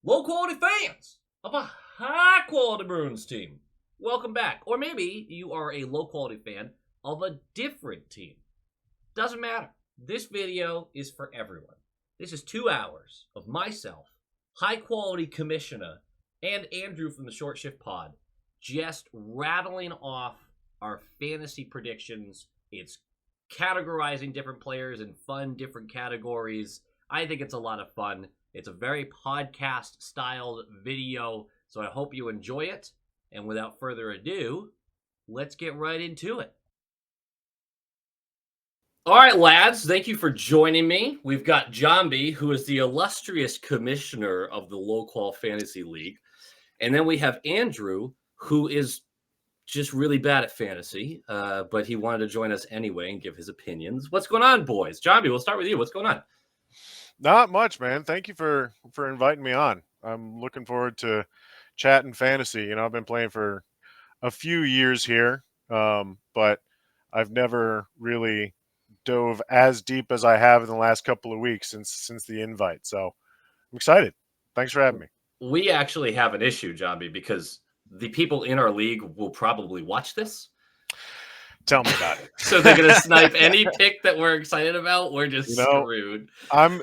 low quality fans of a high quality Bruins team. Welcome back. Or maybe you are a low quality fan of a different team. Doesn't matter. This video is for everyone. This is 2 hours of myself, high quality commissioner, and Andrew from the Short Shift Pod just rattling off our fantasy predictions. It's categorizing different players in fun, different categories. I think it's a lot of fun. It's a very podcast styled video, so I hope you enjoy it. And without further ado, let's get right into it. All right, lads, thank you for joining me. We've got Jambi, who is the illustrious commissioner of the Low Qual Fantasy League. And then we have Andrew, who is just really bad at fantasy, but he wanted to join us anyway and give his opinions. What's going on, boys? Jambi, we'll start with you. What's going on? Not much, man. Thank you for inviting me on. I'm looking forward to chatting fantasy. You know, I've been playing for a few years here, but I've never really dove as deep as I have in the last couple of weeks since the invite. So I'm excited. Thanks for having me. We actually have an issue, Jambi, because the people in our league will probably watch this. Tell me about it. So they're gonna snipe any pick that we're excited about. We're just screwed. I'm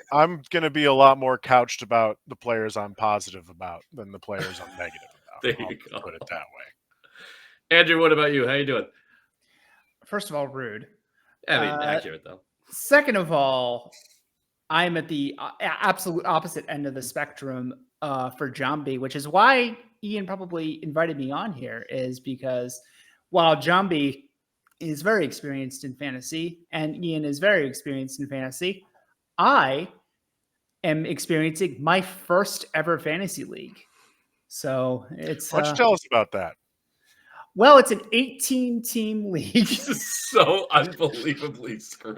gonna be a lot more couched about the players I'm positive about than the players I'm negative about. There you go. Put it that way. Andrew, what about you? How you doing? First of all, rude. I mean, accurate though. Second of all, I'm at the absolute opposite end of the spectrum for Jambi, which is why Ian probably invited me on here, is because while Jambi is very experienced in fantasy and Ian is very experienced in fantasy, I am experiencing my first ever fantasy league. So it's... Why don't you tell us about that? Well, it's an 18-team league. This is so unbelievably screwed.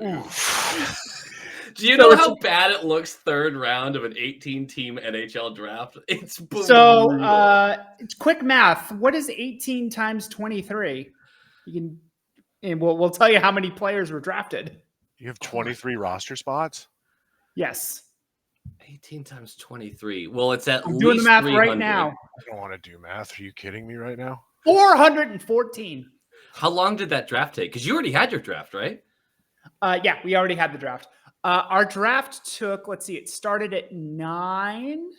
Do you know how bad it looks third round of an 18-team NHL draft? It's brutal. So, quick math. What is 18 times 23? You can, and we'll tell you how many players were drafted. You have 23 roster spots? Yes. 18 times 23. Well, it's at I'm least doing the math 300. right now. I don't want to do math. Are you kidding me right now? 414. How long did that draft take? Because you already had your draft, right? Yeah, we already had the draft. Our draft took, let's see, it started at 9.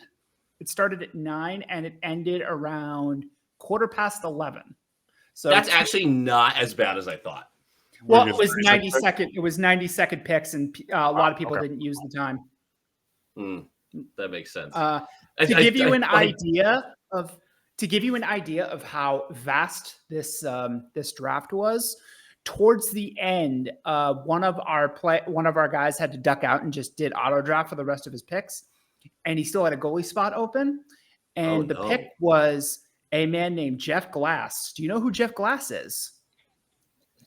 It started at 9 and it ended around 11:15. So that's actually not as bad as I thought. Well, it was 90-second. It was 90-second picks, and a lot of people didn't use the time. That makes sense. To give you an idea of how vast this draft was, towards the end, one of our guys had to duck out and just did auto draft for the rest of his picks, and he still had a goalie spot open, and the pick was a man named Jeff Glass. Do you know who Jeff Glass is?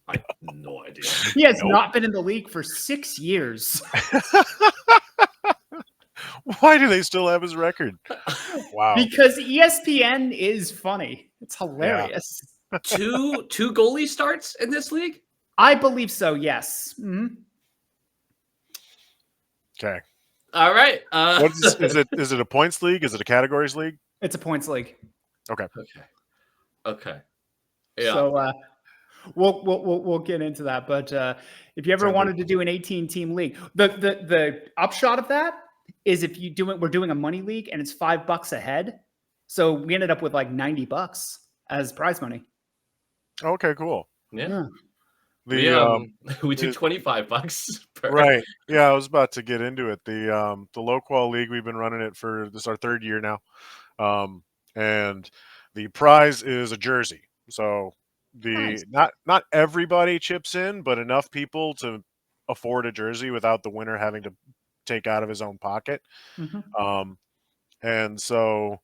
I have no idea. He has not been in the league for 6 years. Why do they still have his record? Wow. Because ESPN is funny. It's hilarious. Yeah. Two goalie starts in this league? I believe so, yes. Mm-hmm. Okay. All right. What is it a points league? Is it a categories league? It's a points league. Okay. Yeah. So we'll get into that. But if you ever wanted to do an 18-team league, the upshot of that is if you do it, we're doing a money league and it's $5 a head. So we ended up with like $90 as prize money. Okay, cool. Yeah. We do $25 per. Right. Yeah, I was about to get into it. The low qual league, we've been running it for this is our 3rd year now. And the prize is a jersey. So nice. not everybody chips in, but enough people to afford a jersey without the winner having to take out of his own pocket. Mm-hmm. And so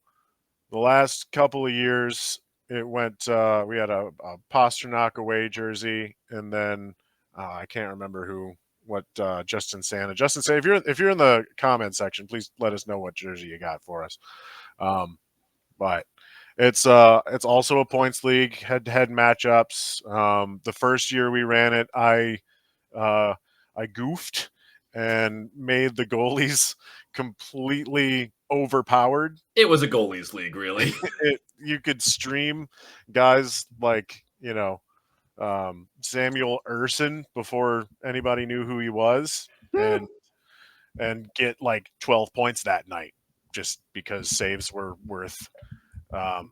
the last couple of years it went we had a Pasternak away jersey, and then I can't remember what Justin Santa, if you're in the comment section, please let us know what jersey you got for us. But it's also a points league, head-to-head matchups. The first year we ran it, I goofed and made the goalies completely overpowered. It was a goalies league, really. You could stream guys like, Samuel Urson before anybody knew who he was, and get like 12 points that night just because saves were worth. I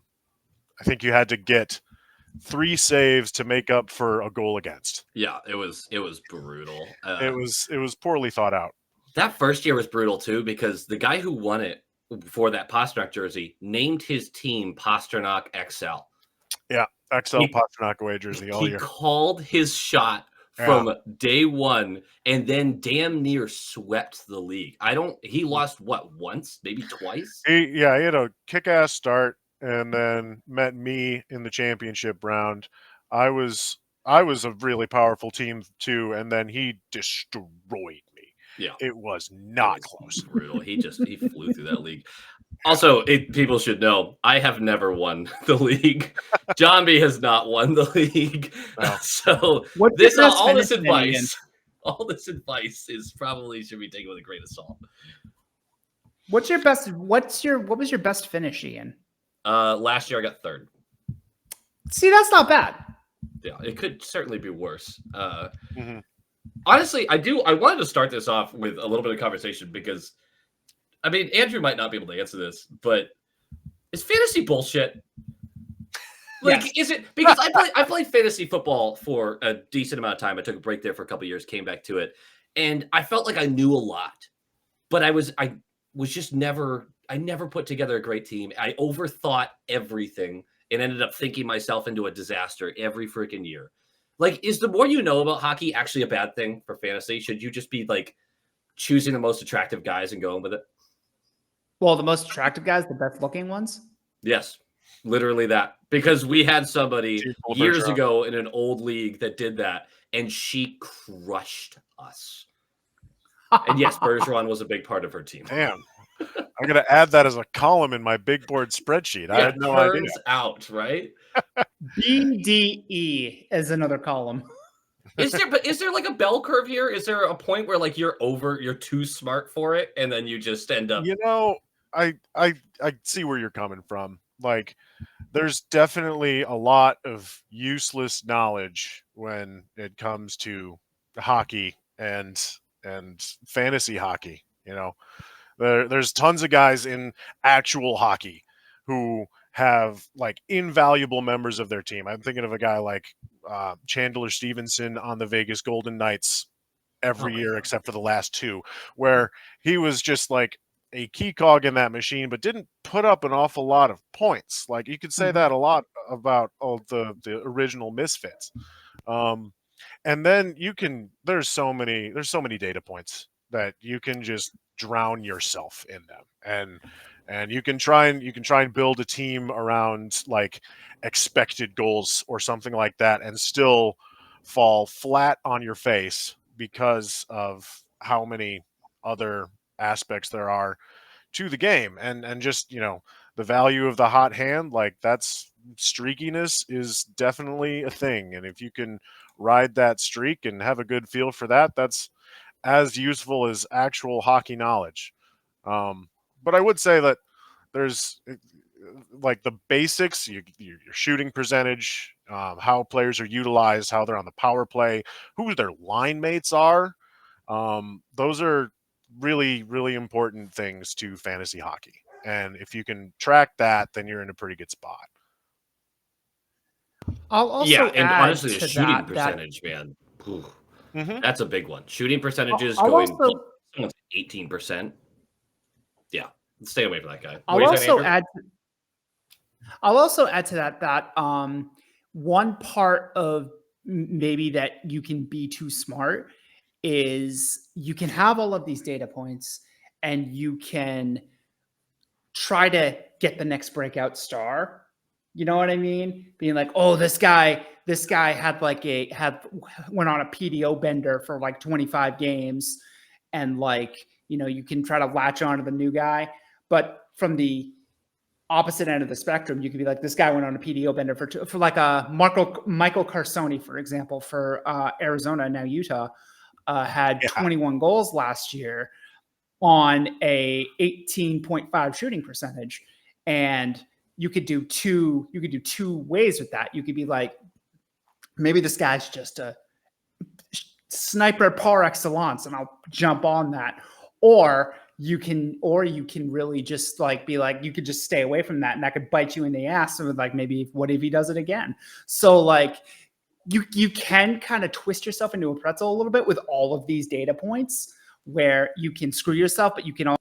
think you had to get 3 saves to make up for a goal against. Yeah, it was brutal. It was poorly thought out. That first year was brutal too, because the guy who won it for that Pasternak jersey named his team Pasternak XL. Yeah, XL Pasternak away jersey all He year. called his shot from day one, and then damn near swept the league. He lost once, maybe twice? He had a kick-ass start and then met me in the championship round. I was a really powerful team too, and then he destroyed me. Yeah. It was not close. Brutal. He flew through that league. Also, people should know, I have never won the league. Jambi has not won the league. No. So all this advice is probably should be taken with a grain of salt. What was your best finish, Ian? Last year I got 3rd. See, that's not bad. Yeah, it could certainly be worse. Honestly, I wanted to start this off with a little bit of conversation because, I mean, Andrew might not be able to answer this, but is fantasy bullshit? Like, yes. Is it? Because I played fantasy football for a decent amount of time. I took a break there for a couple of years, came back to it, and I felt like I knew a lot, but I was just never put together a great team. I overthought everything and ended up thinking myself into a disaster every freaking year. Like, is the more you know about hockey actually a bad thing for fantasy? Should you just be like choosing the most attractive guys and going with it? Well, the most attractive guys, the best looking ones? Yes, literally that. Because we had somebody years ago in an old league that did that, and she crushed us. And yes, Bergeron was a big part of her team. Damn. I'm going to add that as a column in my big board spreadsheet. I had no idea. Turns out, right? BDE is another column. Is there like a bell curve here? Is there a point where like you're too smart for it, and then you just end up? I see where you're coming from. Like, there's definitely a lot of useless knowledge when it comes to hockey and fantasy hockey. There's tons of guys in actual hockey who have like invaluable members of their team. I'm thinking of a guy like Chandler Stevenson on the Vegas Golden Knights every year except for the last 2, where he was just like a key cog in that machine, but didn't put up an awful lot of points. Like, you could say that a lot about all the original Misfits. And then there's so many data points that you can just drown yourself in them, and you can try and build a team around like expected goals or something like that and still fall flat on your face because of how many other aspects there are to the game, and just the value of the hot hand. Like, that's streakiness is definitely a thing, and if you can ride that streak and have a good feel for that, that's as useful as actual hockey knowledge. But I would say that there's like the basics, your shooting percentage, how players are utilized, how they're on the power play, who their line mates are. Those are really, really important things to fantasy hockey. And if you can track that, then you're in a pretty good spot. I'll also and honestly, the shooting percentage, man. That's a big one. Shooting percentages going 18%. Yeah, stay away from that guy. I'll also add to that one part of maybe that you can be too smart is you can have all of these data points and you can try to get the next breakout star. You know what I mean? Being like, oh, this guy had went on a PDO bender for like 25 games, and you can try to latch on to the new guy. But from the opposite end of the spectrum, you could be like, this guy went on a PDO bender for like a Michael Carsoni, for example, for Arizona, now Utah, had 21 goals last year. on a 18.5 shooting percentage. And you could do two ways with that. You could be like, maybe this guy's just a sniper par excellence and I'll jump on that. Or you can really just like be like, you could just stay away from that and that could bite you in the ass. And like, maybe what if he does it again? So like you can kind of twist yourself into a pretzel a little bit with all of these data points where you can screw yourself, but you can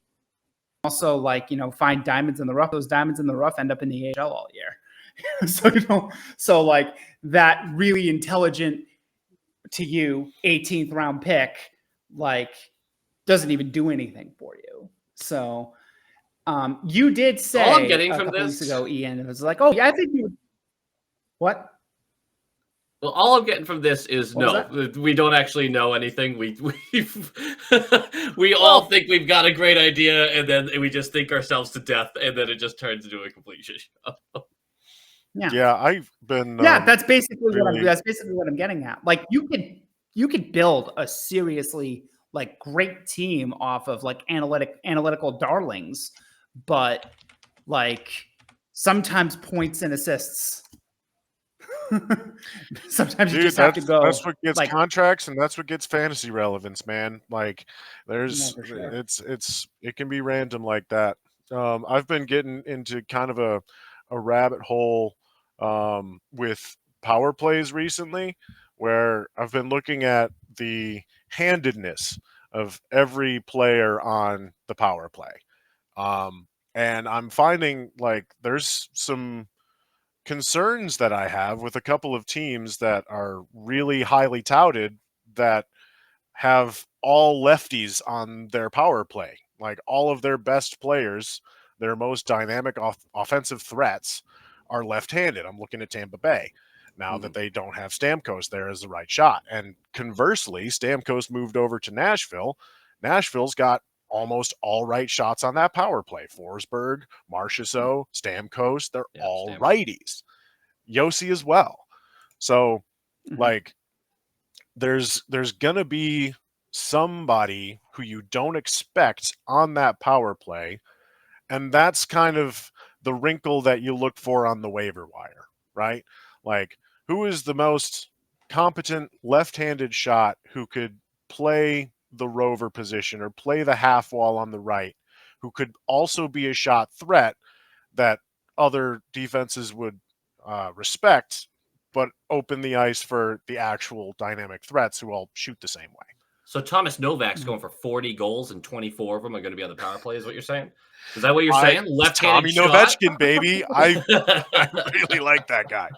also like, find diamonds in the rough. Those diamonds in the rough end up in the AHL all year. So like that really intelligent to you 18th round pick, like doesn't even do anything for you. So you did say all I'm getting a from couple this weeks ago, Ian, it was like, oh yeah, I think you would. What? Well, all I'm getting from this is we don't actually know anything. We all think we've got a great idea, and then we just think ourselves to death, and then it just turns into a complete shit show. Yeah, I've been. That's basically really... what I'm getting at. Like you could build a seriously like great team off of like analytical darlings, but like sometimes points and assists. Sometimes you just have to go. That's what gets like, contracts, and that's what gets fantasy relevance, man. Like there's sure. it can be random like that. I've been getting into kind of a rabbit hole with power plays recently, where I've been looking at the handedness of every player on the power play. And I'm finding like there's some concerns that I have with a couple of teams that are really highly touted that have all lefties on their power play. Like all of their best players, their most dynamic offensive threats are left-handed. I'm looking at Tampa Bay now that they don't have Stamkos there as the right shot. And conversely, Stamkos moved over to Nashville. Nashville's got almost all right shots on that power play. Forsberg, Marchessault, Stamkos, they're all righties. Yossi as well. So, like, there's gonna be somebody who you don't expect on that power play, and that's kind of the wrinkle that you look for on the waiver wire, right? Like, who is the most competent left-handed shot who could play the rover position or play the half wall on the right, who could also be a shot threat that other defenses would respect, but open the ice for the actual dynamic threats who all shoot the same way. So Thomas Novak's going for 40 goals and 24 of them are going to be on the power play, is what you're saying? Is that what you're saying? Left-handed Tommy Novechkin, baby. I really like that guy.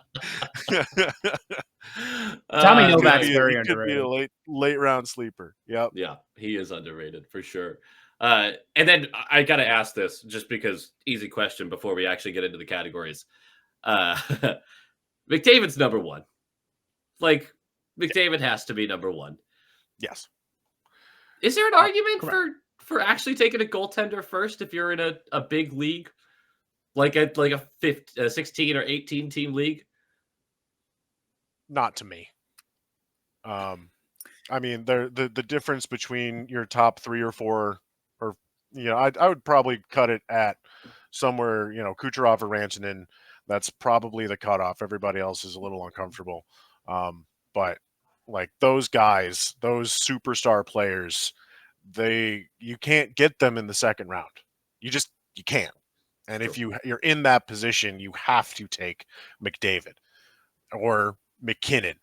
Tommy Novak's very underrated. Could be a late round sleeper. Yep. Yeah, he is underrated for sure. And then I got to ask this just because easy question before we actually get into the categories. McDavid's number one. Like, McDavid has to be number one. Yes. Is there an argument for actually taking a goaltender first if you're in a big league, like a 16 or 18 team league? Not to me. I mean, the difference between your top 3 or 4, or I would probably cut it at somewhere, Kucherov or Rantanen. That's probably the cutoff. Everybody else is a little uncomfortable. But like those guys, those superstar players, you can't get them in the second round. You can't. And if you're in that position, you have to take McDavid or McKinnon,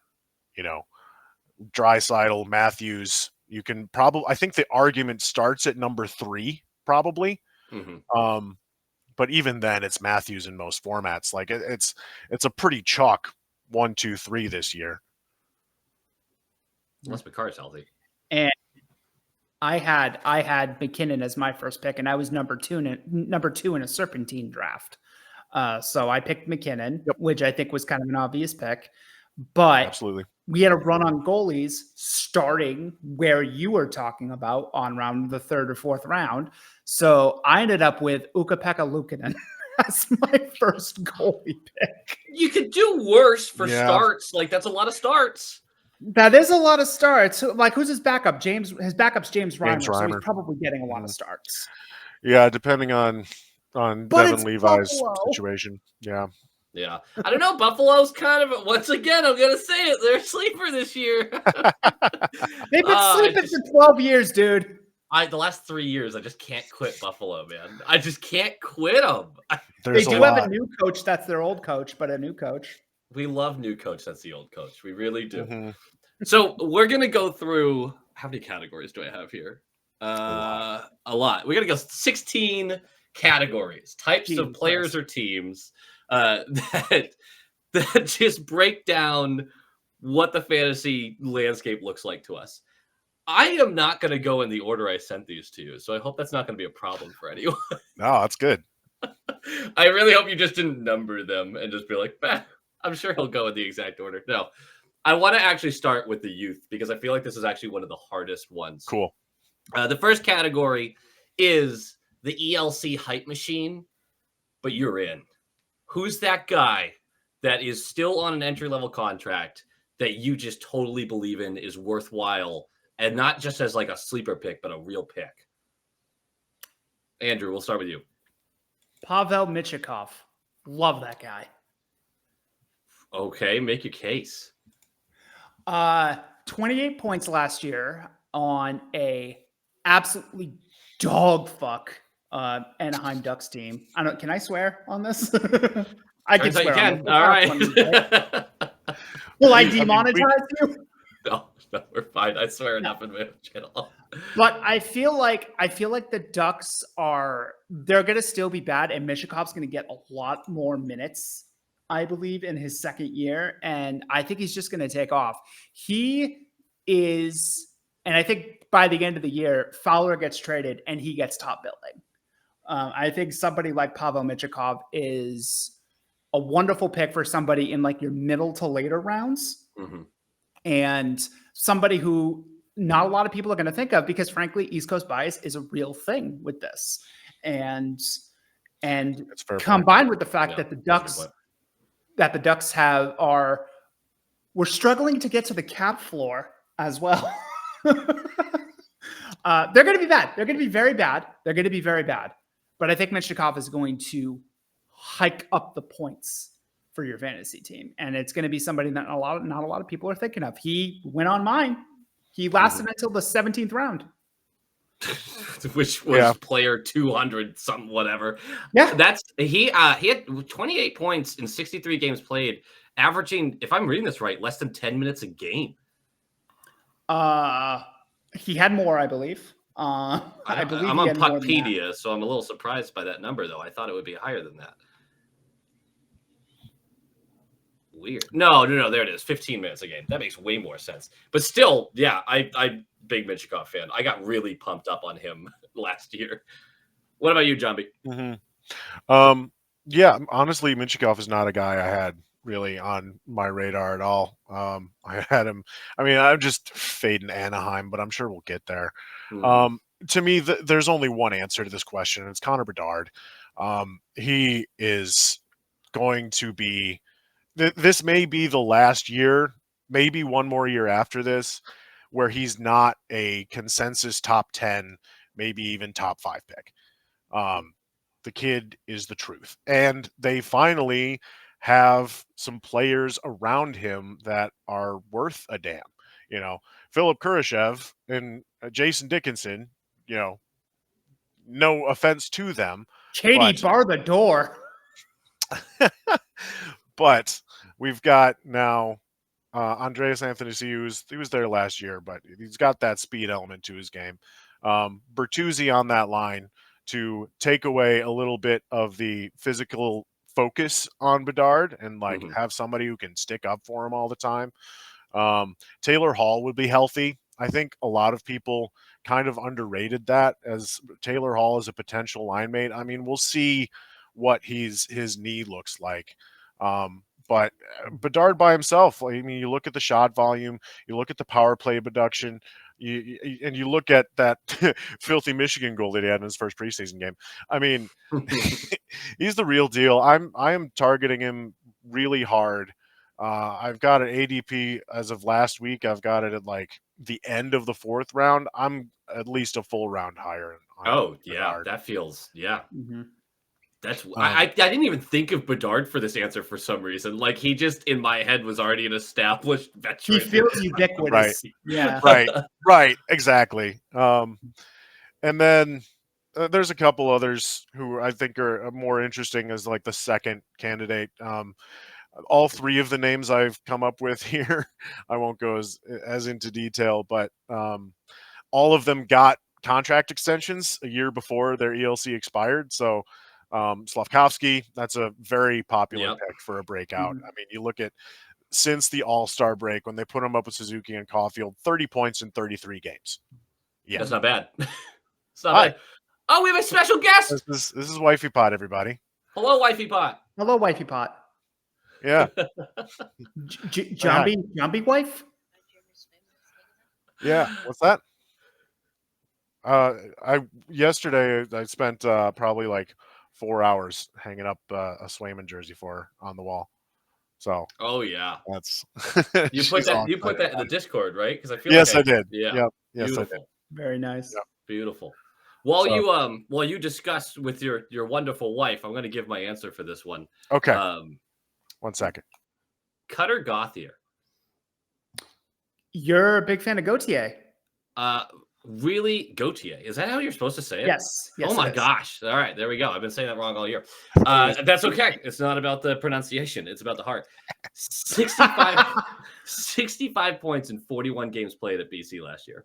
Draisaitl, Matthews. You can I think the argument starts at number 3, probably. Mm-hmm. But even then, it's Matthews in most formats. Like it's a pretty chalk 1, 2, 3 this year. Unless McCarr's healthy. And I had McKinnon as my first pick, and I was number two in a Serpentine draft. So I picked McKinnon, which I think was kind of an obvious pick. But absolutely, we had a run on goalies starting where you were talking about on round the 3rd or 4th round. So I ended up with Ukko-Pekka Luukkonen as my first goalie pick. You could do worse for starts. Like, that's a lot of starts. That is a lot of starts. Like, who's his backup? His backup's James Reimer, so he's Reimer. probably getting a lot of starts. Yeah, depending on But Devin it's Levi's Buffalo. situation. Yeah. Yeah. I don't know. Buffalo's kind of, once again, I'm going to say it, they're a sleeper this year. They've been sleeping for 12 years, dude. The last 3 years, I just can't quit Buffalo, man. I just can't quit them. They do have a new coach. That's their old coach, but a new coach. We love new coach. That's the old coach. We really do. Mm-hmm. So we're going to go through, how many categories do I have here? A lot. We're going to go 16 categories, types of players or teams that just break down what the fantasy landscape looks like to us. I am not going to go in the order I sent these to you, so I hope that's not going to be a problem for anyone. No, that's good. I really hope you just didn't number them and just be like, I'm sure he'll go in the exact order. No, I want to actually start with the youth because I feel like this is actually one of the hardest ones. Cool. The first category is the ELC hype machine, but you're in. Who's that guy that is still on an entry-level contract that you just totally believe in is worthwhile, and not just as like a sleeper pick, but a real pick? Andrew, we'll start with you. Pavel Michikov. Love that guy. Okay, make your case. 28 points last year on a absolutely dog fuck Anaheim Ducks team. Can I swear on this? I can swear. On this. All right. Will I demonetize you? No, we're fine. I swear enough in my channel. But I feel like the Ducks they're going to still be bad, and Mishikov's going to get a lot more minutes, I believe, in his second year, and I think he's just going to take off. He is, and I think by the end of the year, Fowler gets traded and he gets top billing. I think somebody like Pavel Michikov is a wonderful pick for somebody in like your middle to later rounds. Mm-hmm. And somebody who not a lot of people are going to think of because, frankly, East Coast bias is a real thing with this. And combined with the fact that the Ducks we're struggling to get to the cap floor as well. They're going to be bad. They're going to be very bad. They're going to be very bad. But I think Michikov is going to hike up the points for your fantasy team. And it's going to be somebody that not a lot of people are thinking of. He went on mine. He lasted until the 17th round. Which was player 200 something whatever. Yeah. He had 28 points in 63 games played, averaging, if I'm reading this right, less than 10 minutes a game. He had more, I believe. I'm on Puckpedia, so I'm a little surprised by that number, though. I thought it would be higher than that. Weird. No. There it is. 15 minutes a game. That makes way more sense. But still, yeah, I'm big Michikov fan. I got really pumped up on him last year. What about you, Jambi? Mm-hmm. Yeah, honestly, Michikov is not a guy I had really on my radar at all. I had him. I mean, I'm just fading Anaheim, but I'm sure we'll get there. To me, there's only one answer to this question, and it's Connor Bedard. He is going to be. This may be the last year, maybe one more year after this, where he's not a consensus top 10, maybe even top 5 pick. The kid is the truth. And they finally have some players around him that are worth a damn. You know, Philip Kurashev and Jason Dickinson, you know, no offense to them. Katie, bar the door. But we've got now Andreas Anthony. He was there last year, but he's got that speed element to his game. Bertuzzi on that line to take away a little bit of the physical focus on Bedard and have somebody who can stick up for him all the time. Taylor Hall would be healthy. I think a lot of people kind of underrated that, as Taylor Hall is a potential line mate. I mean, we'll see what his knee looks like. But Bedard by himself, I mean, you look at the shot volume, you look at the power play production, and you look at that filthy Michigan goal that he had in his first preseason game. I mean, he's the real deal. I am targeting him really hard I've got an ADP as of last week. I've got it at like the end of the 4th round. I'm at least a full round higher. Oh yeah, Bedard. that feels Mm-hmm. That's I didn't even think of Bedard for this answer for some reason. Like he just in my head was already an established veteran. He feels ubiquitous. Right. Yeah. Right, exactly. And then there's a couple others who I think are more interesting as like the second candidate. All 3 of the names I've come up with here, I won't go as into detail, but all of them got contract extensions a year before their ELC expired. So Slavkovsky, that's a very popular pick for a breakout. Mhm. I mean, you look at since the All-Star break when they put him up with Suzuki and Caulfield, 30 points in 33 games. Yeah, That's not bad. It's not Hi. bad. Oh, we have a special guest. This is Wifey Pot, everybody. Hello, Wifey Pot. Hello, wifey pot. Yeah, Jambi wife. yeah. What's that? Yesterday I spent probably like 4 hours hanging up a Swayman jersey for her on the wall. So Oh yeah, that's you put that in the Discord, right? Because I feel yes, like I did. Yeah, Yep. Yes, beautiful, I did. Very nice. Yep. beautiful. While So- you discuss with your wonderful wife, I'm going to give my answer for this one. Okay. 1 second. Cutter Gauthier. You're a big fan of Gautier. Really, Gautier. Is that how you're supposed to say it? Yes. Oh my it is. gosh. All right, there we go. I've been saying that wrong all year. That's okay. It's not about the pronunciation. It's about the heart. 65 points in 41 games played at BC last year.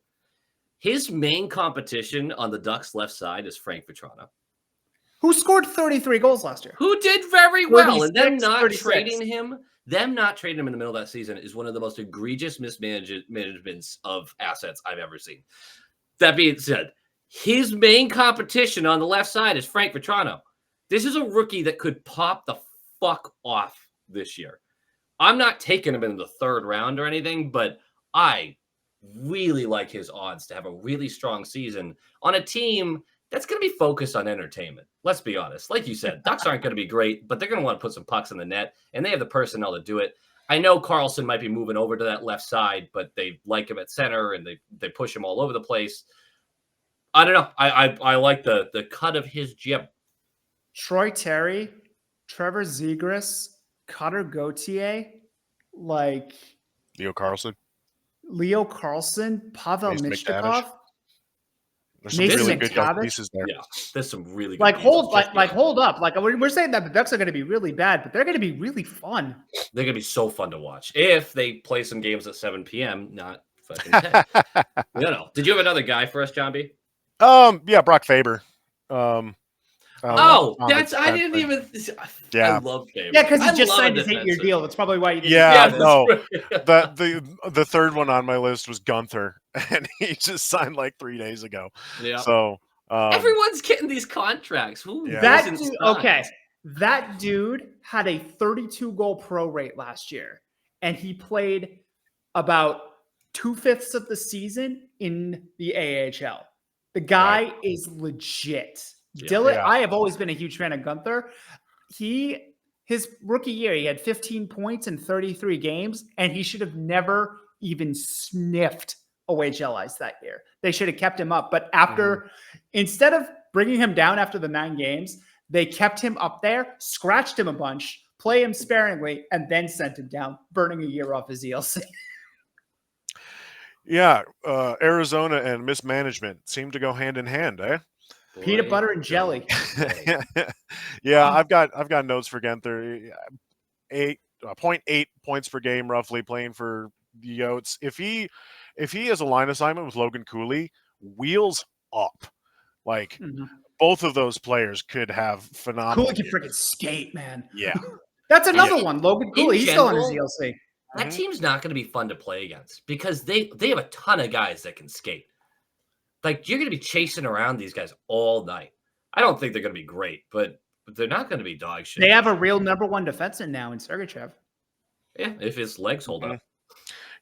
His main competition on the Ducks' left side is Frank Vetrano, Who scored 33 goals last year? who did very well. And them 36, not 36. trading him in the middle of that season is one of the most egregious mismanagements of assets I've ever seen. That being said, his main competition on the left side is Frank Vetrano. This is a rookie that could pop the fuck off this year. I'm not taking him in the 3rd round or anything, but I really like his odds to have a really strong season on a team that's going to be focused on entertainment. Let's be honest. Like you said, Ducks aren't going to be great, but they're going to want to put some pucks in the net, and they have the personnel to do it. I know Carlson might be moving over to that left side, but they like him at center, and they push him all over the place. I don't know. I like the cut of his jib. Troy Terry, Trevor Zegras, Cutter Gautier, like Leo Carlson. Pavel Mason Michnikov. There's some Mason really good young McTavish? pieces there. Yeah, there's some really good Hold pieces. up. Like we're saying that the Ducks are going to be really bad, but they're going to be really fun. They're going to be so fun to watch if they play some games at 7 p.m., not fucking 10. Did you have another guy for us, Jambi? Yeah, Brock Faber. I didn't even. Yeah. I love Faber. Yeah, because he just signed his 8-year deal. That's probably why you didn't. Yeah, that's no. right. The 3rd one on my list was Gunther, and he just signed like 3 days ago. Yeah. So everyone's getting these contracts. Who Yeah. That doesn't dude, sign? okay. That dude had a 32 goal pro rate last year, and he played about 2/5 of the season in the AHL. The guy is legit. Yeah. Dylan, Yeah. I have always been a huge fan of Gunther. His rookie year, he had 15 points in 33 games, and he should have never even sniffed OHL ice that year. They should have kept him up. But instead of bringing him down after the 9 games, they kept him up there, scratched him a bunch, play him sparingly, and then sent him down, burning a year off his ELC. yeah, Arizona and mismanagement seem to go hand in hand, eh? Peanut butter and jelly. Yeah, I've got notes for Gunther. 0.8 points per game, roughly, playing for the Yotes. If he has a line assignment with Logan Cooley, wheels up. Like both of those players could have phenomenal. Cooley can freaking skate, man. Yeah, That's another one. Logan Cooley, he's still on his ELC. That team's not going to be fun to play against because they have a ton of guys that can skate. Like, you're going to be chasing around these guys all night. I don't think they're going to be great, but they're not going to be dog shit. They have a real number 1 defenseman now in Sergachev. Yeah, if his legs hold up.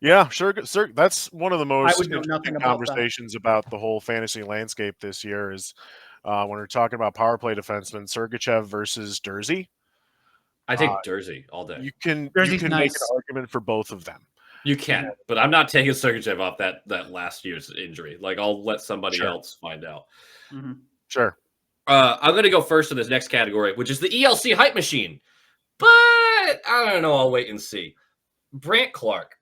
Yeah, sure. That's one of the most would know nothing interesting about conversations about the whole fantasy landscape this year is when we're talking about power play defensemen, Sergachev versus Dursey. I take Jersey all day. You can Jersey's make nice. an argument for both of them. You can, but I'm not taking Sergachev off that last year's injury. Like, I'll let somebody else find out. Mm-hmm. Sure. I'm going to go first in this next category, which is the ELC hype machine. But I don't know. I'll wait and see. Brant Clark.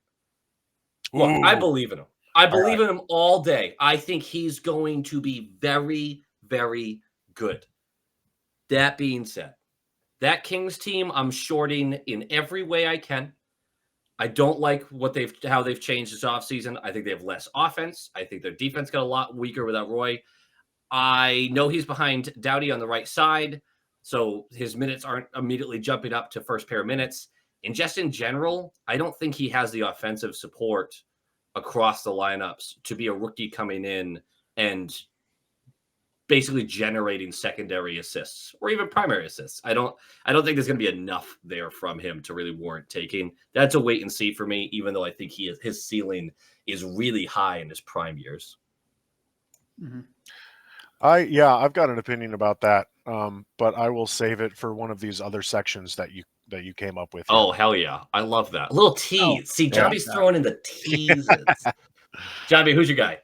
Look, I believe in him. I believe in him all day. I think he's going to be very, very good. That being said, that Kings team, I'm shorting in every way I can. I don't like how they've changed this offseason. I think they have less offense. I think their defense got a lot weaker without Roy. I know he's behind Doughty on the right side, so his minutes aren't immediately jumping up to first pair minutes. And just in general, I don't think he has the offensive support across the lineups to be a rookie coming in and basically generating secondary assists or even primary assists. I don't think there's going to be enough there from him to really warrant taking. That's a wait and see for me, even though I think his ceiling is really high in his prime years. Mm-hmm. I've got an opinion about that, but I will save it for one of these other sections that you came up with. Here. Oh, hell yeah. I love that. A little tease. See, Jambi's throwing in the teases. Jambi, who's your guy?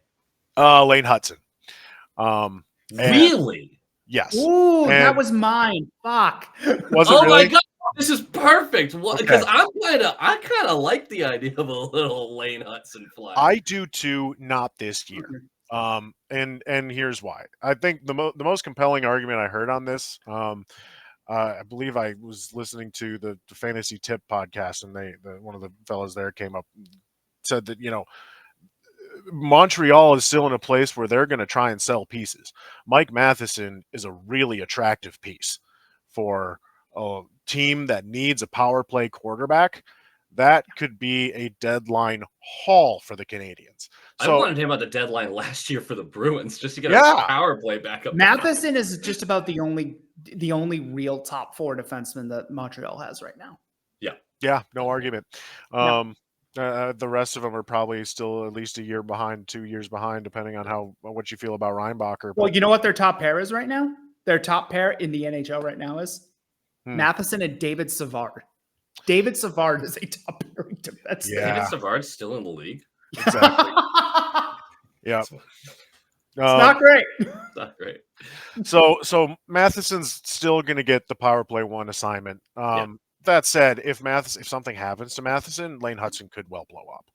Lane Hudson. Really? Yes. Ooh, that was mine. Fuck. Was it really? My God. This is perfect. Because I kind of like the idea of a little Lane Hudson flag. I do too, not this year. And here's why. I think the most compelling argument I heard on this, I believe I was listening to the Fantasy Tip podcast, and one of the fellas there came up and said that, Montreal is still in a place where they're going to try and sell pieces. Mike Matheson is a really attractive piece for a team that needs a power play quarterback. That could be a deadline haul for the Canadians. I wanted him at the deadline last year for the Bruins just to get a power play back up. Matheson is just about the only real top 4 defenseman that Montreal has right now. Yeah, no argument. The rest of them are probably still at least a year behind, 2 years behind, depending on what you feel about Reinbacher. Well, you know what their top pair is right now? Their top pair in the NHL right now is Matheson and David Savard. David Savard is a top pairing defenseman. Yeah. David Savard's still in the league. Exactly. Yeah. It's not great. It's not great. So Matheson's still going to get the power play 1 assignment. That said, if something happens to Matheson, Lane Hudson could well blow up.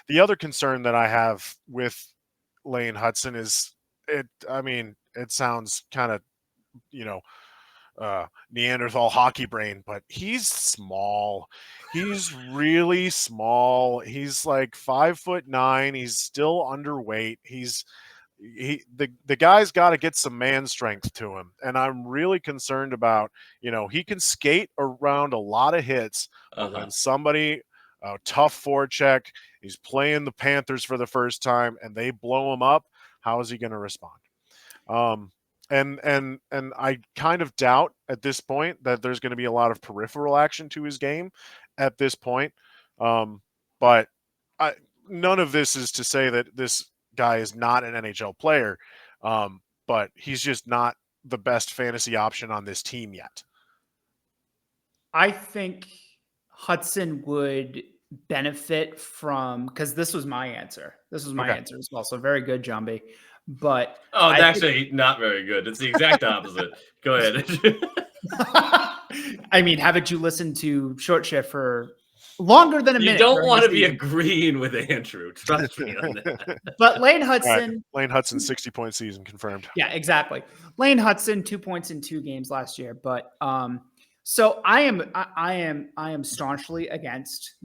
The other concern that I have with Lane Hudson is it sounds kind of, Neanderthal hockey brain, but he's small. He's really small. He's like 5'9". He's still underweight. The guy's got to get some man strength to him, and I'm really concerned about, he can skate around a lot of hits, but when somebody a tough forecheck, he's playing the Panthers for the first time, and they blow him up, how is he going to respond? And I kind of doubt at this point that there's going to be a lot of peripheral action to his game at this point. But none of this is to say that this guy is not an NHL player, but he's just not the best fantasy option on this team yet. I think Hudson would benefit from, because this was my answer. This was my answer as well. So very good, Jambi. But it's actually not very good. It's the exact opposite. Go ahead. I mean, haven't you listened to Short Shift for longer than a minute? You don't want to be agreeing with Andrew. Trust me on that. But Lane Hudson. Lane Hudson, 60-point season confirmed. Yeah, exactly. Lane Hudson, 2 points in 2 games last year. But so I am staunchly against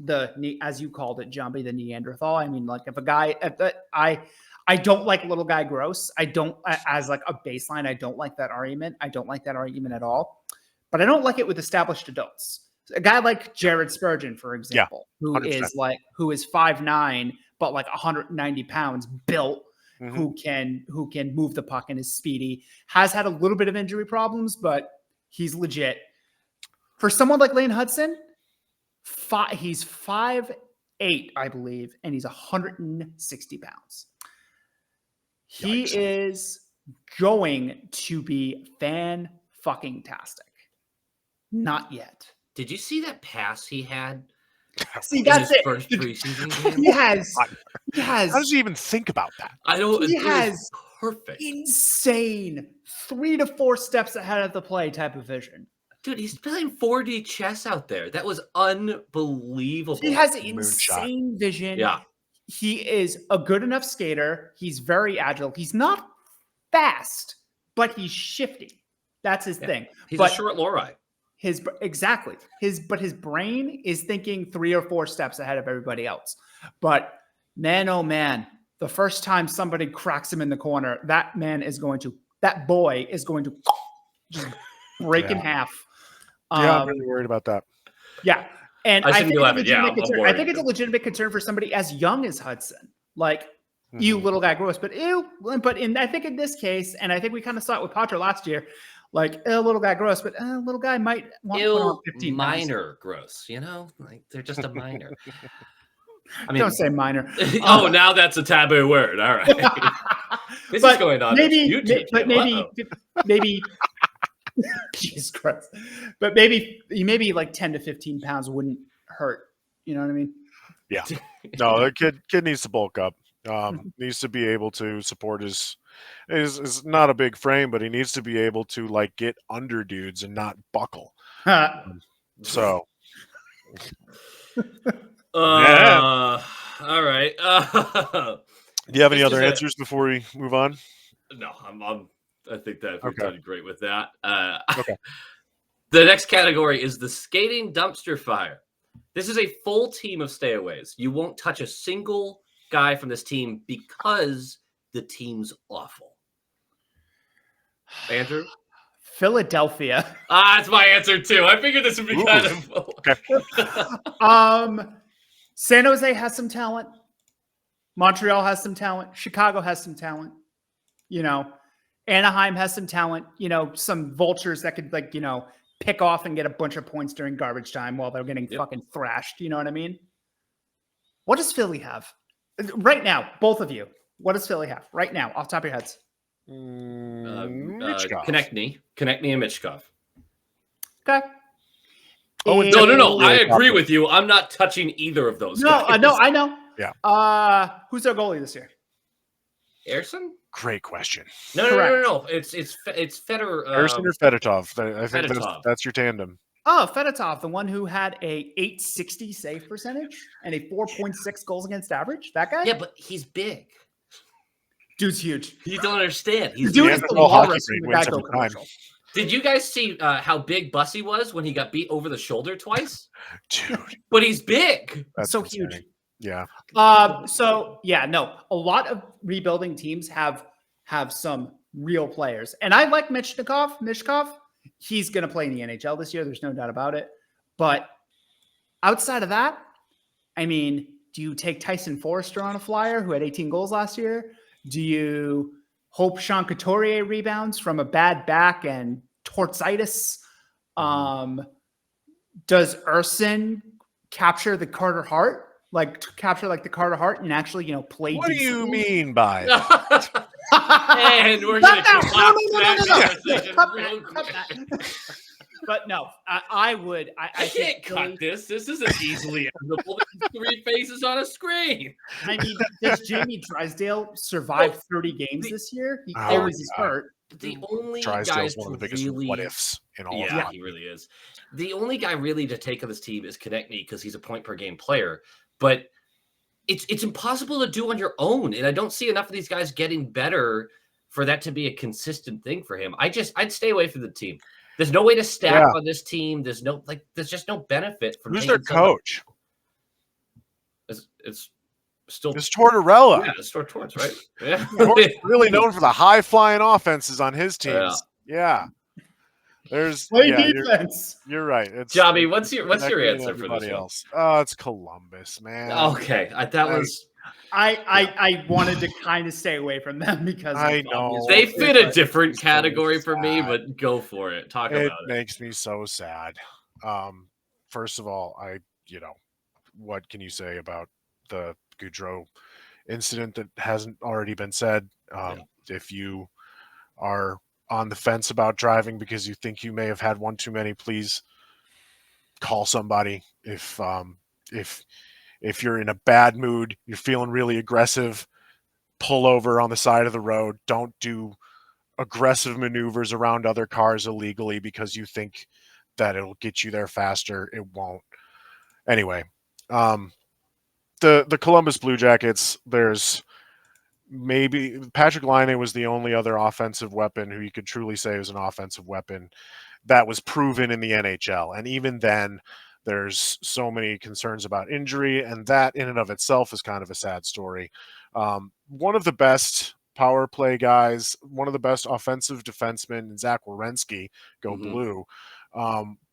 as you called it, Jambi, the Neanderthal. I mean, like if a guy I don't like little guy gross. I don't, as like a baseline, I don't like that argument. I don't like that argument at all. But I don't like it with established adults. A guy like Jared Spurgeon, for example, who 100%. who is 5'9", but like 190 pounds, built, who can move the puck and is speedy, has had a little bit of injury problems, but he's legit. For someone like Lane Hudson, he's 5'8", I believe, and he's 160 pounds. He is going to be fan-fucking-tastic. Not yet. Did you see that pass he had See, in that's his it. first preseason game? He has. How does he even think about that? I don't. He It has was perfect, insane 3 to 4 steps ahead of the play type of vision. dude. He's playing 4D chess out there. That was unbelievable. He has Moonshot. insane vision. Yeah. He is a good enough skater. He's very agile. He's not fast, but he's shifty. That's his thing. He's but a short Lori. his brain is thinking 3 or 4 steps ahead of everybody else. But man, oh man, the first time somebody cracks him in the corner, that boy is going to just break in half. Yeah, I'm really worried about that. Yeah. And I think, I think it's a legitimate concern for somebody as young as Hudson. Like, you little guy gross, but I think in this case, and I think we kind of saw it with Patra last year, like little guy gross, but little guy might want to put on 15 minor pounds. Gross, like they're just a minor. I mean, don't say minor. Now that's a taboo word. All right. This is going on YouTube. But maybe Jesus Christ. But maybe like 10 to 15 pounds wouldn't hurt. You know what I mean? Yeah. No, the kid needs to bulk up. Needs to be able to support his not a big frame, but he needs to be able to like get under dudes and not buckle. So all right. Do you have any other answers before we move on? No, I think that we've done great with that. Okay. The next category is the skating dumpster fire. This is a full team of stayaways. You won't touch a single guy from this team because the team's awful. Andrew? Philadelphia. That's my answer too. I figured this would be kind of. San Jose has some talent. Montreal has some talent. Chicago has some talent. Anaheim has some talent. Some vultures that could pick off and get a bunch of points during garbage time while they're getting fucking thrashed. You know what I mean? What does Philly have right now? Both of you. What does Philly have right now, off the top of your heads? Konechny and Michkov. Okay. Oh no! I agree with you. I'm not touching either of those. No, guys. no, I know. Yeah. Who's their goalie this year? Ersson? Great question. No. It's Fedor. Ersson or Fedotov? I think that's your tandem. Oh, Fedotov, the one who had a .860 save percentage and a 4.6 goals against average. That guy? Yeah, but he's big. Dude's huge. You don't understand. He's dude is the walrus from the Geico commercial. Did you guys see how big Bussy was when he got beat over the shoulder twice? Dude. But he's big. That's so insane. Huge. Yeah. A lot of rebuilding teams have some real players. And I like Mishkov. He's going to play in the NHL this year. There's no doubt about it. But outside of that, I mean, do you take Tyson Forrester on a flyer who had 18 goals last year? Do you hope Sean Couturier rebounds from a bad back and tortitis? Does Ersson capture the Carter Hart? The Carter Hart and actually, play. What do you mean by that? And we're going to cut that. But no, I would. I can't cut this. This isn't easily editable. There's 3 faces on a screen. I mean, does Jamie Drysdale survive 30 games this year? He always is hurt. The only Drysdale's guys one of the biggest what ifs in all of it. Yeah, he really is. The only guy really to take on this team is Konechny because he's a point per game player. But it's impossible to do on your own. And I don't see enough of these guys getting better for that to be a consistent thing for him. I'd stay away from the team. There's no way to stack on this team. There's just no benefit from who's their coach? It's still Tortorella. Yeah, it's Torts, right? Yeah. Really known for the high flying offenses on his teams. Yeah. There's defense. You're right. It's Jambi, what's your answer for this else? Oh, it's Columbus, man. Okay, I wanted to kind of stay away from them because I know they fit a different category for me, but go for it. Talk about it. It makes me so sad. First of all, what can you say about the Gaudreau incident that hasn't already been said? If you are on the fence about driving because you think you may have had one too many, please call somebody. If you're in a bad mood, you're feeling really aggressive, pull over on the side of the road. Don't do aggressive maneuvers around other cars illegally because you think that it'll get you there faster. It won't. Anyway, the Columbus Blue Jackets, there's maybe Patrick Laine was the only other offensive weapon who you could truly say was an offensive weapon that was proven in the NHL. And even then, there's so many concerns about injury, and that in and of itself is kind of a sad story. One of the best power play guys, one of the best offensive defensemen, Zach Werenski, go blue.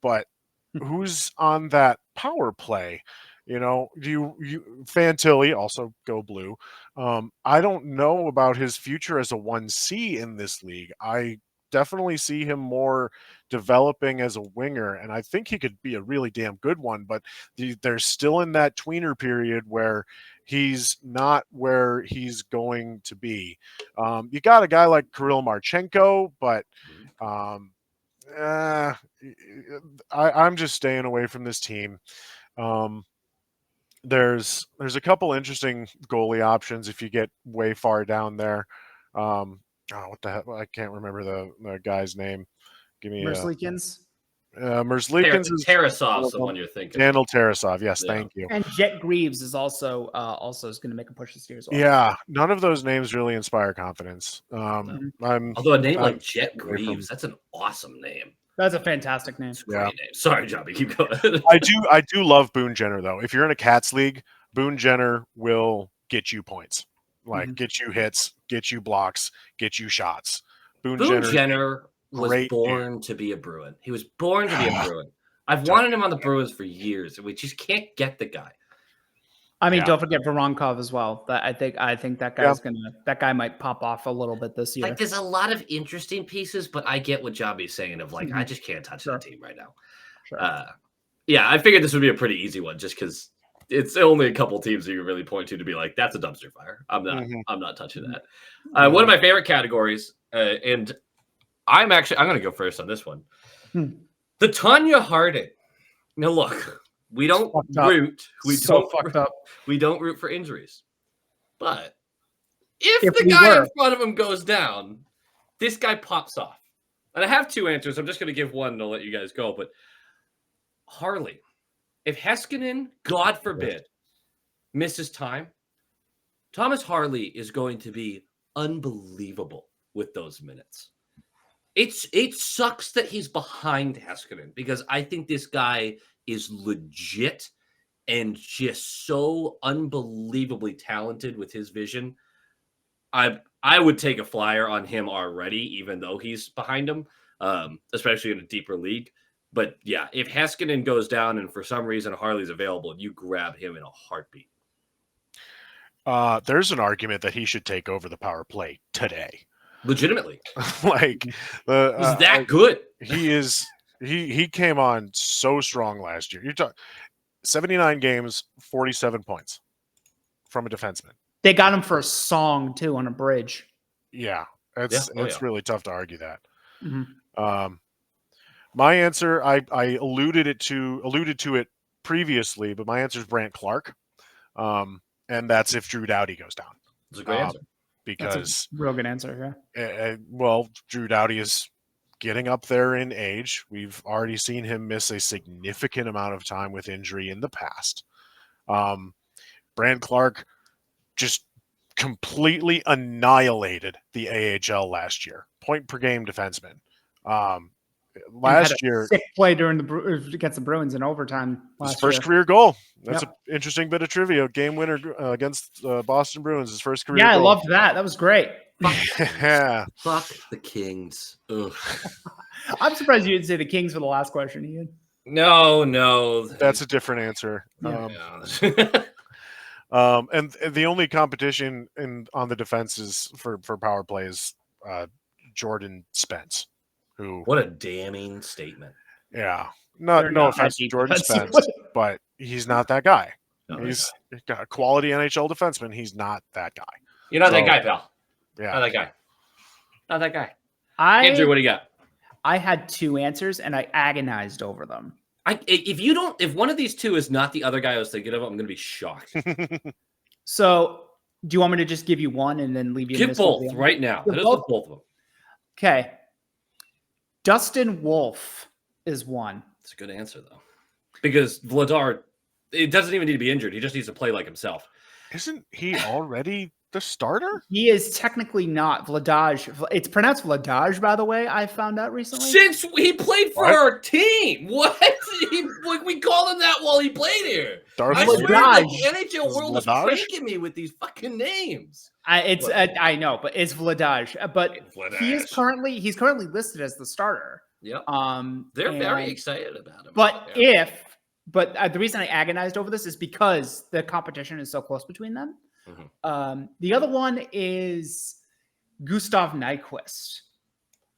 But who's on that power play? You know, you Fantilli, also go blue. I don't know about his future as a 1C in this league. I definitely see him more developing as a winger, and I think he could be a really damn good one, but they're still in that tweener period where he's not where he's going to be. You got a guy like Kirill Marchenko, but I'm just staying away from this team. There's a couple interesting goalie options if you get way far down there. What the heck? I can't remember the guy's name. Give me Merzlikins. Merzlikins is Tarasov's the one you're thinking. Daniel Tarasov. Yes, Yeah. thank you. And Jet Greaves is also is going to make a push this year as well. Yeah, none of those names really inspire confidence. Although a name like Jet Greaves, that's an awesome name. That's a fantastic name. It's a great name. Sorry, Jambi, keep going. I do love Boone Jenner though. If you're in a Cats league, Boone Jenner will get you points, like get you hits, get you blocks, get you shots. Boone Jenner was born to be a Bruin. He was born to be a Bruin. I've wanted him on the Bruins for years, and we just can't get the guy. I mean, don't forget Voronkov as well. I think that guy's that guy might pop off a little bit this year. Like, there's a lot of interesting pieces, but I get what Jambi's saying of like, I just can't touch that team right now. Sure. Yeah, I figured this would be a pretty easy one just because it's only a couple teams that you can really point to be like, that's a dumpster fire. I'm not touching that. One of my favorite categories, and I'm going to go first on this one. The Tanya Harding. Now look, we don't root. We don't root for injuries. But if the guy in front of him goes down, this guy pops off. And I have two answers. I'm just going to give one to let you guys go. But Harley, if Heiskanen, God forbid, misses time, Thomas Harley is going to be unbelievable with those minutes. It sucks that he's behind Heiskanen because I think this guy is legit and just so unbelievably talented with his vision. I would take a flyer on him already, even though he's behind him, especially in a deeper league. But yeah, if Heiskanen goes down and for some reason Harley's available, you grab him in a heartbeat. There's an argument that he should take over the power play today. Legitimately. Like he's that good. He is. He came on so strong last year. You're talking 79 games, 47 points from a defenseman. They got him for a song too on a bridge. Yeah, it's really tough to argue that. My answer, I alluded to it previously, but my answer is Brandt Clark, and that's if Drew Doughty goes down. That's a great answer. Because that's a real good answer. Yeah. Well, Drew Doughty is getting up there in age. We've already seen him miss a significant amount of time with injury in the past. Brandt Clark just completely annihilated the AHL last year. Point per game defenseman. Last year, sick play during against the Bruins in overtime. His first career goal. That's an interesting bit of trivia. Game winner against Boston Bruins. His first career. Yeah, goal. I loved that. That was great. Fuck the Kings. Ugh. I'm surprised you didn't say the Kings for the last question, Ian. No. That's a different answer. Yeah. And the only competition on the defenses for power play is Jordan Spence. What a damning statement. Yeah. No offense to Jordan Spence, but he's not that guy. He's got a quality NHL defenseman. He's not that guy. You're not that guy, pal. Yeah. Not that guy. Andrew, what do you got? I had two answers and I agonized over them. If one of these two is not the other guy I was thinking of, I'm going to be shocked. So, do you want me to just give you one and then leave you? Give both right now. Hit us with both of them. Okay. Dustin Wolf is one. That's a good answer though, because Vladar, it doesn't even need to be injured. He just needs to play like himself. Isn't he already the starter? He is technically not Vladaj. It's pronounced Vladaj, by the way. I found out recently. Since he played for our team, what? We called him that while he played here. I swear, the NHL world is pranking me with these fucking names. I know, but it's Vladaj. But he's currently listed as the starter. Yep. They're very excited about him. But the reason I agonized over this is because the competition is so close between them. Mm-hmm. The other one is Gustav Nyquist.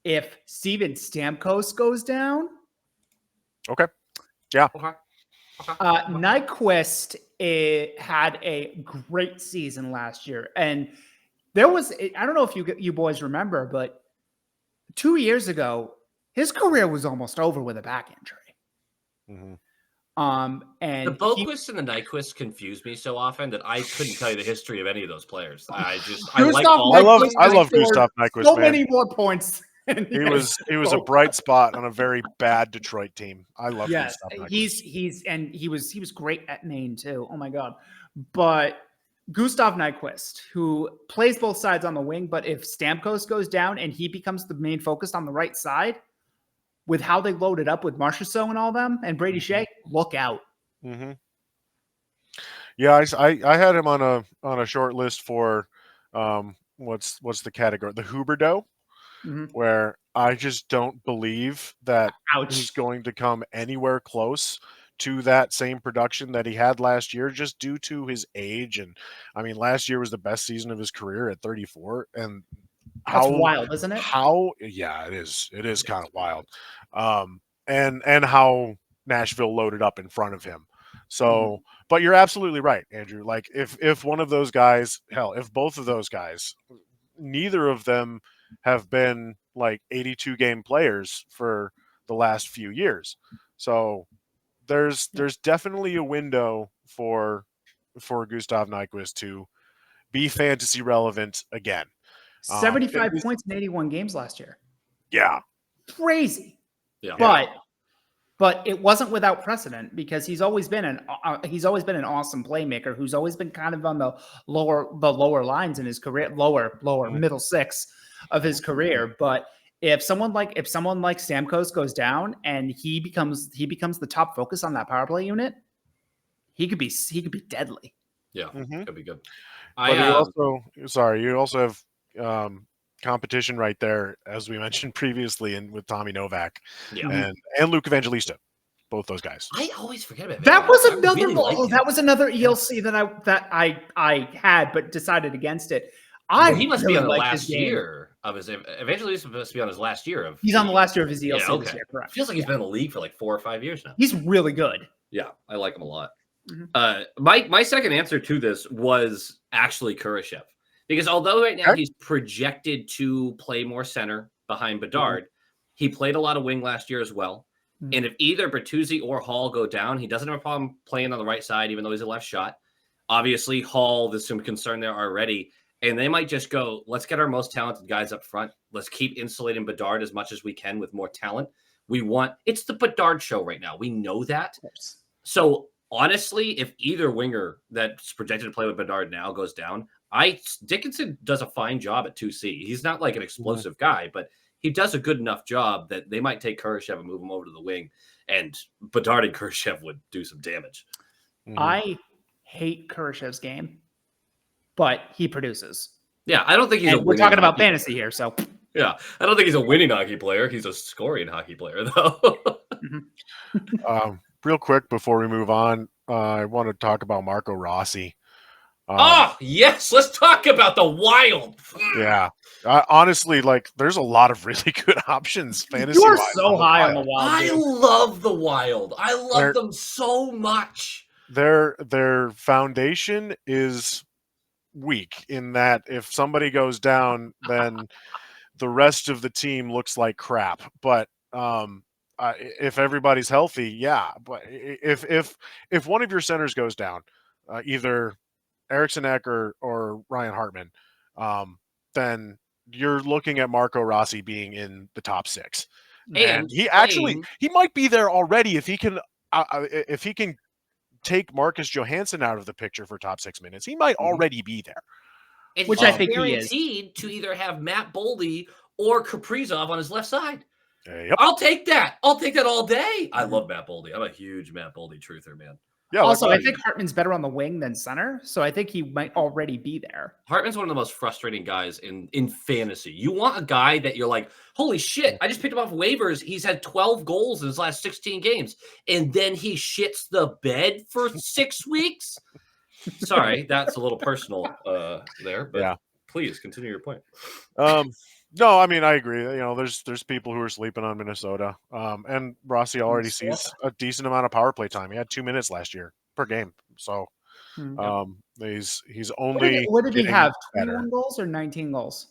If Steven Stamkos goes down, okay, yeah. Okay. Nyquist had a great season last year, and there was, I don't know if you boys remember, but 2 years ago, his career was almost over with a back injury. Mm-hmm. And the Boquist and the Nyquist confused me so often that I couldn't tell you the history of any of those players. I love Gustav Nyquist. So many more points. He was a bright spot on a very bad Detroit team. I love Gustav Nyquist. He was great at Maine too. Oh my god. But Gustav Nyquist, who plays both sides on the wing, but if Stamkos goes down and he becomes the main focus on the right side, with how they loaded up with Marchessault and all them and Brady Shea, look out. Mm-hmm. Yeah, I had him on a short list for what's the category? The Huberdeau, where I just don't believe that he's going to come anywhere close to that same production that he had last year, just due to his age. And I mean, last year was the best season of his career at 34, and that's wild, isn't it? Yeah, it is. It is kind of wild. And how Nashville loaded up in front of him. So, but you're absolutely right, Andrew. Like if one of those guys, hell, if both of those guys, neither of them have been like 82 game players for the last few years. So there's definitely a window for Gustav Nyquist to be fantasy relevant again. 75 points in 81 games last year. Yeah. Crazy. Yeah. But it wasn't without precedent, because he's always been an awesome playmaker who's always been kind of on the lower lines in his career, lower middle six of his career. But if someone like Stamkos goes down and he becomes the top focus on that power play unit, he could be deadly. Yeah, could be good. You also have competition right there, as we mentioned previously, and with Tommy Novak and Luke Evangelista, both those guys. I always forget about that. That was another ELC that I had but decided against it. He must be on the last year of his Evangelista. Must be on his last year of. He's on the last year of his ELC. Yeah, okay. This year, correct. Feels like he's been in the league for like 4 or 5 years now. He's really good. Yeah, I like him a lot. My second answer to this was actually Kurashev, because although right now he's projected to play more center behind Bedard, he played a lot of wing last year as well. And if either Bertuzzi or Hall go down, he doesn't have a problem playing on the right side, even though he's a left shot. Obviously, Hall, there's some concern there already. And they might just go, let's get our most talented guys up front. Let's keep insulating Bedard as much as we can with more talent. It's the Bedard show right now. We know that. So honestly, if either winger that's projected to play with Bedard now goes down, Dickinson does a fine job at 2C. He's not like an explosive guy, but he does a good enough job that they might take Kurashev and move him over to the wing, and Bedard and Kurashev would do some damage. I hate Kurashev's game, but he produces. Yeah, I don't think he's. We're talking about fantasy here, so. Yeah, I don't think he's a winning hockey player. He's a scoring hockey player, though. Real quick before we move on, I want to talk about Marco Rossi. Yes, let's talk about the Wild. Yeah, honestly, like there's a lot of really good options. Fantasy. You are so high on the Wild. I love the Wild. I love them so much. Their foundation is weak in that if somebody goes down, then the rest of the team looks like crap. But if everybody's healthy, yeah. But if one of your centers goes down, either Eriksson Ek or Ryan Hartman, then you're looking at Marco Rossi being in the top 6. And he might be there already if he can take Marcus Johansson out of the picture for top 6 minutes. He might already be there. And which I think he is. Guaranteed to either have Matt Boldy or Kaprizov on his left side. Yep. I'll take that. I'll take that all day. I love Matt Boldy. I'm a huge Matt Boldy truther, man. Yeah. Also, I think Hartman's better on the wing than center, so I think he might already be there. Hartman's one of the most frustrating guys in fantasy. You want a guy that you're like, holy shit, I just picked him off waivers. He's had 12 goals in his last 16 games, and then he shits the bed for 6 weeks. Sorry, that's a little personal there, but please continue your point. No, I mean, I agree. There's people who are sleeping on Minnesota. And Rossi already sees a decent amount of power play time. He had 2 minutes last year per game. So he's only what did he have? 21 better. goals or 19 goals?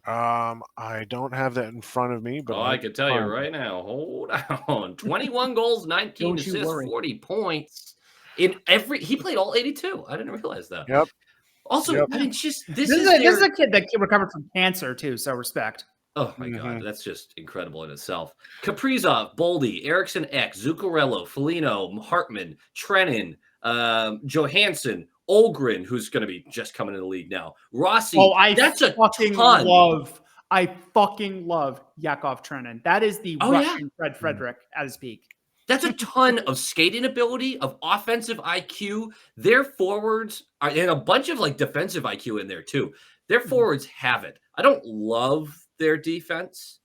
I don't have that in front of me, but I can tell you right now. Hold on. 21 goals, 19 assists, 40 points. He played all 82. I didn't realize that. Yep. Also, I mean, this is a kid that recovered from cancer too, so respect. Oh my God, that's just incredible in itself. Kaprizov, Boldy, Eriksson Ek, Zuccarello, Foligno, Hartman, Trenin, Johansson, Olgren, who's going to be just coming in the league now. Rossi. Oh, I fucking love Yakov Trenin. That is the Russian Fred Frederick at his peak. That's a ton of skating ability, of offensive IQ. Their forwards are, and a bunch of like defensive IQ in there too. Their forwards have it. I don't love their defense,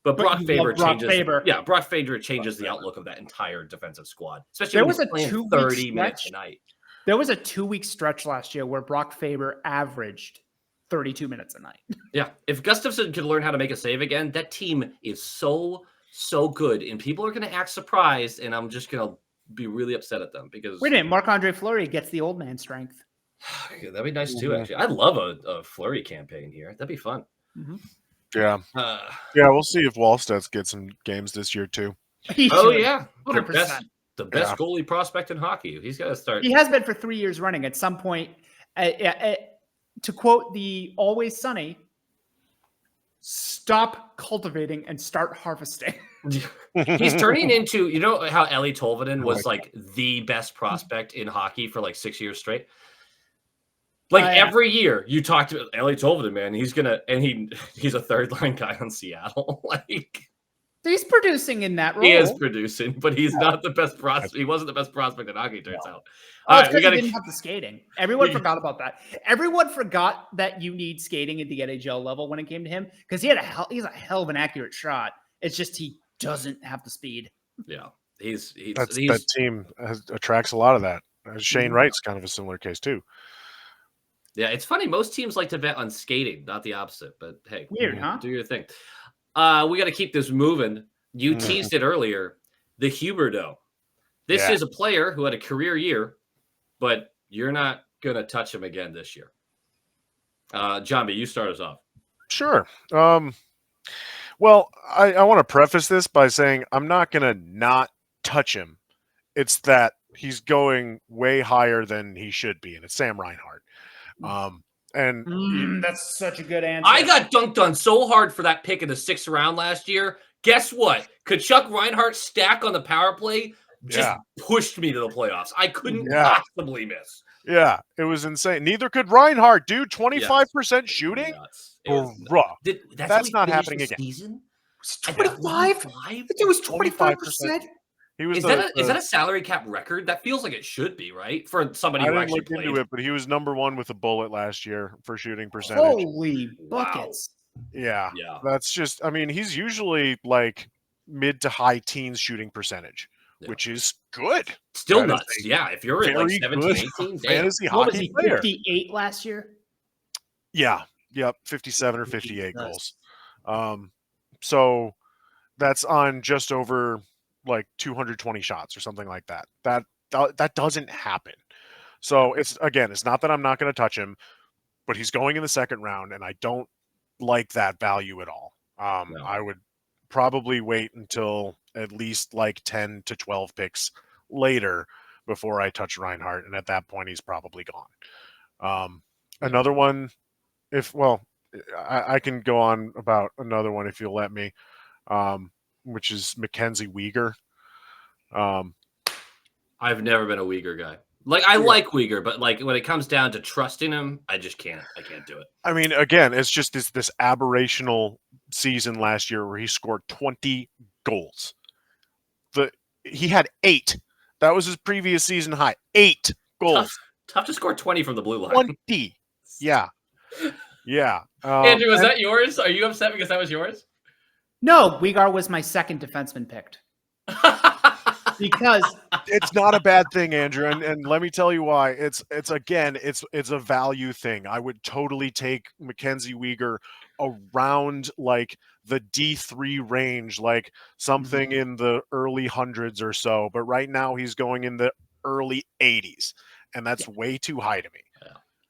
but Brock Faber changes. Yeah, Brock Faber changes the outlook of that entire defensive squad, especially when he's playing 30 minutes a night. There was a 2-week stretch last year where Brock Faber averaged 32 minutes a night. Yeah, if Gustafsson could learn how to make a save again, that team is so good, and people are going to act surprised, and I'm just going to be really upset at them because wait a minute, Marc-Andre Fleury gets the old man strength. That'd be nice too. Actually, I'd love a Fleury campaign here. That'd be fun. Yeah, we'll see if Wallstedt gets some games this year too. Oh yeah, 100%. The best goalie prospect in hockey. He's got to start. He has been for 3 years running. At some point, to quote the Always Sunny, stop cultivating and start harvesting. He's turning into, you know how Eeli Tolvanen was like the best prospect in hockey for like 6 years straight? Like every year you talk to Eeli Tolvanen, man, he's a third line guy on Seattle. Like he's producing in that role. He is producing, but he's not the best prospect. He wasn't the best prospect in hockey, turns out. All right, we didn't have the skating. Everyone forgot about that. Everyone forgot that you need skating at the NHL level when it came to him because he's a hell of an accurate shot. It's just he doesn't have the speed. Yeah, that team attracts a lot of that. Shane Wright's kind of a similar case too. Yeah, it's funny. Most teams like to bet on skating, not the opposite. But hey, weird, huh? Do your thing. We got to keep this moving. You teased it earlier. The Huberdeau. This is a player who had a career year, but you're not going to touch him again this year. Jambi, you start us off. Sure. Well, I want to preface this by saying I'm not going to not touch him. It's that he's going way higher than he should be, and it's Sam Reinhart. That's such a good answer. I got dunked on so hard for that pick in the 6th round last year. Guess what? Kachuk Reinhart stack on the power play just pushed me to the playoffs. I couldn't possibly miss. Yeah, it was insane. Neither could Reinhart, dude. 25% shooting? That's not happening again. Season? 25? It was 25%. Is that a salary cap record? That feels like it should be, right? For somebody who actually played. Into it, but he was number 1 with a bullet last year for shooting percentage. Holy buckets. Yeah. That's just, I mean, he's usually like mid to high teens shooting percentage, which is good. Still nuts. Yeah. If you're in like 17, 18, fantasy hockey player. 58 last year? Yeah. Yep. 57 or 58 goals. So that's on just over like 220 shots or something like that. That doesn't happen. So it's not that I'm not going to touch him, but he's going in the 2nd round, and I don't like that value at all. I would probably wait until at least like 10 to 12 picks later before I touch Reinhardt. And at that point, he's probably gone. Another one, I can go on about another one if you'll let me, which is Mackenzie Weegar. I've never been a Uyghur guy. Like, I like Uyghur, but like when it comes down to trusting him, I just can't. I can't do it. I mean, again, it's just this aberrational season last year where he scored 20 goals. He had 8. That was his previous season high. 8 goals. Tough to score 20 from the blue line. 20. Yeah. Yeah. Andrew, was that yours? Are you upset because that was yours? No, Uyghur was my second defenseman picked. Because it's not a bad thing, Andrew, and let me tell you why. It's a value thing. I would totally take Mackenzie Weegar around like the D3 range, like something in the early hundreds or so. But right now he's going in the early 80s, and that's way too high to me.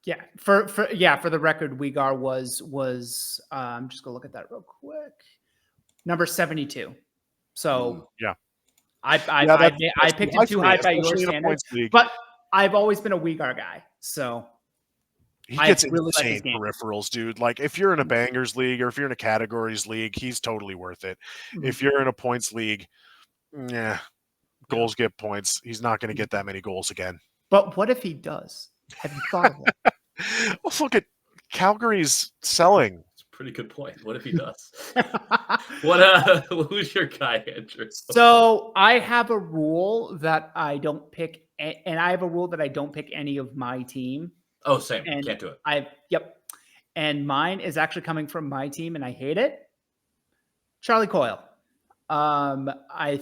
Yeah, for the record, Weegar was I'm just gonna look at that real quick. Number 72. So yeah. I picked it too high by your standards, but I've always been a Weegar guy. So he gets insane peripherals, dude. Like if you're in a bangers league or if you're in a categories league, he's totally worth it. If you're in a points league, goals get points. He's not going to get that many goals again. But what if he does? Have you thought of it? Let's look at Calgary's selling. Pretty good point. What if he does? Who's your guy, Andrew? So I have a rule that I don't pick, and I have a rule that I don't pick any of my team. Oh, same. Can't do it. Yep. And mine is actually coming from my team, and I hate it. Charlie Coyle. I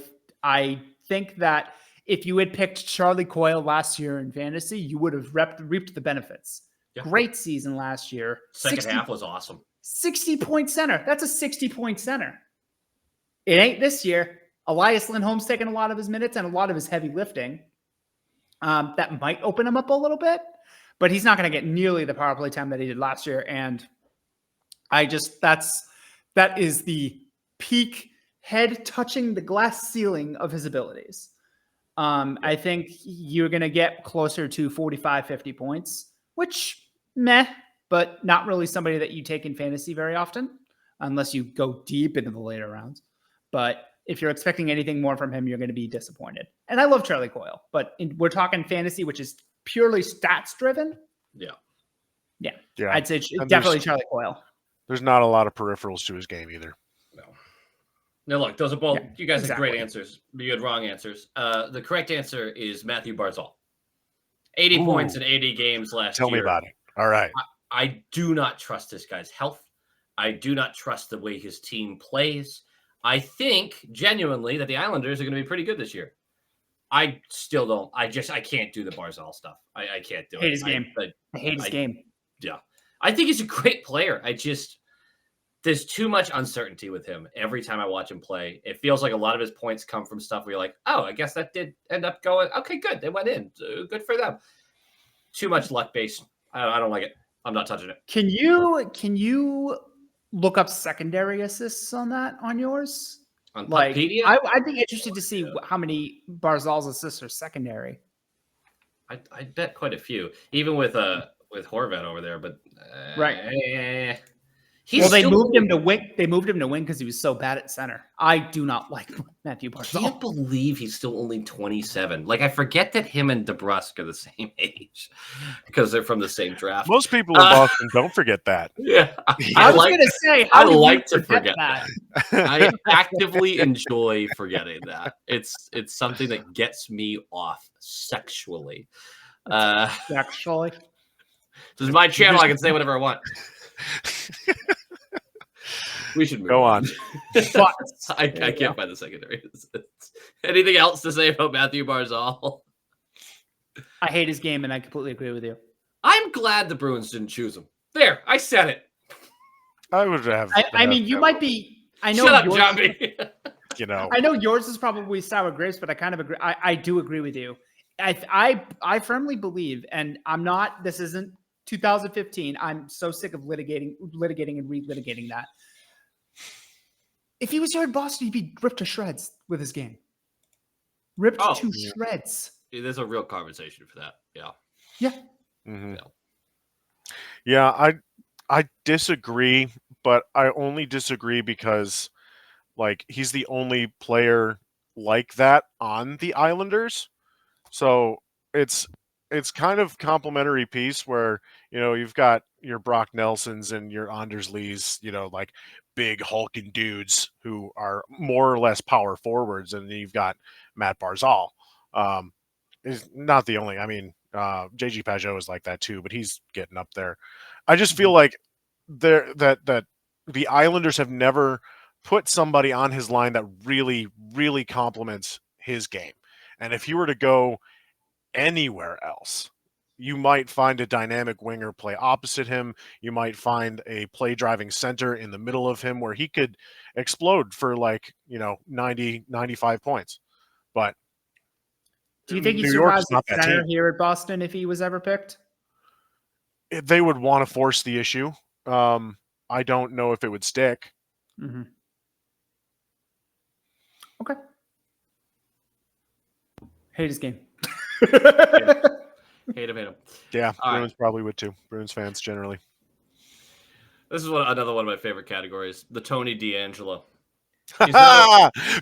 think that if you had picked Charlie Coyle last year in fantasy, you would have reaped the benefits. Yeah. Great season last year. Second half was awesome. 60-point center. That's a 60-point center. It ain't this year. Elias Lindholm's taking a lot of his minutes and a lot of his heavy lifting. That might open him up a little bit, but he's not going to get nearly the power play time that he did last year. And that is the peak head touching the glass ceiling of his abilities. I think you're going to get closer to 45, 50 points, which but not really somebody that you take in fantasy very often, unless you go deep into the later rounds. But if you're expecting anything more from him, you're going to be disappointed. And I love Charlie Coyle, but we're talking fantasy, which is purely stats driven. Yeah. I'd say definitely Charlie Coyle. There's not a lot of peripherals to his game either. No, look, those are both. You guys had great answers. You had wrong answers. The correct answer is Matthew Barzal. 80 points in 80 games last year. Tell me about it. All right. I do not trust this guy's health. I do not trust the way his team plays. I think genuinely that the Islanders are going to be pretty good this year. I still don't. I can't do the Barzal stuff. I can't do it. I hate his game. I hate his game. Yeah. I think he's a great player. There's too much uncertainty with him every time I watch him play. It feels like a lot of his points come from stuff where you're like, oh, I guess that did end up going. Okay, good. They went in. Good for them. Too much luck based. I don't like it. I'm not touching it. Can you look up secondary assists on that on yours? On Puckpedia? I'd be interested to see how many Barzal's assists are secondary. I bet quite a few, even with Horvat over there. But right. They moved him to wing. They moved him to wing because he was so bad at center. I do not like Matthew Barzal. I can't believe he's still only 27. Like, I forget that him and DeBrusque are the same age because they're from the same draft. Most people in Boston don't forget that. Yeah, I was going to say, I like to forget that. I actively enjoy forgetting that. It's something that gets me off sexually. Sexually, this is my channel. I can say whatever I want. We should move on. But I can't find the secondary. Anything else to say about Matthew Barzal? I hate his game, and I completely agree with you. I'm glad the Bruins didn't choose him. There, I said it. I would have. I mean, you might be. I know. Shut up, Jambi. I know yours is probably sour grapes, but I kind of agree. I do agree with you. I firmly believe, and I'm not. This isn't 2015. I'm so sick of litigating and relitigating that. If he was here in Boston, he'd be ripped to shreds with his game. Ripped to shreds. There's a real conversation for that. Yeah. Yeah. Mm-hmm. Yeah. Yeah, I disagree, but I only disagree because like he's the only player like that on the Islanders. So it's kind of complimentary piece where, you know, you've got your Brock Nelsons and your Anders Lees, you know, like big hulking dudes who are more or less power forwards, and then you've got Matt Barzal. Is not the only. I mean, JG Pajot is like that too, but he's getting up there. I just feel like that the Islanders have never put somebody on his line that really complements his game. And if he were to go anywhere else, you might find a dynamic winger play opposite him. You might find a play driving center in the middle of him where he could explode for like, you know, 90, 95 points. But do you think he New York is survives not at that center team. here at Boston if he was ever picked? They would want to force the issue. I don't know if it would stick. Mm-hmm. Okay. Hate his game. Hate him. Yeah, All Bruins probably would too. Bruins fans generally. This is another one of my favorite categories, the Tony DeAngelo.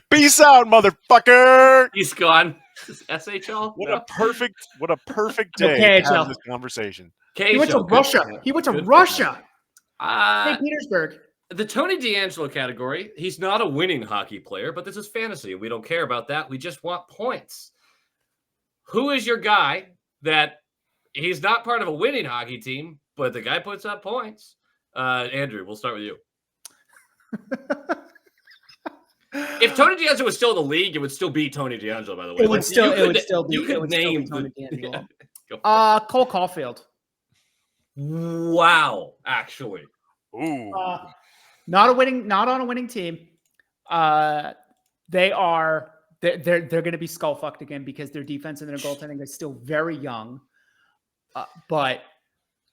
Peace out, motherfucker. He's gone. SHL? What a perfect No, day to KHL. have this conversation. He went to Russia. He went to Russia. St. Petersburg. The Tony DeAngelo category, he's not a winning hockey player, but this is fantasy. We don't care about that. We just want points. Who is your guy that he's not part of a winning hockey team, but the guy puts up points? Andrew, we'll start with you. If Tony DeAngelo was still in the league, it would still be Tony DeAngelo, by the way. It would still be name Tony DeAngelo. Yeah. Cole Caulfield. Wow, actually. Ooh. Not on a winning team. They're going to be skull fucked again because their defense and their goaltending is still very young. But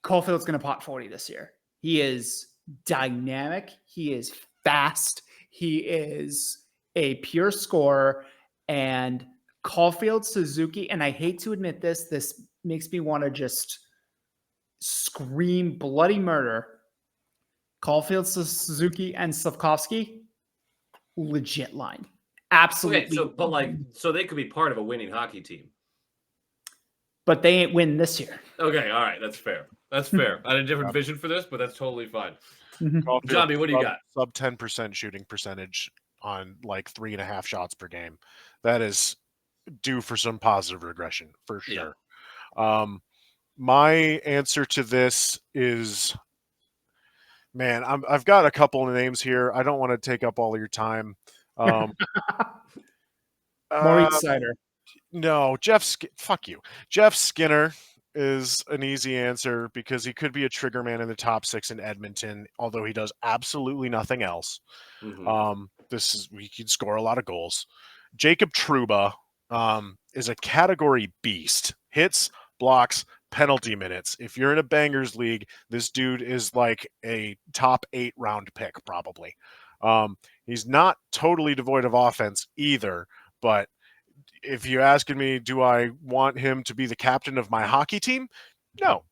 Caulfield's going to pot 40 this year. He is dynamic. He is fast. He is a pure scorer. And Caulfield, Suzuki, and I hate to admit this makes me want to just scream bloody murder. Caulfield, Suzuki, and Slavkovsky, legit line. Absolutely. Okay, so they could be part of a winning hockey team. But they ain't win this year. Okay, all right, that's fair. That's fair. I had a different vision for this, but that's totally fine. Caulfield, Jambi, what do you got? Sub 10% shooting percentage on like 3.5 shots per game. That is due for some positive regression for sure. Yeah. My answer to this is, man, I've got a couple of names here. I don't want to take up all of your time. Maurice Sider. No, fuck you. Jeff Skinner is an easy answer because he could be a trigger man in the top 6 in Edmonton, although he does absolutely nothing else. Mm-hmm. He could score a lot of goals. Jacob Trouba is a category beast. Hits, blocks, penalty minutes. If you're in a bangers league, this dude is like a top 8 round pick, probably. He's not totally devoid of offense either, but if you're asking me, do I want him to be the captain of my hockey team? No,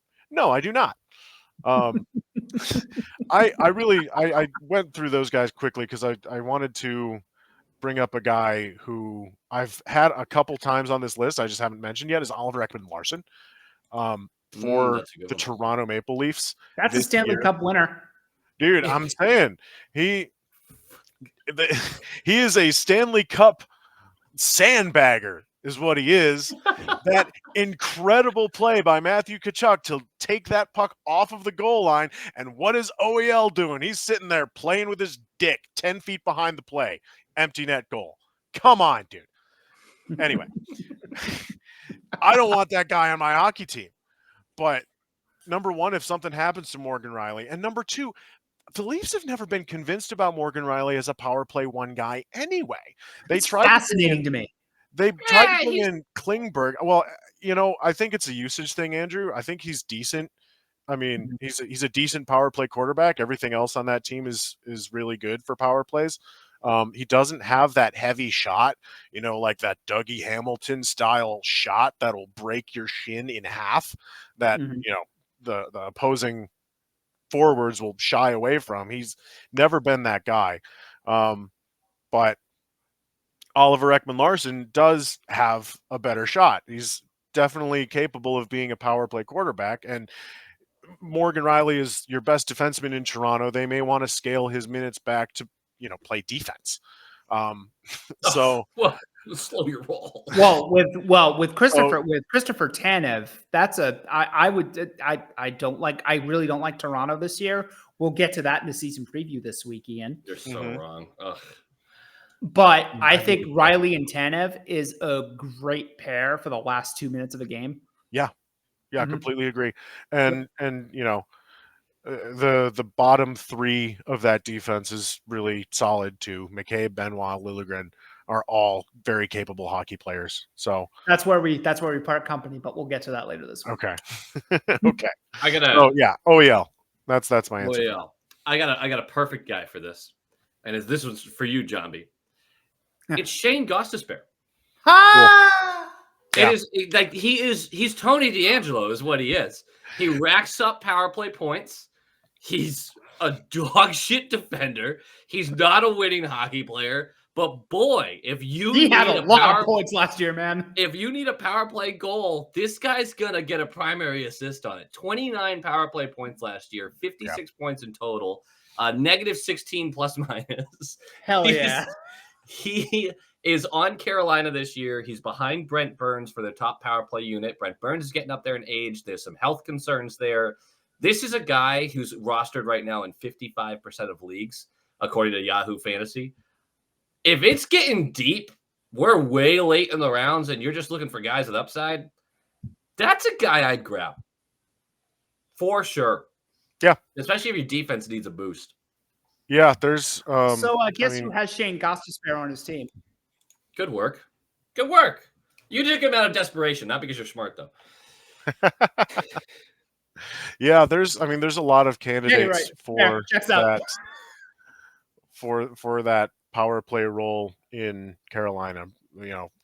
I do not. I went through those guys quickly because I wanted to bring up a guy who I've had a couple times on this list. I just haven't mentioned yet is Oliver Ekman-Larsson for the Toronto Maple Leafs. That's a Stanley Cup winner. Dude, I'm saying he is a Stanley Cup sandbagger is what he is. That incredible play by Matthew Tkachuk to take that puck off of the goal line. And what is OEL doing? He's sitting there playing with his dick 10 feet behind the play. Empty net goal. Come on, dude. Anyway, I don't want that guy on my hockey team. But number one, if something happens to Morgan Rielly, and number two, the Leafs have never been convinced about Morgan Rielly as a power play one guy anyway. It's fascinating to me. They tried to bring in Klingberg. Well, you know, I think it's a usage thing, Andrew. I think he's decent. I mean, he's a decent power play quarterback. Everything else on that team is really good for power plays. He doesn't have that heavy shot, like that Dougie Hamilton style shot that'll break your shin in half that, Mhm. the opposing forwards will shy away from. He's never been that guy. But Oliver Ekman-Larsson does have a better shot. He's definitely capable of being a power play quarterback, and Morgan Riley is your best defenseman in Toronto. They may want to scale his minutes back to, play defense. So, well, slow your roll. With Christopher Tanev, I really don't like Toronto this year. We'll get to that in the season preview this week, Ian. You're so wrong. Ugh. But I think Riley and Tanev is a great pair for the last 2 minutes of a game. Yeah, completely agree. And the bottom three of that defense is really solid too. McCabe, Benoit, Liljegren are all very capable hockey players. So that's where we part company, but we'll get to that later this week. Okay. Okay. I gotta. Oh yeah, OEL. That's my answer. OEL. I got a perfect guy for this, and this one's for you, Jambi. It's Shane Gostisbehere. Ha! Yeah. He's Tony DeAngelo is what he is. He racks up power play points. He's a dog shit defender. He's not a winning hockey player. But boy, if you he had a lot of points last year, man. If you need a power play goal, this guy's gonna get a primary assist on it. 29 power play points last year, 56 points in total, negative 16 plus minus. Hell yeah. He is on Carolina this year. He's behind Brent Burns for the top power play unit. Brent Burns is getting up there in age. There's some health concerns there. This is a guy who's rostered right now in 55% of leagues, according to Yahoo Fantasy. If it's getting deep, we're way late in the rounds, and you're just looking for guys with upside, that's a guy I'd grab. For sure. Yeah. Especially if your defense needs a boost. Yeah, there's so guess who has Shane Gostisbehere on his team? Good work. Good work. You took him out of desperation, not because you're smart, though. Yeah, there's a lot of candidates for that for that power play role in Carolina.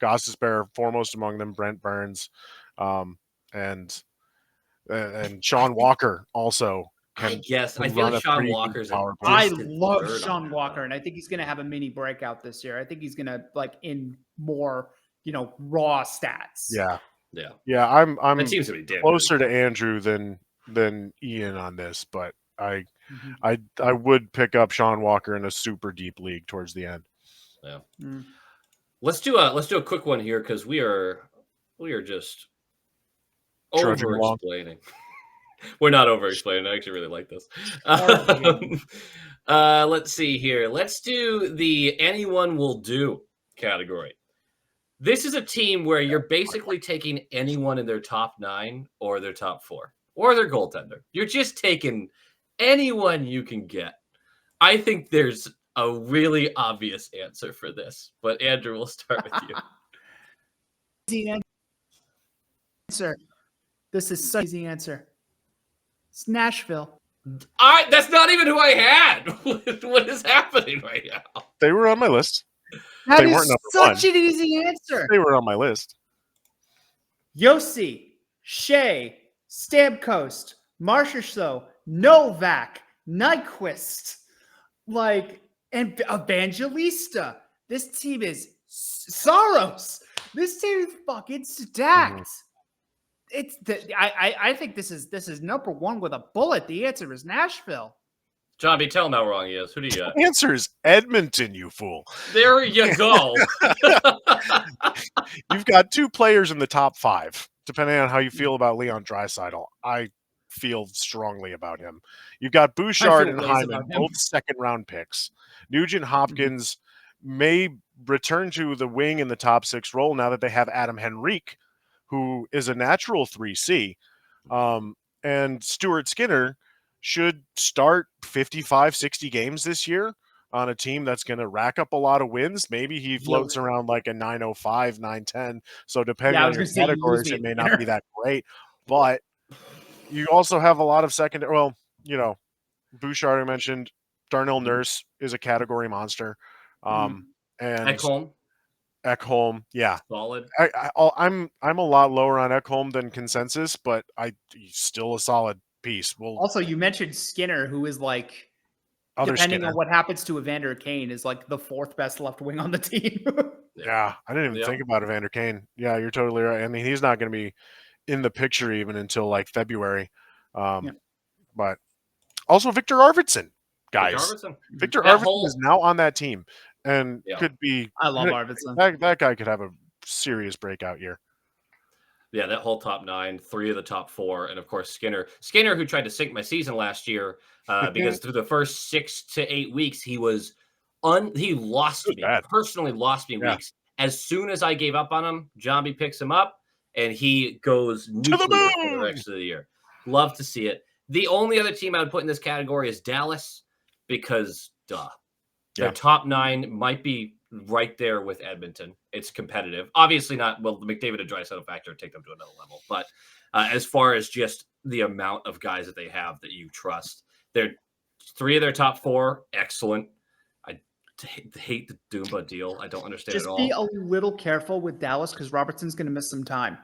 Gostisbehere foremost among them, Brent Burns, and Sean Walker also. I feel like Sean Walker's I love Sean Walker, and I think he's going to have a mini breakout this year. I think he's going to in more, raw stats. Yeah. I'm that seems to be closer to Andrew than Ian on this, but I would pick up Sean Walker in a super deep league towards the end. Yeah. Let's do a quick one here because we are just over explaining. We're not over explaining. I actually really like this. Let's see here. Let's do the anyone will do category. This is a team where you're basically taking anyone in their top 9 or their top 4 or their goaltender. You're just taking anyone you can get. I think there's a really obvious answer for this, but Andrew, we'll start with you. Easy answer. This is such an easy answer. It's Nashville. That's not even who I had. What is happening right now? They were on my list. That is such an easy answer. They were on my list. Yossi, Shea, Stamkos, Marchessault, Novak, Nyquist, and Evangelista. This team is Soros. This team is fucking stacked. I think this is number one with a bullet. The answer is Nashville. Jambi, tell him how wrong he is. Who do you got? The answer is Edmonton, you fool. There you go. You've got 2 players in the top 5, depending on how you feel about Leon Draisaitl. I feel strongly about him. You've got Bouchard and Hyman, both second-round picks. Nugent Hopkins may return to the wing in the top 6 role now that they have Adam Henrique, who is a natural 3C. And Stuart Skinner should start 55, 60 games this year on a team that's going to rack up a lot of wins. Maybe he floats around like a 905, 910. So depending on your categories, it may not be that great. But you also have a lot of secondary. Well, Bouchard I mentioned. Darnell Nurse is a category monster. And Ekholm, yeah, solid. I'm a lot lower on Ekholm than consensus, but he's still a solid piece. Well, Also, you mentioned Skinner, who is like, depending on what happens to Evander Kane, is like the 4th best left wing on the team. Yeah, I didn't even think about Evander Kane. Yeah, you're totally right. I mean, he's not going to be in the picture even until like February. But also Victor Arvidsson, guys. Victor Arvidsson is now on that team and could be. I love Arvidsson. That guy could have a serious breakout year. Yeah, that whole top 9, 3 of the top 4, and of course Skinner. Skinner, who tried to sink my season last year because through the first 6 to 8 weeks he was he lost me, personally lost me weeks. As soon as I gave up on him, Jambi picks him up and he goes nuclear for the rest of the year. Love to see it. The only other team I would put in this category is Dallas because their top 9 might be right there with Edmonton. It's competitive. Obviously not, well, the McDavid and Draisaitl factor take them to another level. But as far as just the amount of guys that they have that you trust, they're 3 of their top 4, excellent. I hate the Dumba deal. I don't understand it all. Just be a little careful with Dallas because Robertson's going to miss some time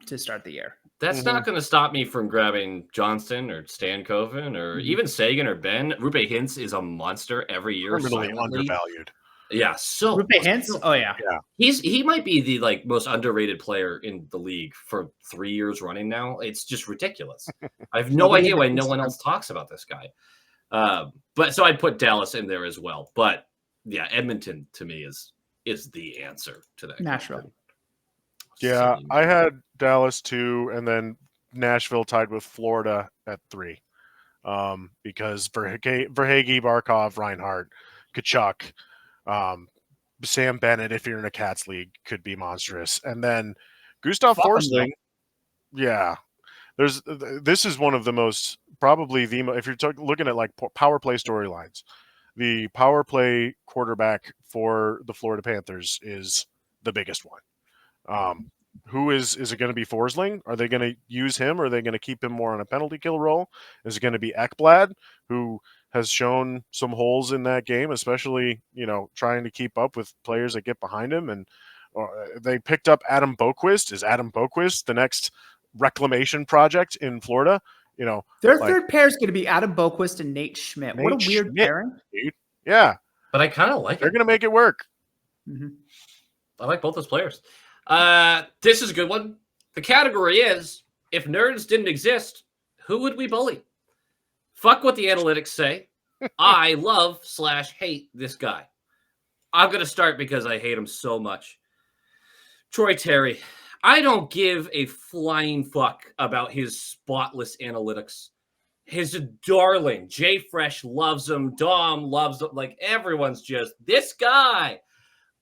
to start the year. That's not going to stop me from grabbing Johnston or Stankoven or even Sagan or Ben. Rupe Hintz is a monster every year. Criminally undervalued. Yeah, so Rupe Hintz. Oh yeah, he might be the most underrated player in the league for 3 years running now. It's just ridiculous. I have no idea why no one else talks about this guy. But so I'd put Dallas in there as well. But yeah, Edmonton to me is the answer to that. Nashville. Yeah, I had Dallas 2, and then Nashville tied with Florida at 3. Because Verhaeghe, Barkov, Reinhart, Kachuk, Sam Bennett, if you're in a Cats league, could be monstrous. And then Gustav Forsling. Yeah. This is one of the most, probably if you're looking at like power play storylines, the power play quarterback for the Florida Panthers is the biggest one. Who is it going to be Forsling? Are they going to use him? Or are they going to keep him more on a penalty kill role? Is it going to be Ekblad, who has shown some holes in that game, especially, trying to keep up with players that get behind him? And they picked up Adam Boquist. Is Adam Boquist the next reclamation project in Florida? Their third pair is going to be Adam Boquist and Nate Schmidt. What a weird pairing. Dude. Yeah. But I kind of like it. They're going to make it work. Mm-hmm. I like both those players. This is a good one. The category is, if nerds didn't exist, who would we bully? Fuck what the analytics say. I love/hate this guy. I'm going to start because I hate him so much. Troy Terry. I don't give a flying fuck about his spotless analytics. His darling. Jay Fresh loves him. Dom loves him. Like, everyone's just, this guy.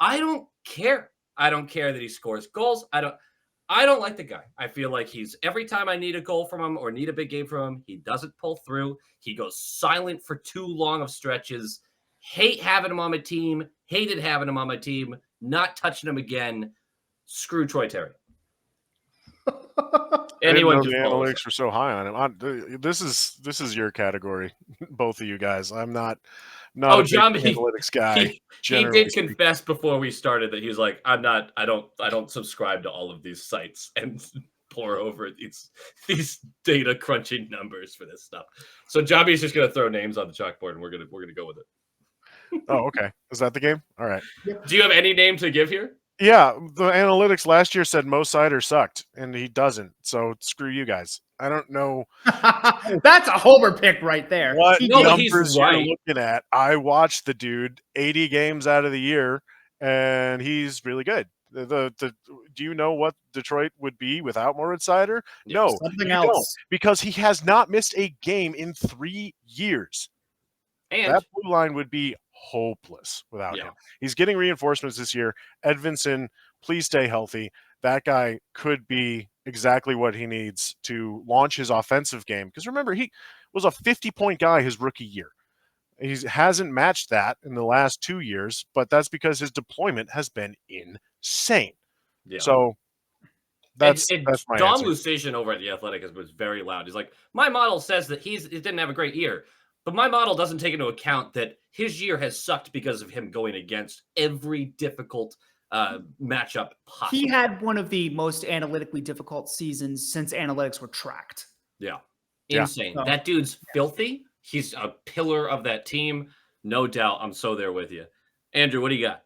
I don't care. I don't care that he scores goals. I don't like the guy. I feel like every time I need a goal from him or need a big game from him, he doesn't pull through. He goes silent for too long of stretches. Hate having him on my team. Hated having him on my team. Not touching him again. Screw Troy Terry. Anyone? The analytics were so high on him. This is your category, both of you guys. I'm not a Jambi, analytics guy. He did confess before we started that he was like, I don't subscribe to all of these sites and pour over these data crunching numbers for this stuff. So Jambi's just gonna throw names on the chalkboard and we're gonna go with it. Oh, okay. Is that the game? All right. Do you have any name to give here? Yeah, the analytics last year said Mo Sider sucked, and he doesn't. So screw you guys. I don't know. That's a homer pick right there. What numbers you're looking at? I watched the dude 80 games out of the year, and he's really good. Do you know what Detroit would be without Moritz Seider? No, something else. Don't, because he has not missed a game in 3 years. And that blue line would be hopeless without him. He's getting reinforcements this year. Edvinsson, please stay healthy. That guy could be exactly what he needs to launch his offensive game. Because remember, he was a 50-point guy his rookie year. He hasn't matched that in the last 2 years, but that's because his deployment has been insane. Yeah. So that's my Dom answer. Lucian over at The Athletic was very loud. He's like, my model says that he didn't have a great year. But my model doesn't take into account that his year has sucked because of him going against every difficult matchup possible. He had one of the most analytically difficult seasons since analytics were tracked. Yeah. Yeah. Insane. That dude's filthy. He's a pillar of that team. No doubt. I'm so there with you. Andrew, what do you got?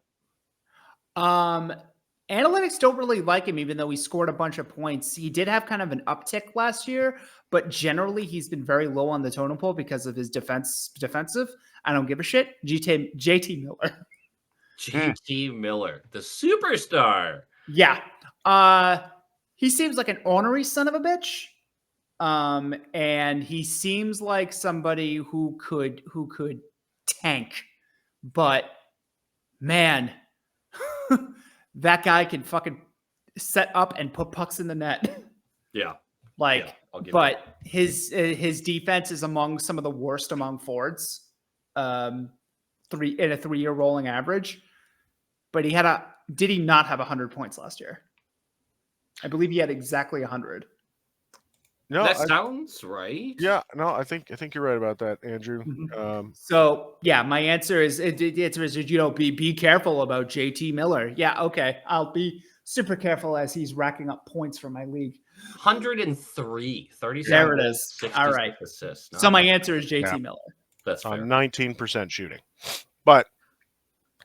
Analytics don't really like him, even though he scored a bunch of points. He did have kind of an uptick last year, but generally he's been very low on the totem pole because of his defensive. I don't give a shit. JT Miller. JT Miller, the superstar. Yeah. He seems like an ornery son of a bitch. And he seems like somebody who could tank, but man, that guy can fucking set up and put pucks in the net. Yeah. Like, yeah, but his defense is among some of the worst among forwards. In a 3-year rolling average. But did he not have 100 points last year? I believe he had exactly 100. No, that sounds right. Yeah, no, I think you're right about that, Andrew. Mm-hmm. So yeah, my answer is be careful about JT Miller. Yeah, okay, I'll be super careful as he's racking up points for my league. 103, 37. There it is. All right. Assists. So my answer is JT Miller. That's fair. 19% shooting, but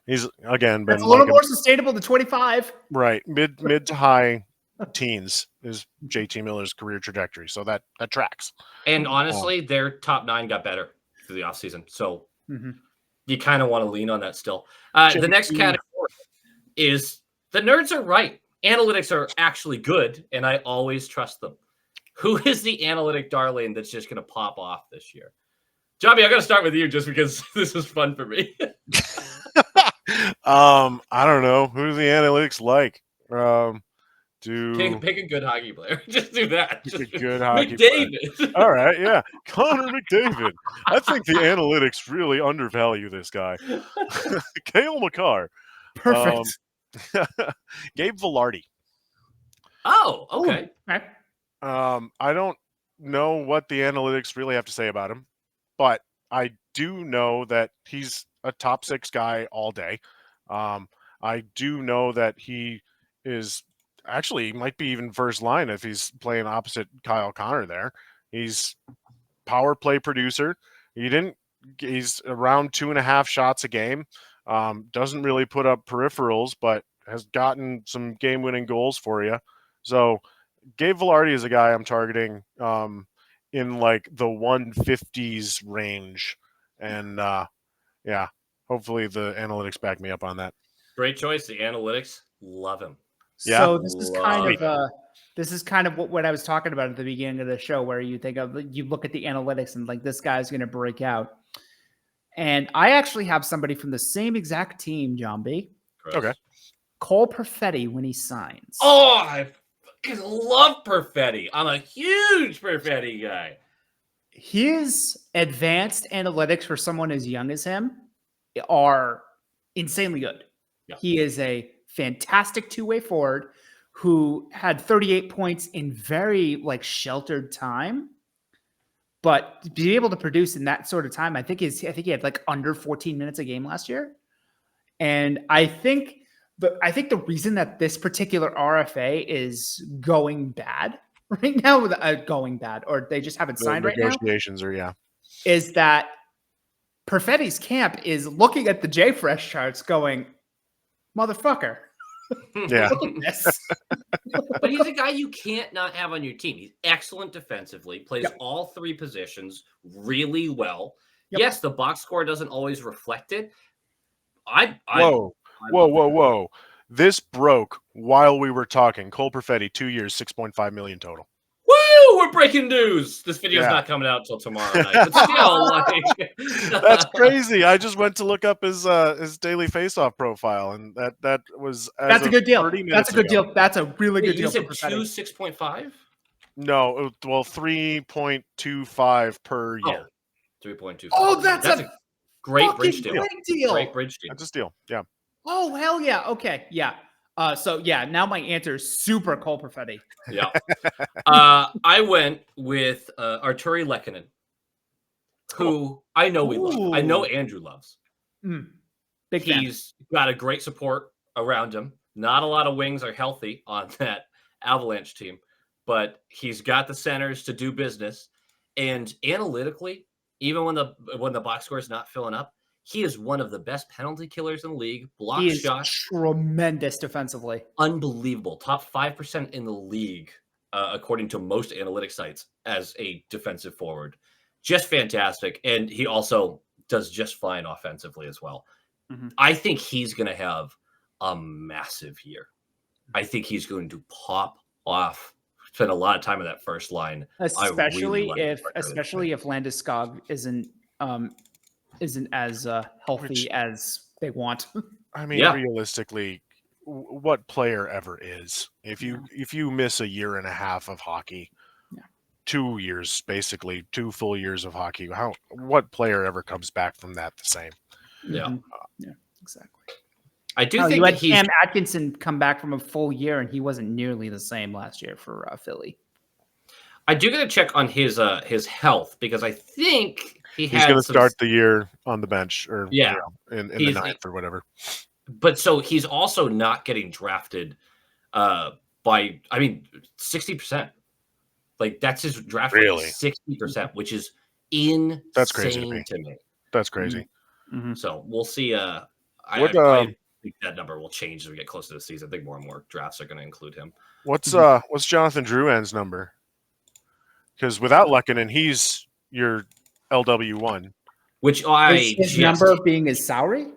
he's again been a little more sustainable than 25. Right, mid to high teens is JT Miller's career trajectory, so that tracks. And honestly, their top 9 got better through the offseason, so you kind of want to lean on that still. The next category is the nerds are right. Analytics are actually good, and I always trust them. Who is the analytic darling that's just going to pop off this year? Jambi, I got to start with you just because this is fun for me. I don't know. Who do the analytics like? Pick a good hockey player. Just do that. Pick a good hockey McDavid. Player. All right, yeah. Connor McDavid. I think the analytics really undervalue this guy. Cale Makar. Perfect. Gabe Vilardi. Oh, okay. I don't know what the analytics really have to say about him, but I do know that he's a top 6 guy all day. I do know that he is actually might be even first line if he's playing opposite Kyle Connor there. He's power play producer. He's around 2.5 shots a game. Doesn't really put up peripherals, but has gotten some game-winning goals for you. So Gabe Vilardi is a guy I'm targeting in like the 150s range. And yeah, hopefully the analytics back me up on that. Great choice. The analytics love him. Yeah. So this is kind of what I was talking about at the beginning of the show, where you look at the analytics and like, this guy's going to break out. And I actually have somebody from the same exact team, Jambi. Okay. Cole Perfetti when he signs. Oh, I fucking love Perfetti. I'm a huge Perfetti guy. His advanced analytics for someone as young as him are insanely good. Yeah. He is a fantastic two-way forward who had 38 points in very sheltered time, but to be able to produce in that sort of time, I think he had like under 14 minutes a game last year. And I think the reason that this particular RFA is going bad right now, or they just haven't signed right now. Negotiations is that Perfetti's camp is looking at the JFresh charts going, motherfucker. Yeah. Look at this. But he's a guy you can't not have on your team. He's excellent defensively, plays all 3 positions really well. Yep. Yes, the box score doesn't always reflect it. Whoa. This broke while we were talking. Cole Perfetti, 2 years, $6.5 million total. Woo! We're breaking news. This video's not coming out until tomorrow night. But still, that's crazy. I just went to look up his daily faceoff profile, and that was that's a good deal. That's a good deal. That's a really good deal. You said 6.5? No, 3.25 per year. 3.25. Oh, that's a great bridge deal. Great bridge deal. That's a steal. Yeah. Oh, hell yeah. Okay. Yeah. So yeah, now my answer is super Cole Perfetti. Yeah. I went with Arturi Lehkonen. who I know we love. I know Ooh. Andrew loves. Big fan. He's got a great support around him. Not a lot of wings are healthy on that Avalanche team, but he's got the centers to do business. And analytically, even when the box score is not filling up, he is one of the best penalty killers in the league. Block He is shot, tremendous defensively. unbelievable. Top 5% in the league, according to most analytic sites, as a defensive forward. Just fantastic. And he also does just fine offensively as well. I think he's going to have a massive year. I think he's going to pop off. Spend a lot of time in that first line, especially if Landeskog isn't as healthy as they want. I mean, realistically, what player ever is? If you miss a year and a half of hockey, 2 years, basically 2 full years of hockey, what player ever comes back from that the same? Yeah, exactly. I do think you had that Cam Atkinson come back from a full year, and he wasn't nearly the same last year for Philly. I do got to check on his health because I think he's going to start the year on the bench or in the ninth or whatever. But so he's also not getting drafted by 60%. Like that's his draft rate, 60%, which is insane. That's crazy to me. That's crazy. So we'll see. I think that number will change as we get closer to the season. I think more and more drafts are going to include him. What's Jonathan Drouin's number? Because without Lehkonen, he's your LW1. Which his number being his salary?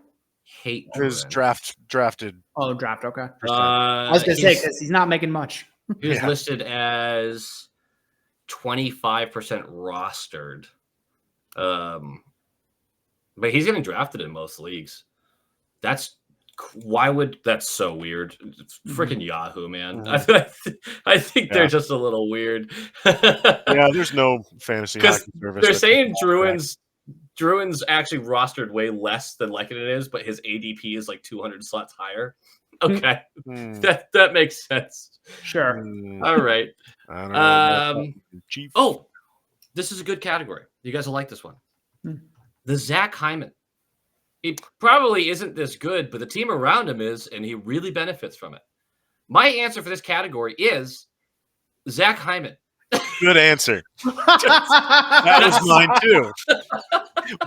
Hate his drafted. Oh, draft. Okay. I was going to say because he's not making much. He was listed as 25% rostered. But he's getting drafted in most leagues. That's so weird. It's freaking Yahoo, man. I think they're just a little weird. There's no fantasy hockey service. They're saying Drouin's actually rostered way less than Lehkonen is, but his ADP is like 200 slots higher. Okay. That makes sense. Sure. All right. I don't know. This is a good category. You guys will like this one. The Zach Hyman. He probably isn't this good, but the team around him is, and he really benefits from it. My answer for this category is Zach Hyman. Good answer. That was mine too.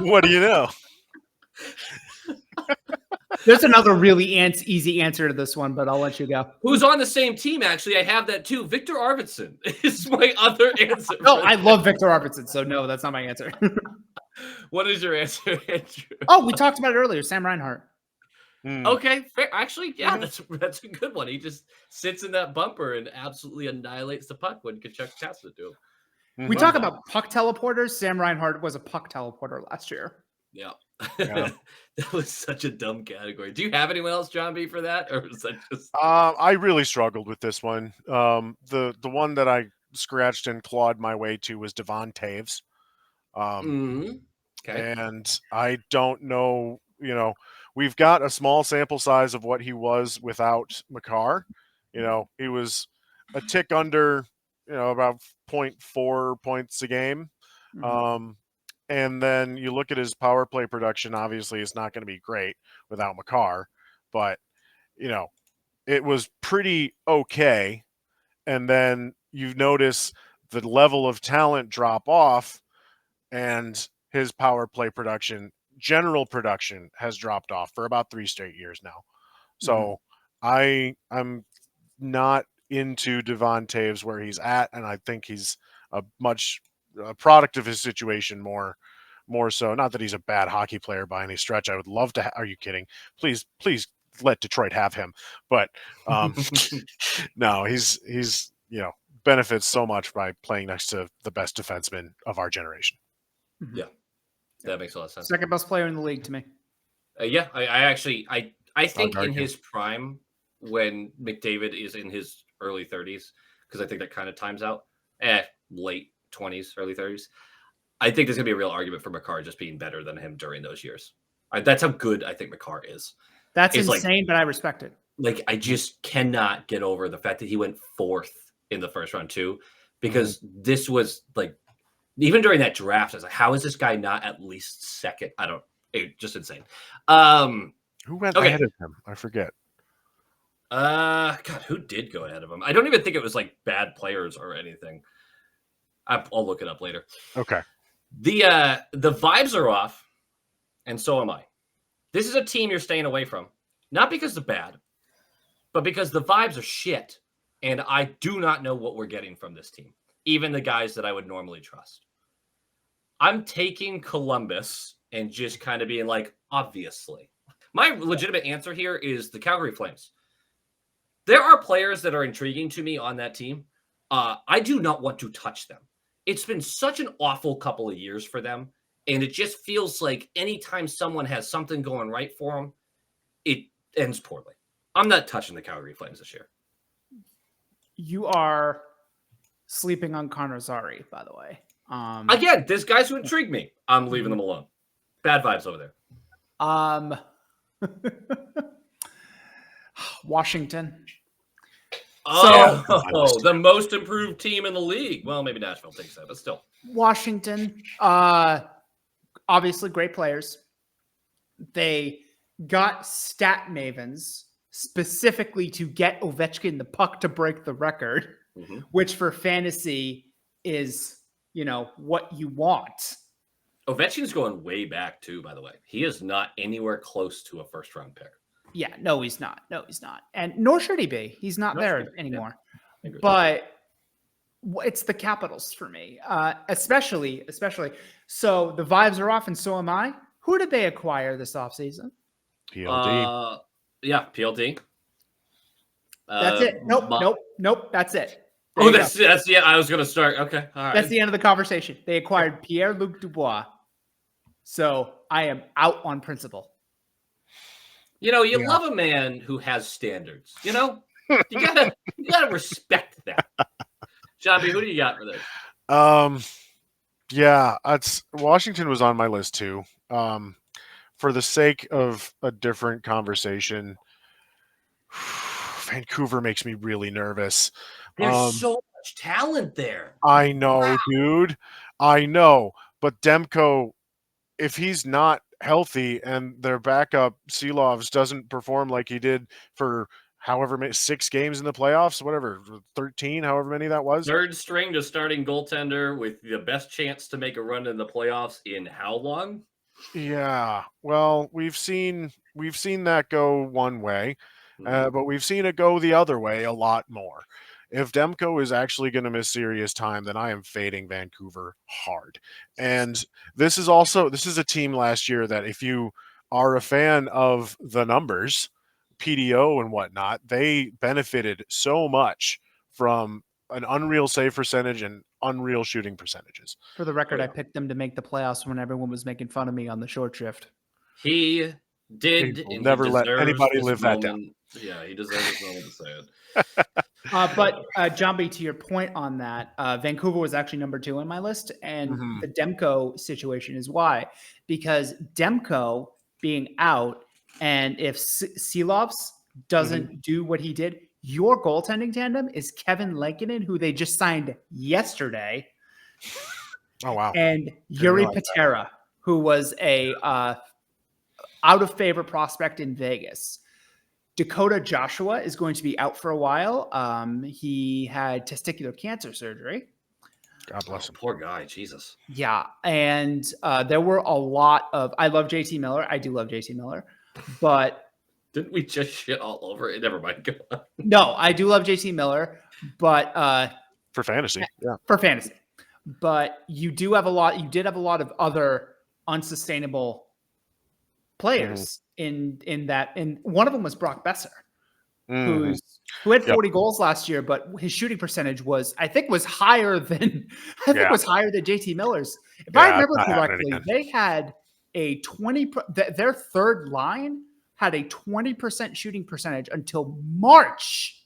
What do you know? There's another really easy answer to this one, but I'll let you go. Who's on the same team, actually. I have that too. Victor Arvidsson is my other answer. No, I love Victor Arvidsson, so no, that's not my answer. What is your answer, Andrew? Oh, we talked about it earlier. Sam Reinhart. Okay, fair. Actually, that's a good one. He just sits in that bumper and absolutely annihilates the puck when Kachuk passes it to him. We talk about puck teleporters. Sam Reinhart was a puck teleporter last year. Yeah. That was such a dumb category. Do you have anyone else, Jambi, for that, or was that just? I really struggled with this one. The one that I scratched and clawed my way to was Devon Taves. Okay. And I don't know. We've got a small sample size of what he was without Makar. He was a tick under, about 0.4 points a game. And then you look at his power play production. Obviously, it's not going to be great without Makar, but it was pretty okay. And then you notice the level of talent drop off, and his power play production, general production, has dropped off for about 3 straight years now. So I'm not into Devon Taves where he's at, and I think he's a product of his situation more so. Not that he's a bad hockey player by any stretch. I would love to. Are you kidding? Please let Detroit have him. But no, he's benefits so much by playing next to the best defenseman of our generation. Yeah, that makes a lot of sense. Second best player in the league to me. I think in his prime, when McDavid is in his early 30s, because I think that kind of times out, late 20s, early 30s. I think there's going to be a real argument for Makar just being better than him during those years. That's how good I think Makar is. That's insane, but I respect it. Like, I just cannot get over the fact that he went 4th in the first round too, because this was like Even during that draft, I was like, how is this guy not at least second? Just insane. Who went Okay. ahead of him? I forget. God, who did go ahead of him? I don't even think it was like bad players or anything. I'll look it up later. Okay. The vibes are off, and so am I. This is a team you're staying away from, not because they're bad, but because the vibes are shit, and I do not know what we're getting from this team, even the guys that I would normally trust. I'm taking Columbus and just kind of being like, obviously. My legitimate answer here is the Calgary Flames. There are players that are intriguing to me on that team. I do not want to touch them. It's been such an awful couple of years for them, and it just feels like anytime someone has something going right for them, it ends poorly. I'm not touching the Calgary Flames this year. You are sleeping on Connor Zary, by the way. Again, there's guys who intrigue me. I'm leaving them alone. Bad vibes over there. Washington. Oh, the most improved team in the league. Well, maybe Nashville takes that, but still. Washington, obviously great players. They got stat mavens specifically to get Ovechkin the puck to break the record, which for fantasy is, what you want. Ovechkin's going way back too, by the way. He is not anywhere close to a first-round pick. Yeah, no, he's not. And nor should he be. He's not there anymore. Yeah. But it's the Capitals for me, especially. So the vibes are off, and so am I. Who did they acquire this offseason? PLD. Yeah, PLD. That's it. Nope. That's it. That's yeah. I was going to start. Okay, all right. That's the end of the conversation. They acquired Pierre-Luc Dubois. So I am out on principle. You love a man who has standards. You gotta respect that. Jambi, who do you got for this? Yeah, Washington was on my list too. For the sake of a different conversation, Vancouver makes me really nervous. There's so much talent there. I know, dude. I know, but Demko, if he's not healthy and their backup Seelovs doesn't perform like he did for however many 6 games in the playoffs, whatever 13, however many that was. Third string to starting goaltender with the best chance to make a run in the playoffs in how long? Yeah, well, we've seen that go one way, but we've seen it go the other way a lot more. If Demko is actually going to miss serious time, then I am fading Vancouver hard. And this is a team last year that if you are a fan of the numbers, PDO and whatnot, they benefited so much from an unreal save percentage and unreal shooting percentages. For the record, I picked them to make the playoffs when everyone was making fun of me on the short shift. He did. Never let anybody live that down. Yeah, he deserves this moment to say it. But Jambi, to your point on that, Vancouver was actually number 2 on my list, and the Demko situation is why. Because Demko being out, and if Seelovs doesn't do what he did, your goaltending tandem is Kevin Lankinen, who they just signed yesterday. Oh, wow. And Yuri Patera, who was a out-of-favor prospect in Vegas. Dakota Joshua is going to be out for a while. He had testicular cancer surgery. God bless him. Poor guy. Jesus. Yeah. And there were a lot of – I love JT Miller. I do love JT Miller. But – didn't we just shit all over it? Never mind. Go on. No, I do love JT Miller. But for fantasy. Yeah. For fantasy. But you did have a lot of other unsustainable players in that, and one of them was Brock Besser, who had 40 goals last year, but his shooting percentage was higher than JT Miller's. If I remember correctly, they had a 20. Their third line had a 20% shooting percentage until March.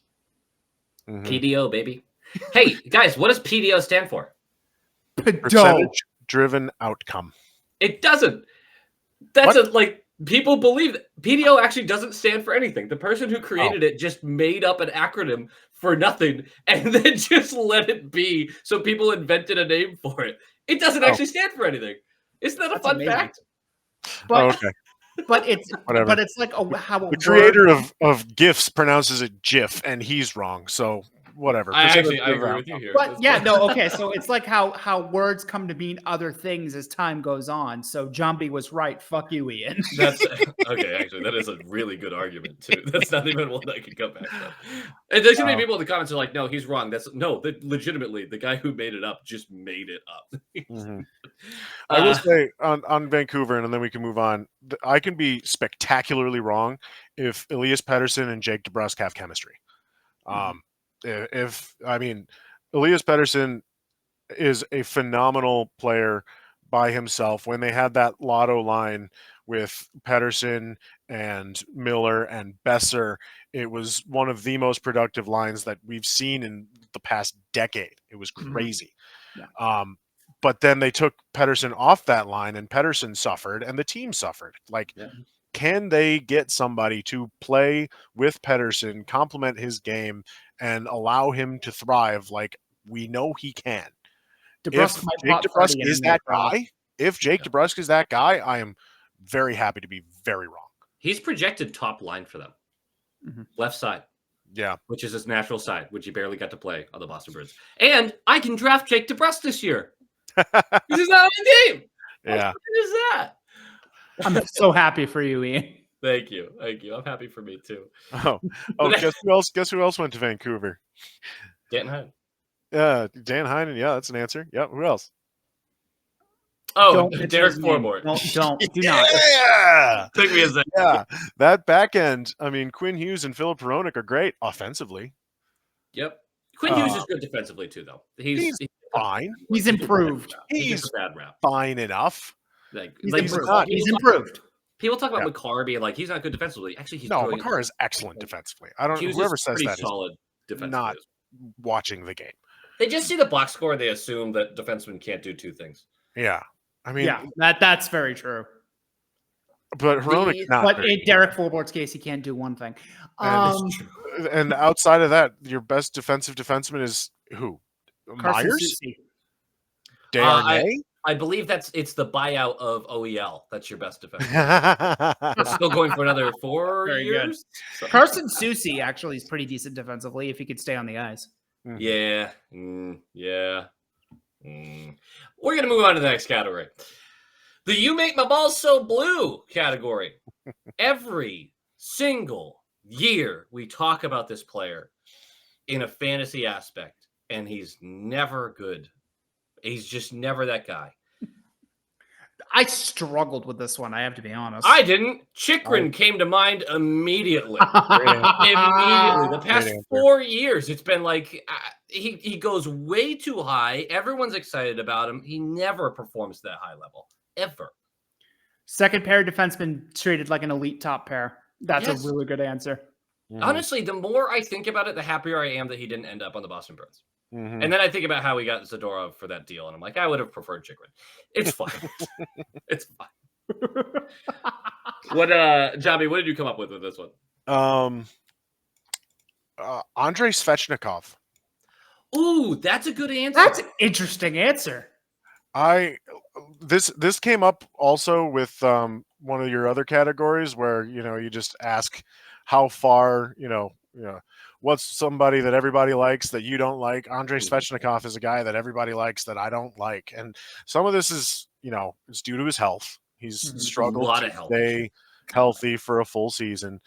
PDO, baby. Hey guys, what does PDO stand for? Percentage driven outcome. It doesn't. That's People believe that PDO actually doesn't stand for anything. The person who created it just made up an acronym for nothing and then just let it be. So people invented a name for it. It doesn't actually stand for anything. Isn't that a That's fun amazing. fact? But okay. but it's Whatever. but it's like how The creator of GIFs pronounces it GIF, and he's wrong. So whatever. I Percentage agree of with you here. But That's yeah, fine. no, okay. So it's like how words come to mean other things as time goes on. So Jambi was right. Fuck you, Ian. That's okay. Actually, that is a really good argument too. That's not even one I can come back from. And there's gonna be people in the comments who are like, "No, he's wrong." Legitimately, the guy who made it up just made it up. Mhm. I will say on Vancouver, and then we can move on. I can be spectacularly wrong if Elias Pettersson and Jake DeBrusk have chemistry. If I mean, Elias Pettersson is a phenomenal player by himself. When they had that lotto line with Pettersson and Miller and Besser, it was one of the most productive lines that we've seen in the past decade. It was crazy. Yeah. But then they took Pettersson off that line, and Pettersson suffered, and the team suffered. Like, can they get somebody to play with Pettersson, complement his game, and allow him to thrive like we know he can? DeBrusk might pop 30 in a minute, probably. If Jake DeBrusk is that guy, I am very happy to be very wrong. He's projected top line for them. Left side. Yeah. Which is his natural side, which he barely got to play on the Boston Bruins. And I can draft Jake DeBrusk this year. This is not on the team. Yeah. What is that? I'm so happy for you, Ian. Thank you. I'm happy for me too. Oh, guess who else went to Vancouver? Dan Heinen. Dan Heinen. Yeah, that's an answer. Yep. Who else? Oh, Derek Forbort. Do not. Yeah. Took me a second. Yeah. That back end, I mean, Quinn Hughes and Philip Hronik are great offensively. Yep. Quinn Hughes is good defensively too, though. He's fine. He's improved. He's a bad rap. fine enough. He's improved. People talk about McCarr being like he's not good defensively. Actually, he's McCarr is excellent defensively. I don't. Whoever says that solid defensively, not watching the game. They just see the box score. They assume that defensemen can't do two things. Yeah, I mean, that's very true. But Hronik, but in Derek Forbort's case, he can't do one thing. And outside of that, your best defensive defenseman is who? Myers? Darnay? I believe it's the buyout of OEL. That's your best defense. We're still going for another 4 years. Good. Carson Soucy actually is pretty decent defensively if he could stay on the ice. Yeah. We're gonna move on to the next category. The "You Make My Balls So Blue" category. Every single year we talk about this player in a fantasy aspect, and he's never good. He's just never that guy. I struggled with this one, I have to be honest. I didn't. Chikrin came to mind immediately. Immediately. The past 4 years, it's been like he goes way too high. Everyone's excited about him. He never performs that high level. Ever. Second pair defenseman treated like an elite top pair. That's a really good answer. Honestly, the more I think about it, the happier I am that he didn't end up on the Boston Bruins. And then I think about how we got Zadorov for that deal, and I'm like, I would have preferred Chikrin. It's fine. It's fine. What, Jambi, what did you come up with this one? Andrei Svechnikov. Ooh, that's a good answer. That's an interesting answer. This came up also with one of your other categories where you just ask how far what's somebody that everybody likes that you don't like. Andrei Svechnikov is a guy that everybody likes that I don't like, and some of this is it's due to his health. He's struggled to stay healthy for a full season,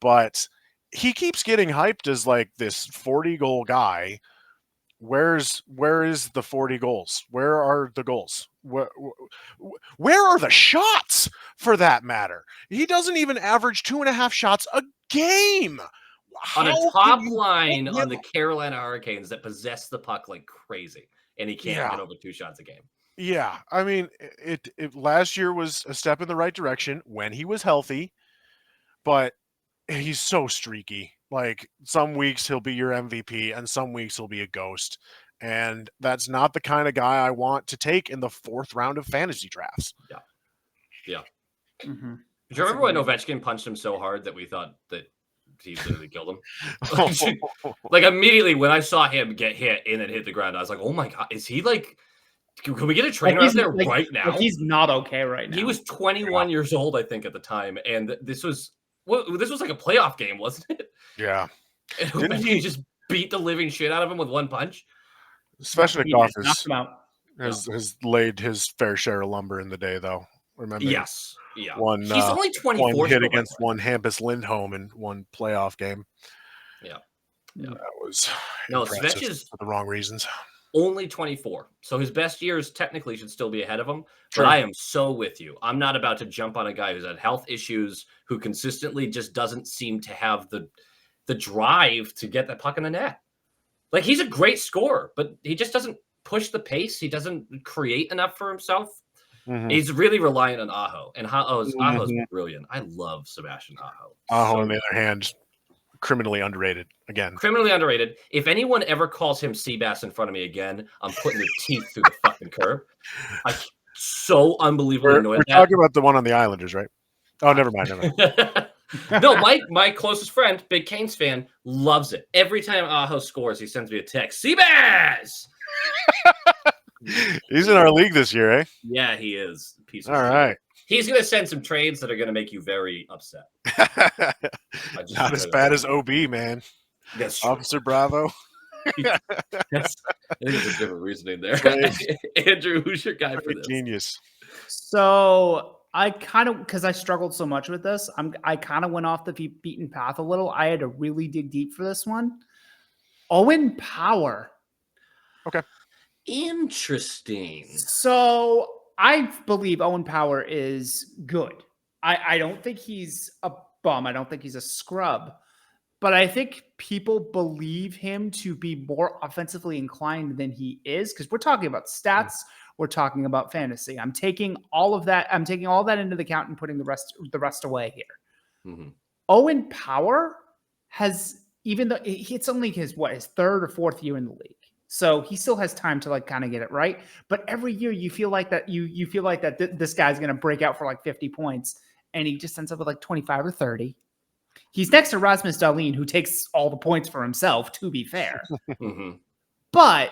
but he keeps getting hyped as like this 40-goal guy. Where is the 40 goals? Where are the goals? Where are the shots, for that matter? He doesn't even average 2.5 shots a game. On a top line on the Carolina Hurricanes that possess the puck like crazy, and he can't get over 2 shots a game. Yeah, I mean, it last year was a step in the right direction when he was healthy, but he's so streaky. Like, some weeks he'll be your MVP and some weeks he'll be a ghost. And that's not the kind of guy I want to take in the 4th round of fantasy drafts. Yeah. Mm-hmm. Do you remember when Ovechkin punched him so hard that we thought that he literally killed him? Like immediately when I saw him get hit and then hit the ground, I was like, "Oh my god, is he like? Can we get a trainer out there right now?" He's not okay right now. He was 21 years old, I think, at the time, and this was like a playoff game, wasn't it? Yeah. And Ovechkin just beat the living shit out of him with one punch. Svechnikov knocked him out. has laid his fair share of lumber in the day, though. Remember? Yes. Yeah. He's only 24. One hit against one Hampus Lindholm in one playoff game. Yeah. That was Svech is for the wrong reasons. Only 24. So his best years technically should still be ahead of him. Sure. But I am so with you. I'm not about to jump on a guy who's had health issues, who consistently just doesn't seem to have the drive to get that puck in the net. Like, he's a great scorer, but he just doesn't push the pace. He doesn't create enough for himself. Mm-hmm. He's really reliant on Aho. And Aho's brilliant. I love Sebastian Aho. Aho, on the other hand, criminally underrated again. Criminally underrated. If anyone ever calls him Seabass in front of me again, I'm putting the teeth through the fucking curb. I'm so unbelievably annoyed. We're talking about the one on the Islanders, right? Oh, never mind. No, my closest friend, big Canes fan, loves it. Every time Aho scores, he sends me a text. Seabass! He's in our league this year, eh? Yeah, he is. Piece of all shit. Right. He's going to send some trades that are going to make you very upset. Not as bad as OB, man. That's Officer Bravo. I think there's a different reasoning there. Andrew, who's your guy for this? Genius. So I kind of, because I struggled so much with this, I kind of went off the beaten path a little. I had to really dig deep for this one. Owen Power. Okay. Interesting. So I believe Owen Power is good. I don't think he's a bum. I don't think he's a scrub. But I think people believe him to be more offensively inclined than he is, because we're talking about stats. We're talking about fantasy. I'm taking all of that. I'm taking all that into the account and putting the rest away here. Mm-hmm. Owen Power has, even though it's only his third or fourth year in the league, so he still has time to like kind of get it right. But every year you feel like that you feel like that this guy's going to break out for like 50 points, and he just ends up with like 25 or 30. He's next to Rasmus Dahlin, who takes all the points for himself, to be fair. Mm-hmm. But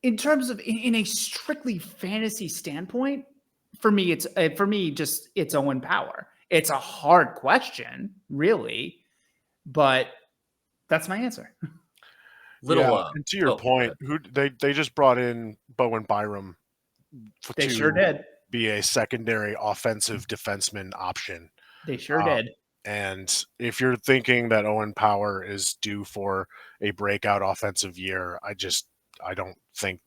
in terms of in a strictly fantasy standpoint, for me, it's Owen Power. It's a hard question, really, but that's my answer. And to your point, who they just brought in Bowen Byram. They sure did. Be a secondary offensive defenseman option. They sure did. And if you're thinking that Owen Power is due for a breakout offensive year, I don't think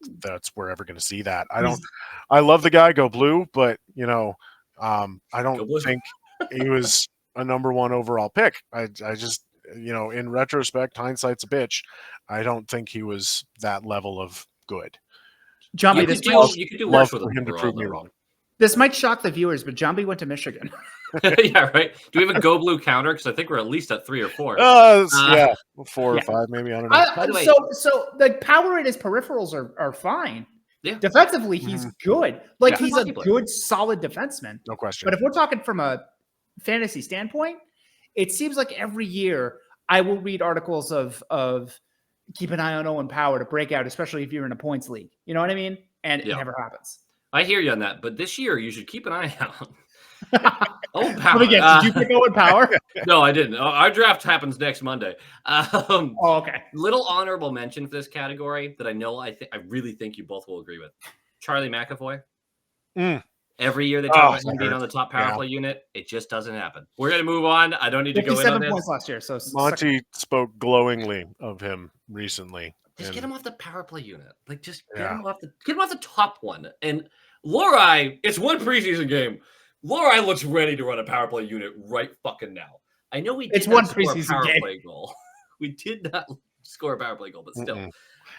we're ever going to see that. I love the guy, go blue, but I don't think he was a number one overall pick. I just, in retrospect, hindsight's a bitch. I don't think he was that level of good. Jambi, you could do worse with him to prove me wrong. This might shock the viewers, but Jambi went to Michigan. Yeah, right. Do we have a go blue counter? Because I think we're at least at 3 or 4. 4 or 5, maybe. I don't know. By the way, so the power in his peripherals are fine. Yeah. Defensively, he's good. Like he's a good, solid defenseman. No question. But if we're talking from a fantasy standpoint, it seems like every year I will read articles of keep an eye on Owen Power to break out, especially if you're in a points league. You know what I mean? And it never happens. I hear you on that, but this year you should keep an eye out. Owen Power. Again, did you pick Owen Power? No, I didn't. Our draft happens next Monday. Okay. Little honorable mention for this category that I know I really think you both will agree with. Charlie McAvoy. Every year they talk about him being on the top power play unit. It just doesn't happen. We're going to move on. I don't need to go in on this. 57 points last year. So Monty spoke glowingly of him recently. Just get him off the power play unit. Like, just get him off the top one. And Lorai, it's one preseason game. Lorai looks ready to run a power play unit right fucking now. I know we did not score a power play goal. We did not score a power play goal, but still.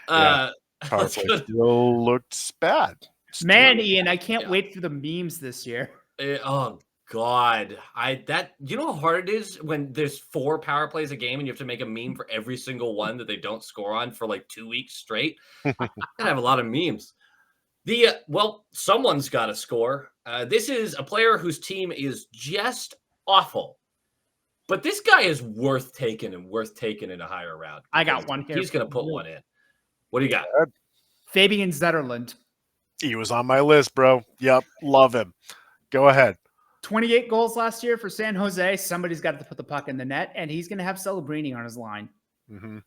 Power play still looked bad. Man, Ian, I can't wait for the memes this year. Oh God, you know how hard it is when there's 4 power plays a game and you have to make a meme for every single one that they don't score on for like 2 weeks straight. I gotta have a lot of memes. Someone's got to score. This is a player whose team is just awful. But this guy is worth taking in a higher round. I got one here. He's going to put one in. What do you got? Fabian Zetterlund. He was on my list, bro. Yep, love him. Go ahead. 28 goals last year for San Jose. Somebody's got to put the puck in the net, and he's going to have Celebrini on his line. Mm-hmm.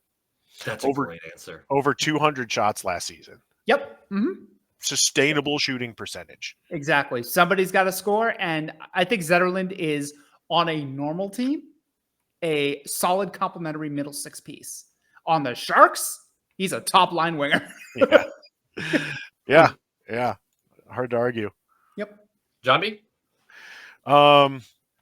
That's a great answer. Over 200 shots last season. Yep. Mm-hmm. Sustainable shooting percentage. Exactly. Somebody's got to score, and I think Zetterlund is on a normal team, a solid complementary middle six piece. On the Sharks, he's a top line winger. Yeah. Hard to argue. Yep. Jambi?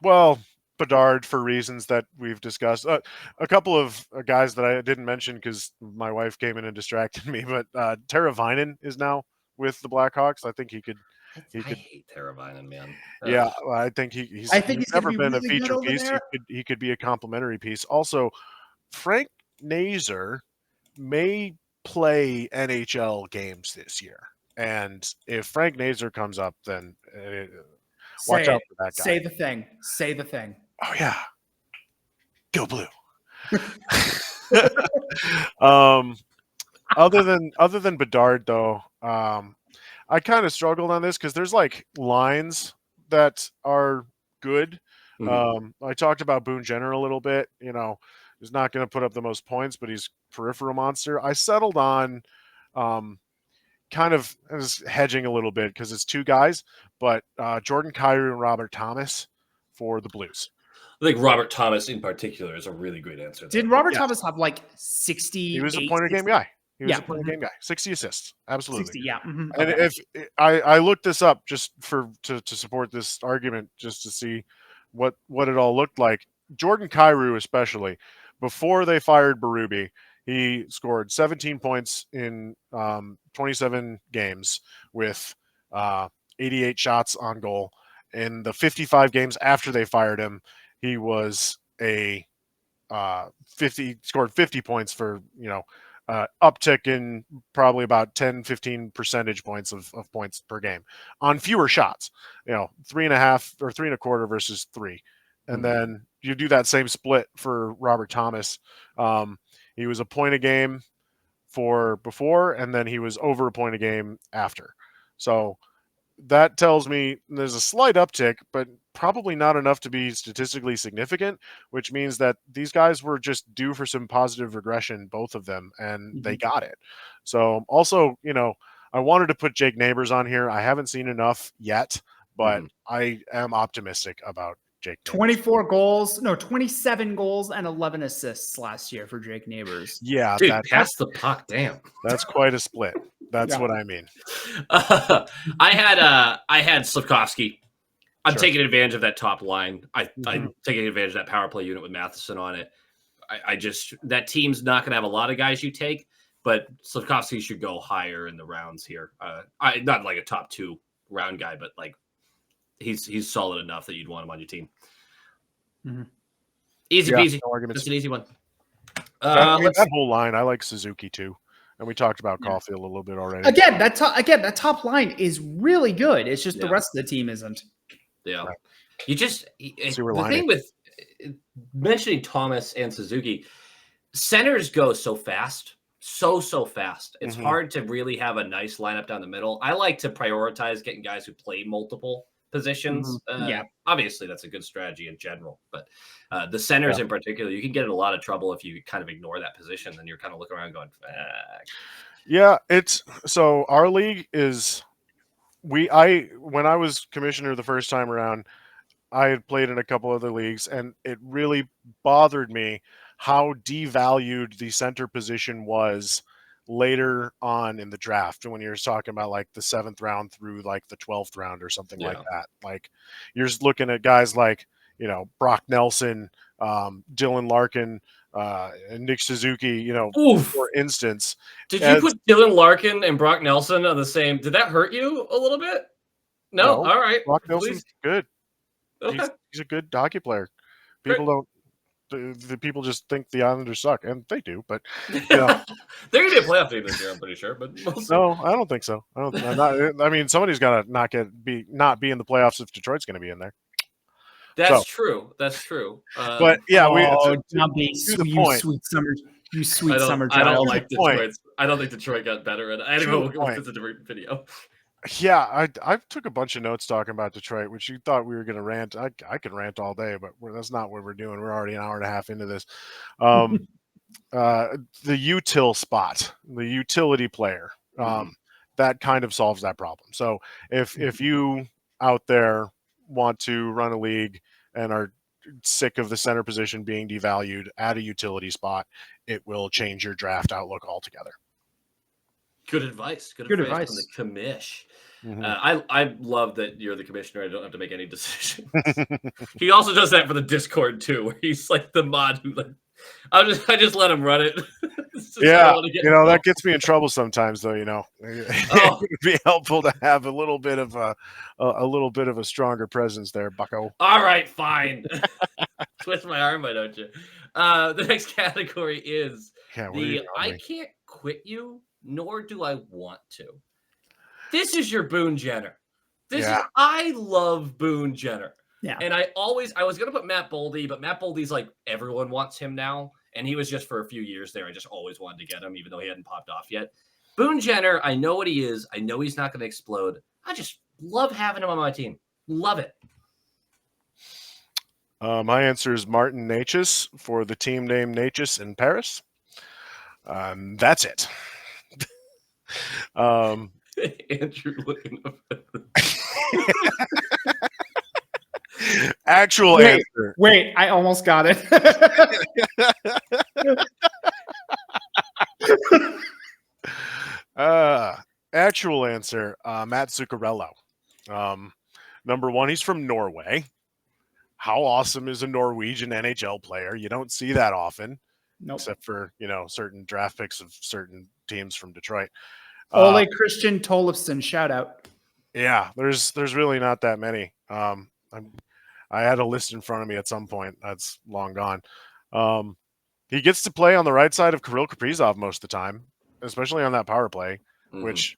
Well, Bedard for reasons that we've discussed. A couple of guys that I didn't mention because my wife came in and distracted me, but Teravainen is now with the Blackhawks. I think he could. I hate Teravainen, man. Yeah, I think he's never been a feature piece. He could be a complimentary piece. Also, Frank Nazar may play NHL games this year. And if Frank Nazar comes up, then watch out for that guy. Say the thing. Say the thing. Oh, yeah. Go Blue. Other than Bedard, though, I kind of struggled on this because there's like lines that are good. Mm-hmm. I talked about Boone Jenner a little bit. You know, he's not going to put up the most points, but he's peripheral monster. I settled on kind of hedging a little bit because it's two guys, but Jordan Kyrou and Robert Thomas for the Blues. I think Robert Thomas in particular is a really great answer. Did Robert Thomas have like 60? He was a point of game guy. He was a point of game guy. 60 assists. Absolutely. 60, yeah. Mm-hmm. And if I looked this up just to support this argument, just to see what it all looked like. Jordan Kyrou, especially, before they fired Berube, he scored 17 points in 27 games with 88 shots on goal. In the 55 games after they fired him, he was scored 50 points for, uptick in probably about 10, 15 percentage points of points per game on fewer shots, 3.5 or 3.25 versus 3. And then you do that same split for Robert Thomas. He was a point a game for before, and then he was over a point a game after. So that tells me there's a slight uptick, but probably not enough to be statistically significant, which means that these guys were just due for some positive regression, both of them, and they got it. So also, I wanted to put Jake Neighbors on here. I haven't seen enough yet, but I am optimistic about Jake Neighbors. 27 goals and 11 assists last year for Jake Neighbors. Yeah. Dude, pass the puck, damn. That's quite a split. That's what I mean. I had Slavkovsky. I'm taking advantage of that top line. I'm taking advantage of that power play unit with Matheson on it. I just that team's not going to have a lot of guys you take, but Slavkovsky should go higher in the rounds here. Not like a top 2 round guy, but like he's solid enough that you'd want him on your team. Mm-hmm. Easy peasy. No arguments. Just an easy one. That whole line, I like Suzuki too. And we talked about Caulfield a little bit already. Again, that top line is really good. It's just the rest of the team isn't. Yeah. Right. You just the thing with mentioning Thomas and Suzuki, centers go so fast. So fast. It's hard to really have a nice lineup down the middle. I like to prioritize getting guys who play multiple positions. Obviously that's a good strategy in general, but the centers in particular, you can get in a lot of trouble if you kind of ignore that position. Then you're kind of looking around going, yeah, it's so our league is when I was commissioner the first time around, I had played in a couple other leagues, and it really bothered me how devalued the center position was later on in the draft. When you're talking about like the 7th round through like the 12th round or something like that, like you're just looking at guys like, Brock Nelson, Dylan Larkin, and Nick Suzuki, for instance. Did you put Dylan Larkin and Brock Nelson on the same? Did that hurt you a little bit? No. All right. Brock Nelson's good. Okay. He's a good hockey player. People don't the people just think the Islanders suck, and they do. But They're gonna be a playoff team this year, I'm pretty sure. But we'll see. no, I don't think so. I mean, somebody's got to not be in the playoffs if Detroit's going to be in there. That's true. That's true. But yeah, Jambi, you sweet summer I don't child. like Detroit. I don't think Detroit got better. And anyway, it's a different video. Yeah, I took a bunch of notes talking about Detroit, which you thought we were going to rant. I could rant all day, but that's not what we're doing. We're already an hour and a half into this. The util spot, the utility player, that kind of solves that problem. So if you out there want to run a league and are sick of the center position being devalued, add a utility spot. It will change your draft outlook altogether. Good advice. Good advice from the commish. I love that you're the commissioner. I don't have to make any decisions. He also does that for the Discord too, where he's like the mod who I just let him run it. Yeah, that gets me in trouble sometimes, though. It would be helpful to have a little bit of a stronger presence there, Bucko. All right, fine. Twist my arm, why don't you? The next category is I can't quit you, nor do I want to. This is your Boone Jenner. I love Boone Jenner. Yeah. And I was going to put Matt Boldy, but Matt Boldy's like everyone wants him now. And he was just for a few years there. I just always wanted to get him, even though he hadn't popped off yet. Boone Jenner, I know what he is. I know he's not going to explode. I just love having him on my team. Love it. My answer is Martin Necas for the team name Necas in Paris. That's it. Andrew looking up. Actual answer. Wait, I almost got it. Actual answer, Matt Zuccarello. Number one, he's from Norway. How awesome is a Norwegian NHL player? You don't see that often, except for certain draft picks of certain teams from Detroit. Ole Christian Tollefson, shout out. Yeah, there's really not that many. I had a list in front of me at some point. That's long gone. He gets to play on the right side of Kirill Kaprizov most of the time, especially on that power play, which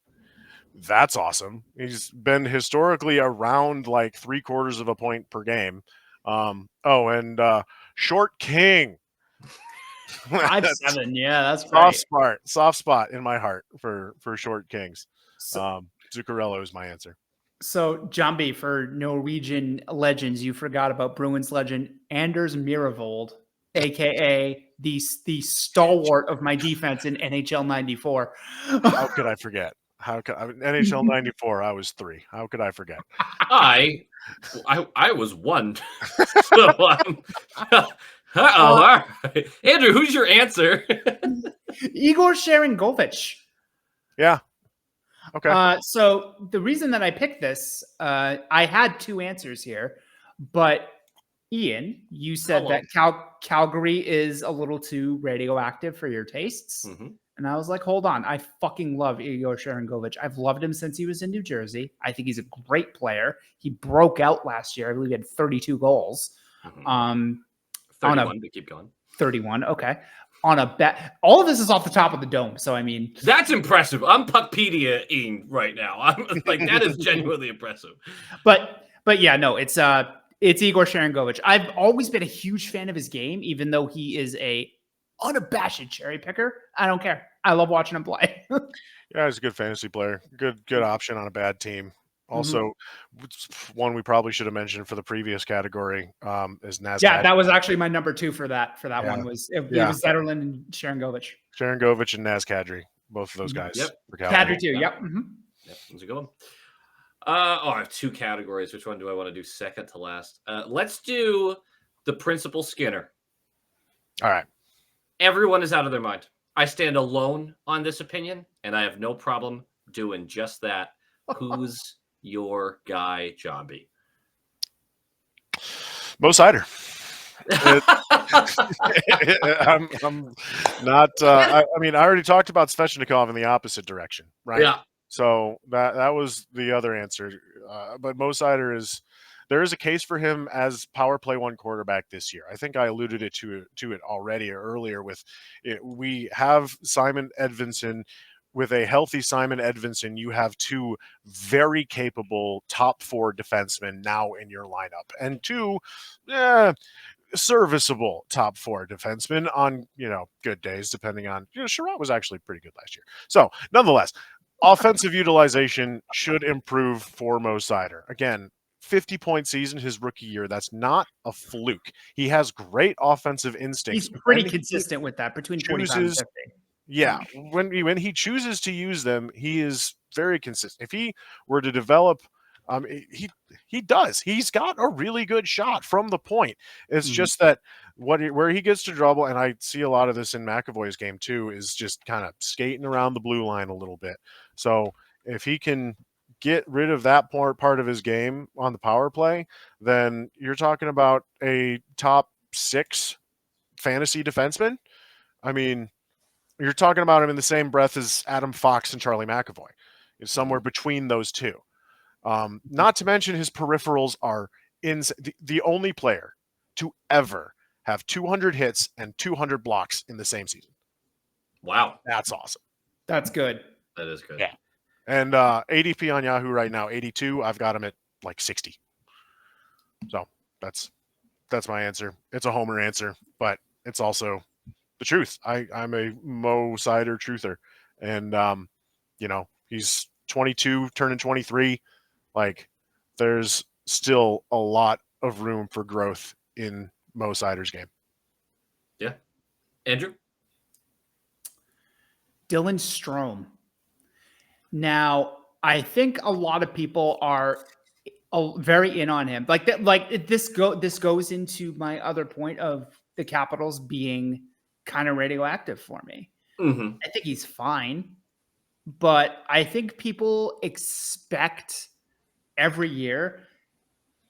that's awesome. He's been historically around like 3/4 of a point per game. Short King. 5'7", yeah, that's great. Soft spot in my heart for Short Kings. Zuccarello is my answer. So, Jambi, for Norwegian legends, you forgot about Bruins legend Anders Myrvold, a.k.a. the stalwart of my defense in NHL 94. How could I forget? NHL 94, I was 3. How could I forget? I was 1. So, all right. Andrew, who's your answer? Igor Sharangovich. Yeah. Okay. So the reason that I picked this, I had 2 answers here, but Ian, you said that Calgary is a little too radioactive for your tastes. And I was like, hold on. I fucking love Igor Sharangovich. I've loved him since he was in New Jersey. I think he's a great player. He broke out last year. I believe he had 32 goals. 31, but keep going. 31, okay. On a bet. All of this is off the top of the dome. So, I mean. That's impressive. I'm Puckpedia-ing right now. I'm like, that is genuinely impressive. But yeah, no, it's Igor Sharangovich. I've always been a huge fan of his game, even though he is a unabashed cherry picker. I don't care. I love watching him play. Yeah, he's a good fantasy player. Good option on a bad team. Also, one we probably should have mentioned for the previous category is Naz. Yeah, that was actually my number 2 for that one was Zetterlund and Sharangovich. Sharangovich and Naz Kadri, both of those guys. Yep. Kadri too. Yep. Yep. That's a good one. I have 2 categories. Which one do I want to do second to last? Let's do the Principal Skinner. All right. Everyone is out of their mind. I stand alone on this opinion, and I have no problem doing just that. Who's your guy, Jambi? Mo Sider. I'm not. I mean, I already talked about Svechnikov in the opposite direction, right? Yeah. So that was the other answer. But Mo Sider is there is a case for him as power play one quarterback this year. I think I alluded to it already earlier with it. We have Simon Edvinsson. With a healthy Simon Edvinsson, you have two very capable top 4 defensemen now in your lineup, and two serviceable top 4 defensemen on, good days, depending on, Sherratt was actually pretty good last year. So nonetheless, offensive utilization should improve for Mo Seider. Again, 50-point season his rookie year. That's not a fluke. He has great offensive instincts. He's pretty consistent with that, between 45 and 50. Yeah, when he chooses to use them, he is very consistent. If he were to develop, he does. He's got a really good shot from the point. It's just that where he gets to trouble, and I see a lot of this in McAvoy's game too, is just kind of skating around the blue line a little bit. So if he can get rid of that part of his game on the power play, then you're talking about a top 6 fantasy defenseman. I mean, you're talking about him in the same breath as Adam Fox and Charlie McAvoy. It's somewhere between those two. Not to mention his peripherals are the only player to ever have 200 hits and 200 blocks in the same season. Wow. That's awesome. That's good. That is good. Yeah. And ADP on Yahoo right now, 82. I've got him at like 60. So that's my answer. It's a homer answer, but it's also the truth. I'm a Mo Seider truther, and he's 22, turning 23. Like, there's still a lot of room for growth in Mo Seider's game. Yeah, Andrew, Dylan Strome. Now, I think a lot of people are very in on him. Like that. Like this goes into my other point of the Capitals being kind of radioactive for me. I think he's fine, but I think people expect every year.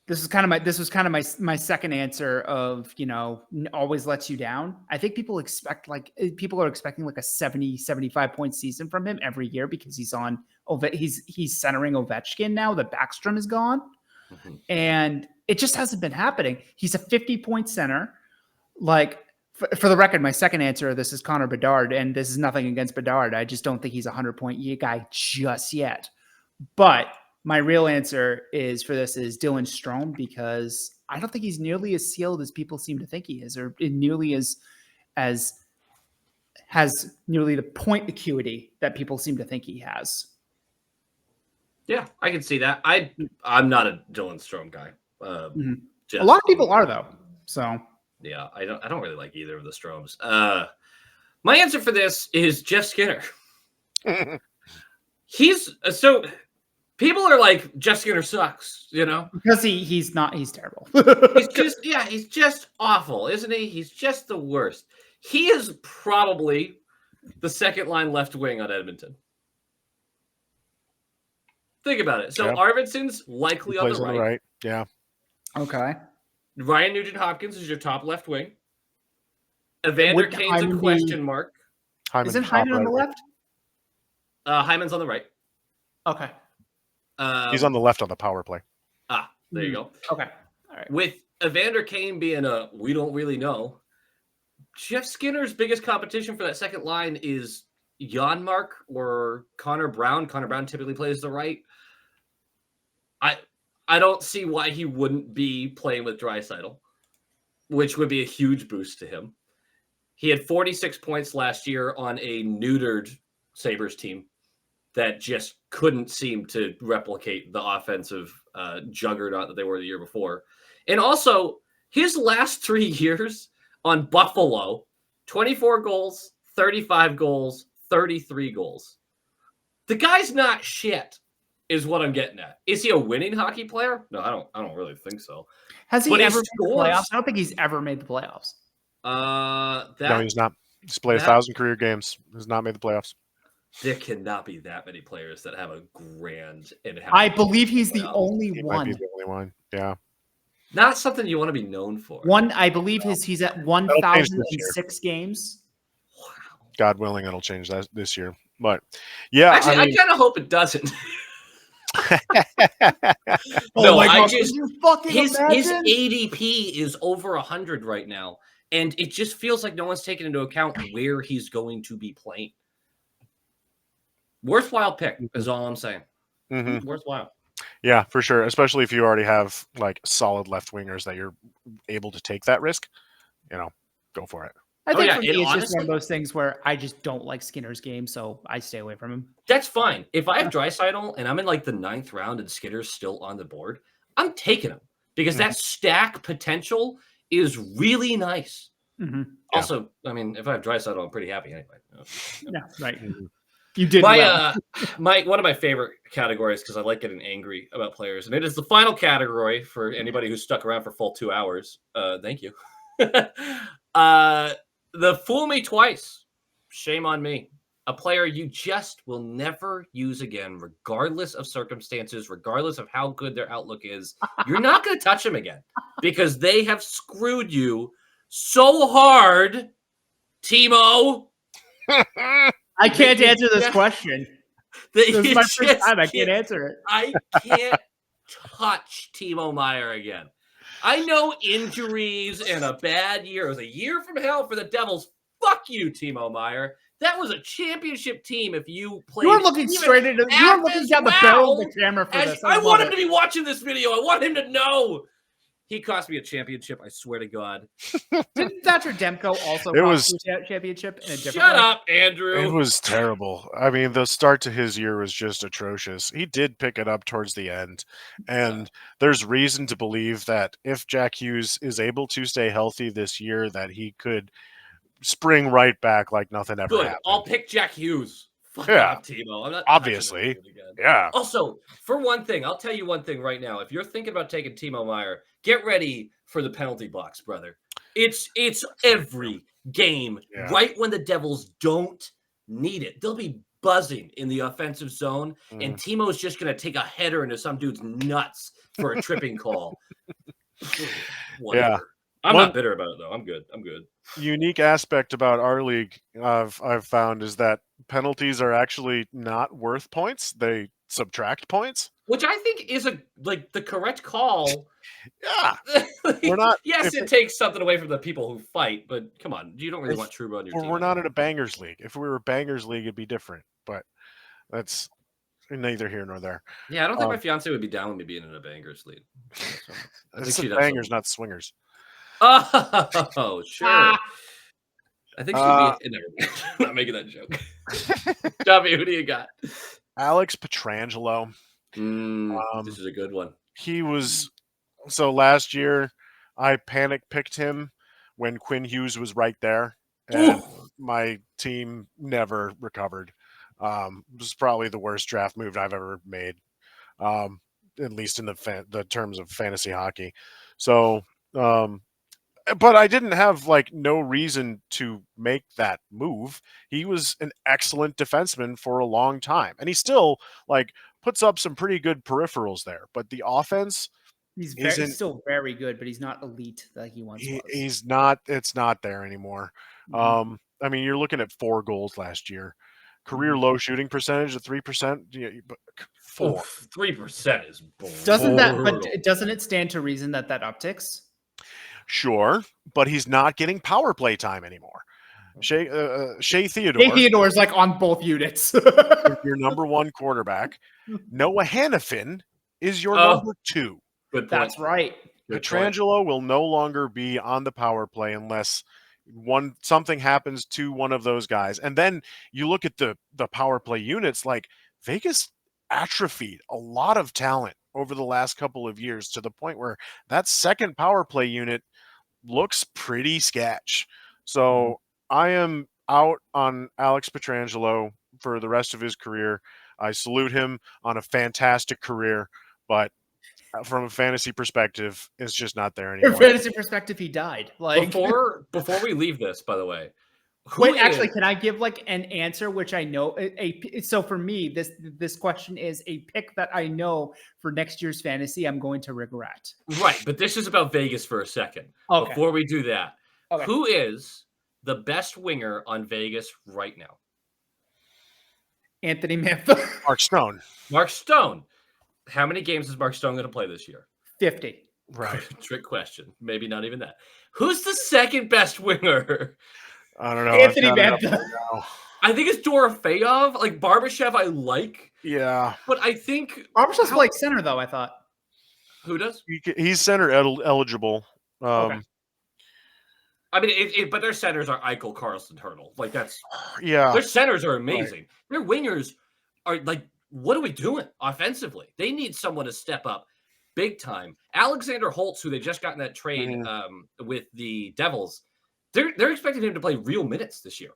This was kind of my second answer of, always lets you down. I think people are expecting like a 70-75 point season from him every year because he's centering Ovechkin now that Backstrom is gone. And it just hasn't been happening. He's a 50-point center. Like, for the record, my second answer of this is Connor Bedard, and this is nothing against Bedard. I just don't think he's a 100-point guy just yet. But my real answer is Dylan Strome, because I don't think he's nearly as sealed as people seem to think he is, or nearly as has nearly the point acuity that people seem to think he has. Yeah, I can see that. I'm not a Dylan Strome guy. A lot of people are, though. So yeah, I don't really like either of the Stromes. My answer for this is Jeff Skinner. He's so people are like, Jeff Skinner sucks, because he's terrible. he's just awful, isn't he? He's just the worst. He is probably the second line left wing on Edmonton. Think about it. So yeah. Arvidsson's likely on the right. Yeah. Okay. Ryan Nugent-Hopkins is your top left wing. Evander Kane's a question mark. Isn't Hyman on the left? Hyman's on the right. Okay. He's on the left on the power play. There you go. Okay. All right. With Evander Kane being we don't really know, Jeff Skinner's biggest competition for that second line is Janmark or Connor Brown. Connor Brown typically plays the right. I don't see why he wouldn't be playing with Draisaitl, which would be a huge boost to him. He had 46 points last year on a neutered Sabres team that just couldn't seem to replicate the offensive juggernaut that they were the year before. And also, his last 3 years on Buffalo, 24 goals, 35 goals, 33 goals. The guy's not shit, is what I'm getting at. Is he a winning hockey player? No, I don't really think so. Has he ever made the playoffs? I don't think he's ever made the playoffs. No, he's not. He's played 1,000 career games. He's not made the playoffs. There cannot be that many players that have a grand and I believe he's the only one. Might be the only one. Yeah. Not something you want to be known for. I believe he's at 1,006 games. Wow. God willing, it'll change that this year. But yeah, actually, I kind of hope it doesn't. No, my I God, just could you fucking his imagine? ADP is over 100 right now, and it just feels like no one's taken into account where he's going to be playing. Worthwhile pick is all I'm saying. Mhm. Worthwhile. Yeah, for sure. Especially if you already have like solid left wingers that you're able to take that risk. Go for it. I Oh, think yeah, for me, and it's just one honestly of those things where I just don't like Skinner's game, so I stay away from him. that's fine. If I have Draisaitl and I'm in like the 9th round and Skinner's still on the board, I'm taking him because that stack potential is really nice. Mm-hmm. Yeah. Also, I mean, if I have Draisaitl, I'm pretty happy anyway. Yeah, right. Mhm. You did well. My one of my favorite categories because I like getting angry about players, and it is the final category for anybody who's stuck around for full 2 hours. Thank you. The fool me twice. Shame on me. A player you just will never use again, regardless of circumstances, regardless of how good their outlook is. You're not going to touch them again because they have screwed you so hard, Timo. I can't answer this question. This is my first time. I can't answer it. I can't touch Timo Meyer again. I know injuries and a bad year. It was a year from hell for the Devils. Fuck you, Timo Meyer. That was a championship team if you played. You are looking straight into. You are looking down the barrel of the camera for this. I want him to be watching this video. I want him to know. He cost me a championship. I swear to God. Didn't Thatcher Demko also cost you a championship in a different Shut way? up, Andrew. It was terrible. I mean, the start to his year was just atrocious. He did pick it up towards the end, and there's reason to believe that if Jack Hughes is able to stay healthy this year, that he could spring right back like nothing ever Good. happened. I'll pick Jack Hughes. Fuck Yeah. off, Timo. I'm not Obviously. touching him again. Yeah. Also, for one thing, I'll tell you one thing right now. If you're thinking about taking Timo Meyer, get ready for the penalty box, brother. It's every game right when the Devils don't need it. They'll be buzzing in the offensive zone, and Timo's just going to take a header into some dude's nuts for a tripping call. Whatever. Yeah. I'm not bitter about it, though. I'm good. Unique aspect about our league I've found is that penalties are actually not worth points. They subtract points. Which I think is the correct call. Yeah. We're not. Yes, it takes something away from the people who fight, but come on, you don't really want Trouba on your team. We're not in a bangers league. If we were a bangers league, it'd be different. But that's neither here nor there. Yeah, I don't think my fiance would be down with me being in a bangers league. It's bangers, not swingers. Oh, sure. I think she'd be. I'm not making that joke. Jambi, who do you got? Alex Pietrangelo. This is a good one. He was last year. I panic picked him when Quinn Hughes was right there, and my team never recovered. It was probably the worst draft move I've ever made, at least in the terms of fantasy hockey. So. But I didn't have no reason to make that move. He was an excellent defenseman for a long time, and he still puts up some pretty good peripherals there. But the offense, he's still very good, but he's not elite like he once was. He's not. It's not there anymore. I mean, you're looking at 4 goals last year, career low shooting percentage of 3%. Yeah, but 3% is doesn't it stand to reason that upticks? Sure, but he's not getting power play time anymore. Shea Theodore. Shea Theodore's on both units. Your number 1 quarterback. Noah Hannafin is your number 2. Good point. That's right. Pietrangelo will no longer be on the power play unless something happens to one of those guys. And then you look at the power play units, Vegas atrophied a lot of talent over the last couple of years to the point where that second power play unit looks pretty sketch. So I am out on Alex Pietrangelo for the rest of his career. I salute him on a fantastic career, but from a fantasy perspective, it's just not there anymore. From a fantasy perspective, he died. Before we leave this, by the way. Actually, can I give an answer which I know? So for me, this question is a pick that I know for next year's fantasy I'm going to regret. Right, but this is about Vegas for a second. Okay. Before we do that, who is the best winger on Vegas right now? Anthony Mantha. Mark Stone. Mark Stone. How many games is Mark Stone going to play this year? 50. Right. Trick question. Maybe not even that. Who's the second best winger? I don't know. Anthony I've got it up Mantha. right now. I think it's Dorofeyev. Like Barbashev, I like, Yeah. but I think Barbashev's like center, though, I thought. who does? He's center eligible. Okay. I mean, but their centers are Eichel, Carlson, Hurdle. Like that's Yeah. their centers are amazing. Their wingers are like, what are we doing offensively? They need someone to step up big time. Alexander Holtz, who they just got in that trade with the Devils, they're expecting him to play real minutes this year,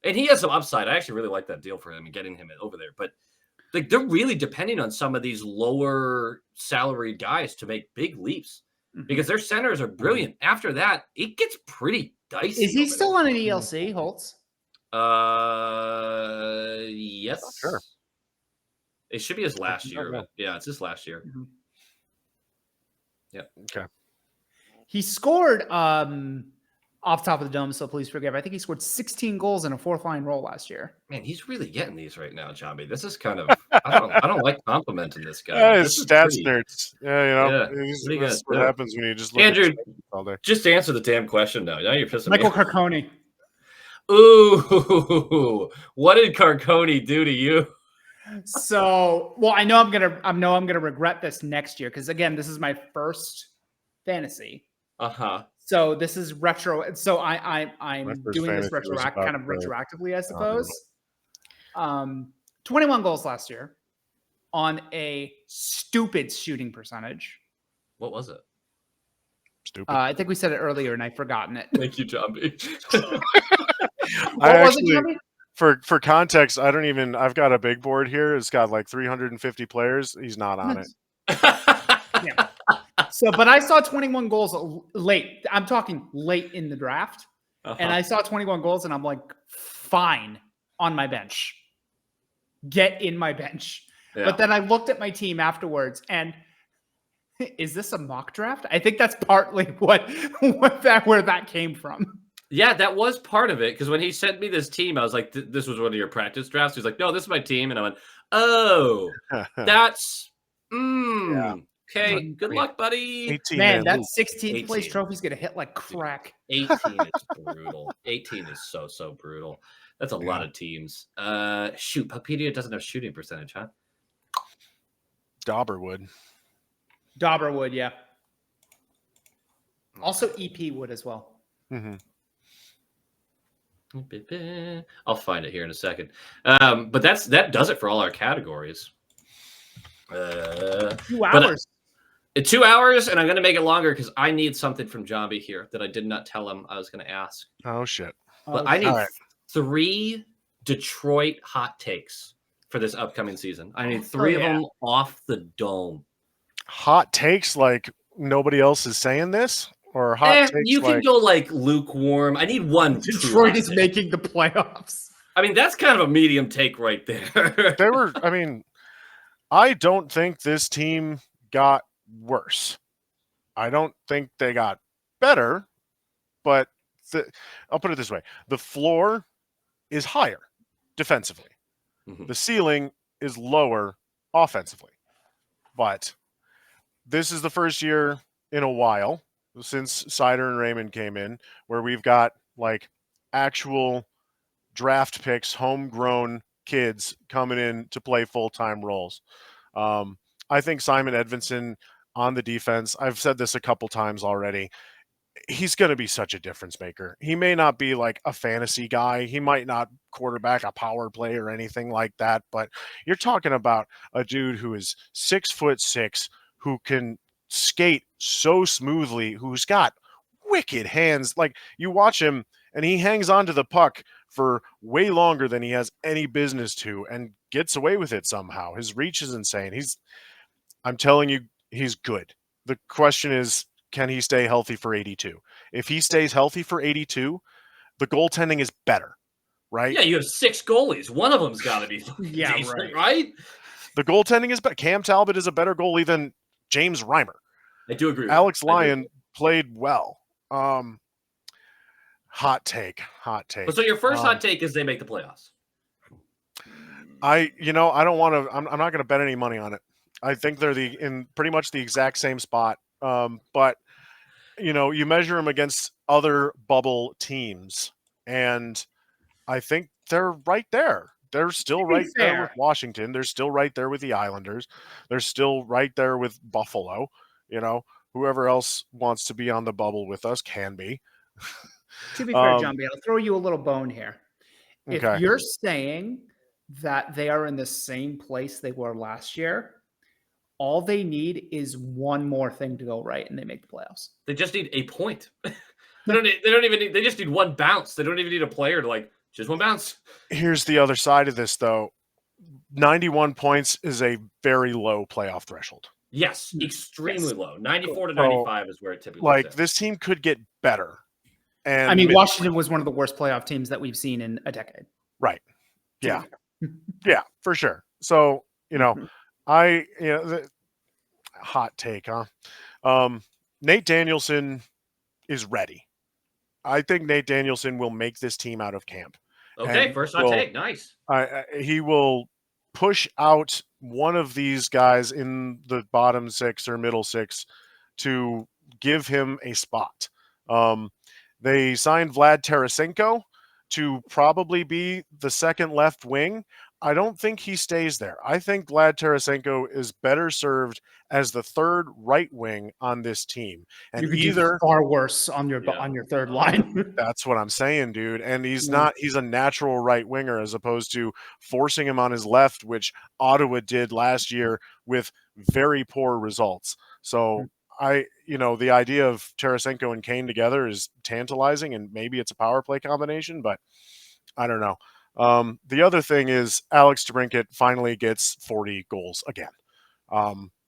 and he has some upside. I actually really like that deal for him and getting him over there. But like they're really depending on some of these lower salaried guys to make big leaps. Because their centers are brilliant. After that, it gets pretty dicey. Is he still on an ELC, Holtz? Yes. Sure. It should be his last year. But yeah, it's his last year. Yeah. Okay. He scored off top of the dome, so please forgive. I think he scored 16 goals in a fourth line role last year. Man, he's really getting these right now, Jambi. This is kind of I don't like complimenting this guy. It's stats nerds. Yeah, What what happens when you just look Andrew, at all day. just answer the damn question now. Now you're pissing Michael me. Carcone. Ooh, what did Carcone do to you? So, well, I know I'm gonna regret this next year because again, this is my first fantasy. So this is retro. So I'm doing this retroactively, I suppose. 21 goals last year on a stupid shooting percentage. What was it? Stupid. I think we said it earlier and I've forgotten it. Thank you, Jambi. For context, I've got a big board here. It's got like 350 players. He's not on it. Yeah. So, but I saw 21 goals late. I'm talking late in the draft. And I saw 21 goals and I'm like, fine, on my bench. Get in my bench. Yeah. But then I looked at my team afterwards and is this a mock draft? I think that's partly where that came from. Yeah, that was part of it. Because when he sent me this team, I was like, this was one of your practice drafts. He's like, no, this is my team. And I went, oh, that's, yeah. Okay, good luck, buddy. 18, man, that 16th place trophy's going to hit like crack. 18 is brutal. 18 is so brutal. That's a lot of teams. Shoot, Papedia doesn't have shooting percentage, huh? Dauber would, yeah. Also, EP would as well. I'll find it here in a second. But that does it for all our categories. 2 hours. 2 hours, and I'm going to make it longer because I need something from Jambi here that I did not tell him I was going to ask. Oh, shit. But I need 3 Detroit hot takes for this upcoming season. I need 3 of them off the dome. Hot takes like nobody else is saying this? Or hot takes you can go like lukewarm. I need one. Detroit is making the playoffs. I mean, that's kind of a medium take right there. I don't think this team got worse. I don't think they got better, but I'll put it this way. The floor is higher defensively. The ceiling is lower offensively. But this is the first year in a while since Sider and Raymond came in where we've got like actual draft picks, homegrown kids coming in to play full-time roles. I think Simon Edvinsson on the defense, I've said this a couple times already, he's going to be such a difference maker. He may not be like a fantasy guy. He might not quarterback a power play or anything like that, but you're talking about a dude who is 6'6", who can skate so smoothly, who's got wicked hands. Like you watch him and he hangs on to the puck for way longer than he has any business to and gets away with it somehow. His reach is insane. I'm telling you, he's good. The question is, can he stay healthy for 82? If he stays healthy for 82, the goaltending is better, right? Yeah, you have 6 goalies. One of them's got to be decent, right? The goaltending is better. Cam Talbot is a better goalie than James Reimer. I do agree. Alex Lyon played well. Hot take. So your first hot take is they make the playoffs. I don't want to. I'm not going to bet any money on it. I think they're in pretty much the exact same spot. But you measure them against other bubble teams, and I think they're right there. They're still right there with Washington. They're still right there with the Islanders. They're still right there with Buffalo. Whoever else wants to be on the bubble with us can be. To be fair, Jambi, I'll throw you a little bone here. If Okay. you're saying that they are in the same place they were last year, all they need is one more thing to go right, and they make the playoffs. They just need a point. They just need one bounce. They don't even need a player to just one bounce. Here's the other side of this, though. 91 points is a very low playoff threshold. Yes, extremely low. 94 to 95 is where it typically sits. This team could get better. And I mean, Washington was one of the worst playoff teams that we've seen in a decade. Right. Yeah. Yeah, for sure. So, hot take, huh? Nate Danielson is ready. I think Nate Danielson will make this team out of camp. Okay, first hot take. Nice. He will push out one of these guys in the bottom six or middle six to give him a spot. They signed Vlad Tarasenko to probably be the second left wing. I don't think he stays there. I think Vlad Tarasenko is better served as the third right wing on this team. And you could do far worse on your third line. That's what I'm saying, dude. And he's a natural right winger as opposed to forcing him on his left, which Ottawa did last year with very poor results. So the idea of Tarasenko and Kane together is tantalizing, and maybe it's a power play combination, but I don't know. The other thing is Alex DeBrincat finally gets 40 goals again.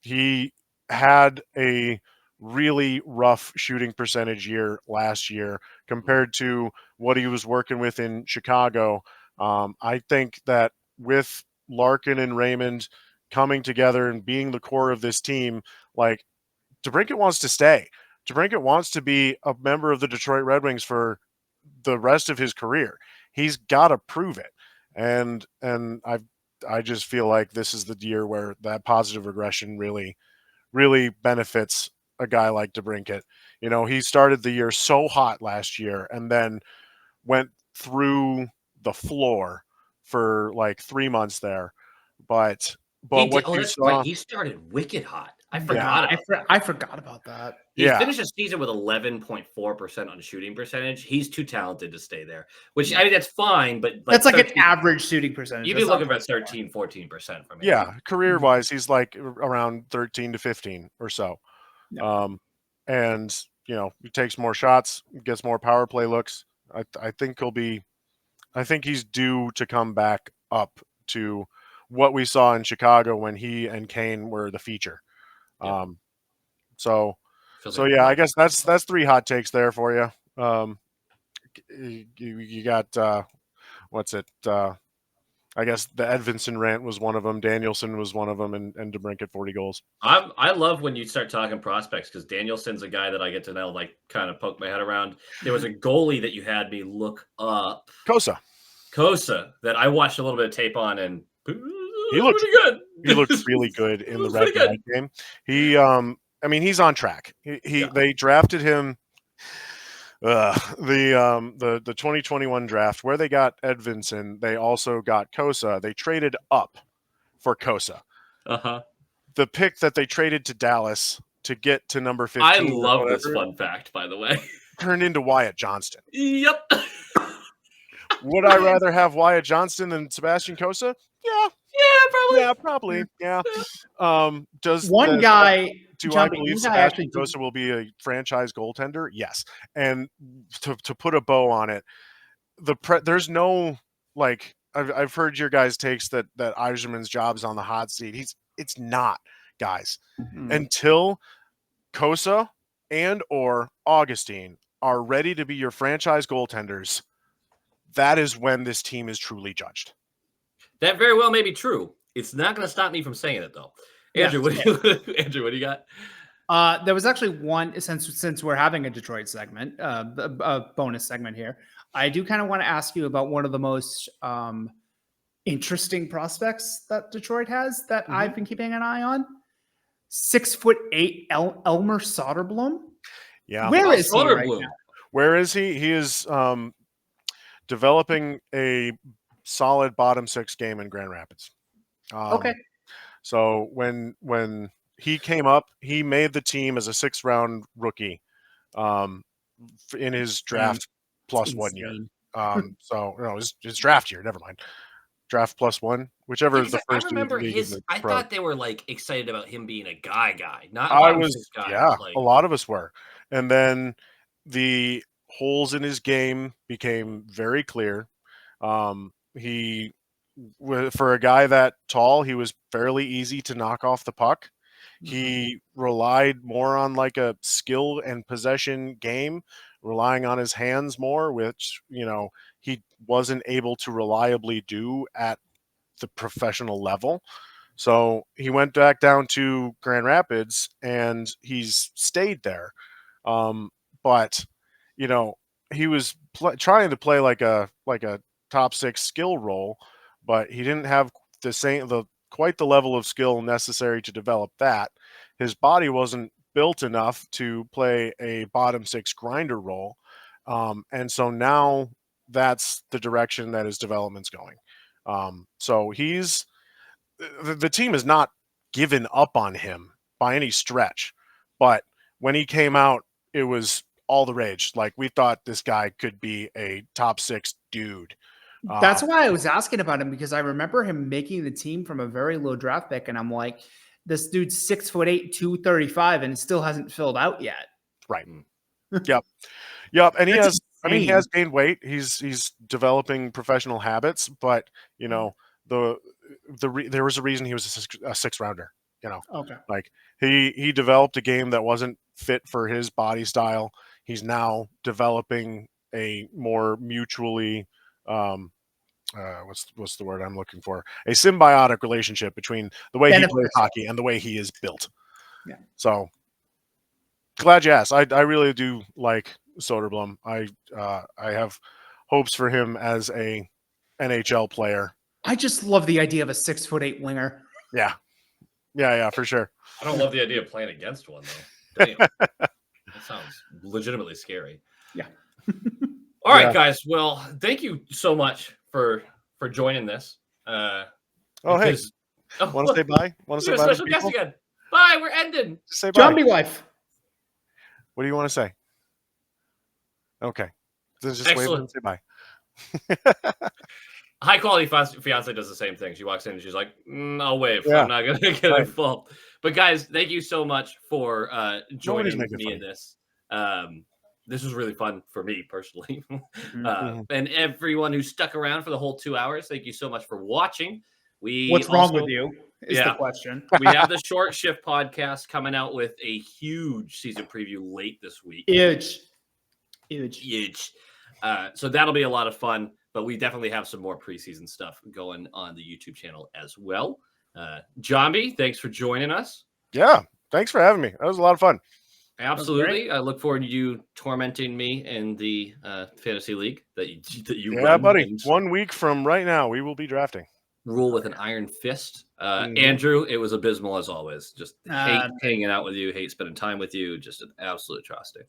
He had a really rough shooting percentage year last year compared to what he was working with in Chicago. I think that with Larkin and Raymond coming together and being the core of this team, DeBrincat wants to stay. DeBrincat wants to be a member of the Detroit Red Wings for the rest of his career. He's got to prove it. And I just feel like this is the year where that positive regression really, really benefits a guy like DeBrincat. He started the year so hot last year and then went through the floor for 3 months there. But right. He started wicked hot. I forgot about that. He finished the season with 11.4% on shooting percentage. He's too talented to stay there, which I mean, that's fine, but that's an average shooting percentage. You'd be looking for 13-14% from him. Yeah, career wise, he's around 13 to 15 or so. Yeah. And he takes more shots, gets more power play looks. I think he's due to come back up to what we saw in Chicago when he and Kane were the feature. Yeah. So yeah, I guess that's 3 hot takes there for you. You got what's it? I guess the Edvinsson rant was one of them. Danielson was one of them, and DeBrincat 40 goals. I love when you start talking prospects because Danielson's a guy that I get to know, kind of poke my head around. There was a goalie that you had me look up. Kosa, that I watched a little bit of tape on, and he looked pretty good. He looked really good in the Red Wing game. He, he's on track. They drafted him. The 2021 draft where they got Edvinsson, they also got Kosa. They traded up for Kosa. The pick that they traded to Dallas to get to number 15. I love this fun fact, by the way. Turned into Wyatt Johnston. Yep. Would I rather have Wyatt Johnston than Sebastian Kosa? Yeah. Yeah, probably. Yeah. Do I believe Sebastian Kosa will be a franchise goaltender? Yes. And to put a bow on it, there's no I've heard your guys' takes that Yzerman's job's on the hot seat. It's not, guys. Until Kosa and or Augustine are ready to be your franchise goaltenders, that is when this team is truly judged. That very well may be true. It's not going to stop me from saying it, though. Andrew, what do you got? There was actually one, since we're having a Detroit segment, a bonus segment here. I do kind of want to ask you about one of the most interesting prospects that Detroit has that Mhm. I've been keeping an eye on. 6'8" Elmer Soderblom. Yeah. Where is he right Soderblom. now? Where is he? He is developing a solid bottom six game in Grand Rapids. Okay. So when he came up, he made the team as a 6th round rookie in his draft plus 1 year. So no, his draft year. Never mind. Draft plus 1, whichever Yeah, is the 'cause I first remember league in his. the I pro. thought they were like excited about him being a guy, not a I bottom was, six guy. yeah, Like, a lot of us were. And then the holes in his game became very clear. He, for a guy that tall, he was fairly easy to knock off the puck. He relied more on like a skill and possession game, relying on his hands more, which, he wasn't able to reliably do at the professional level. So he went back down to Grand Rapids and he's stayed there. But he was trying to play like a top 6 skill role, but he didn't have quite the level of skill necessary to develop that. His body wasn't built enough to play a bottom 6 grinder role. And so now that's the direction that his development's going. So the team has not given up on him by any stretch, but when he came out, it was all the rage. Like, we thought this guy could be a top 6 dude. That's why I was asking about him, because I remember him making the team from a very low draft pick, and I'm like, this dude's 6'8", 235, and still hasn't filled out yet. Right. Yep. And he That's has. I mean, he has gained weight. He's developing professional habits, but there was a reason he was a 6th rounder. Okay. Like, he developed a game that wasn't fit for his body style. He's now developing a more mutually what's the word I'm looking for? A symbiotic relationship between the way he plays hockey and the way he is built. Yeah. So glad you asked. I really do like Soderblom. I have hopes for him as a NHL player. I just love the idea of a 6'8" winger. Yeah, for sure. I don't love the idea of playing against one though. Damn. That sounds legitimately scary. Yeah. All right, guys. Well, thank you so much for joining this. Hey, want to say bye? Want to say bye? Special guest again. Bye. We're ending. Say bye. Jambi wife. What do you want to say? Okay, then just wave and say bye. High quality fiance does the same thing. She walks in and she's like, "I'll wave. Yeah. I'm not gonna get involved." But guys, thank you so much for joining me in this. This was really fun for me personally. And everyone who stuck around for the whole 2 hours, thank you so much for watching. What's wrong with you is the question. We have the Short Shift podcast coming out with a huge season preview late this week. Huge. So that'll be a lot of fun, but we definitely have some more preseason stuff going on the YouTube channel as well. Jambi, thanks for joining us. Yeah, thanks for having me. That was a lot of fun. Absolutely. I look forward to you tormenting me in the fantasy league that you run. Yeah, buddy. 1 week from right now, we will be drafting. Rule with an iron fist. Andrew, it was abysmal as always. Just hate hanging out with you, hate spending time with you. Just an absolute atrocity.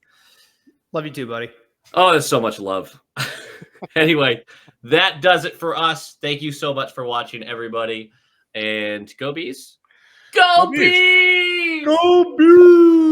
Love you too, buddy. Oh, there's so much love. Anyway, that does it for us. Thank you so much for watching, everybody. And go Bees. Go Bees! Go Bees!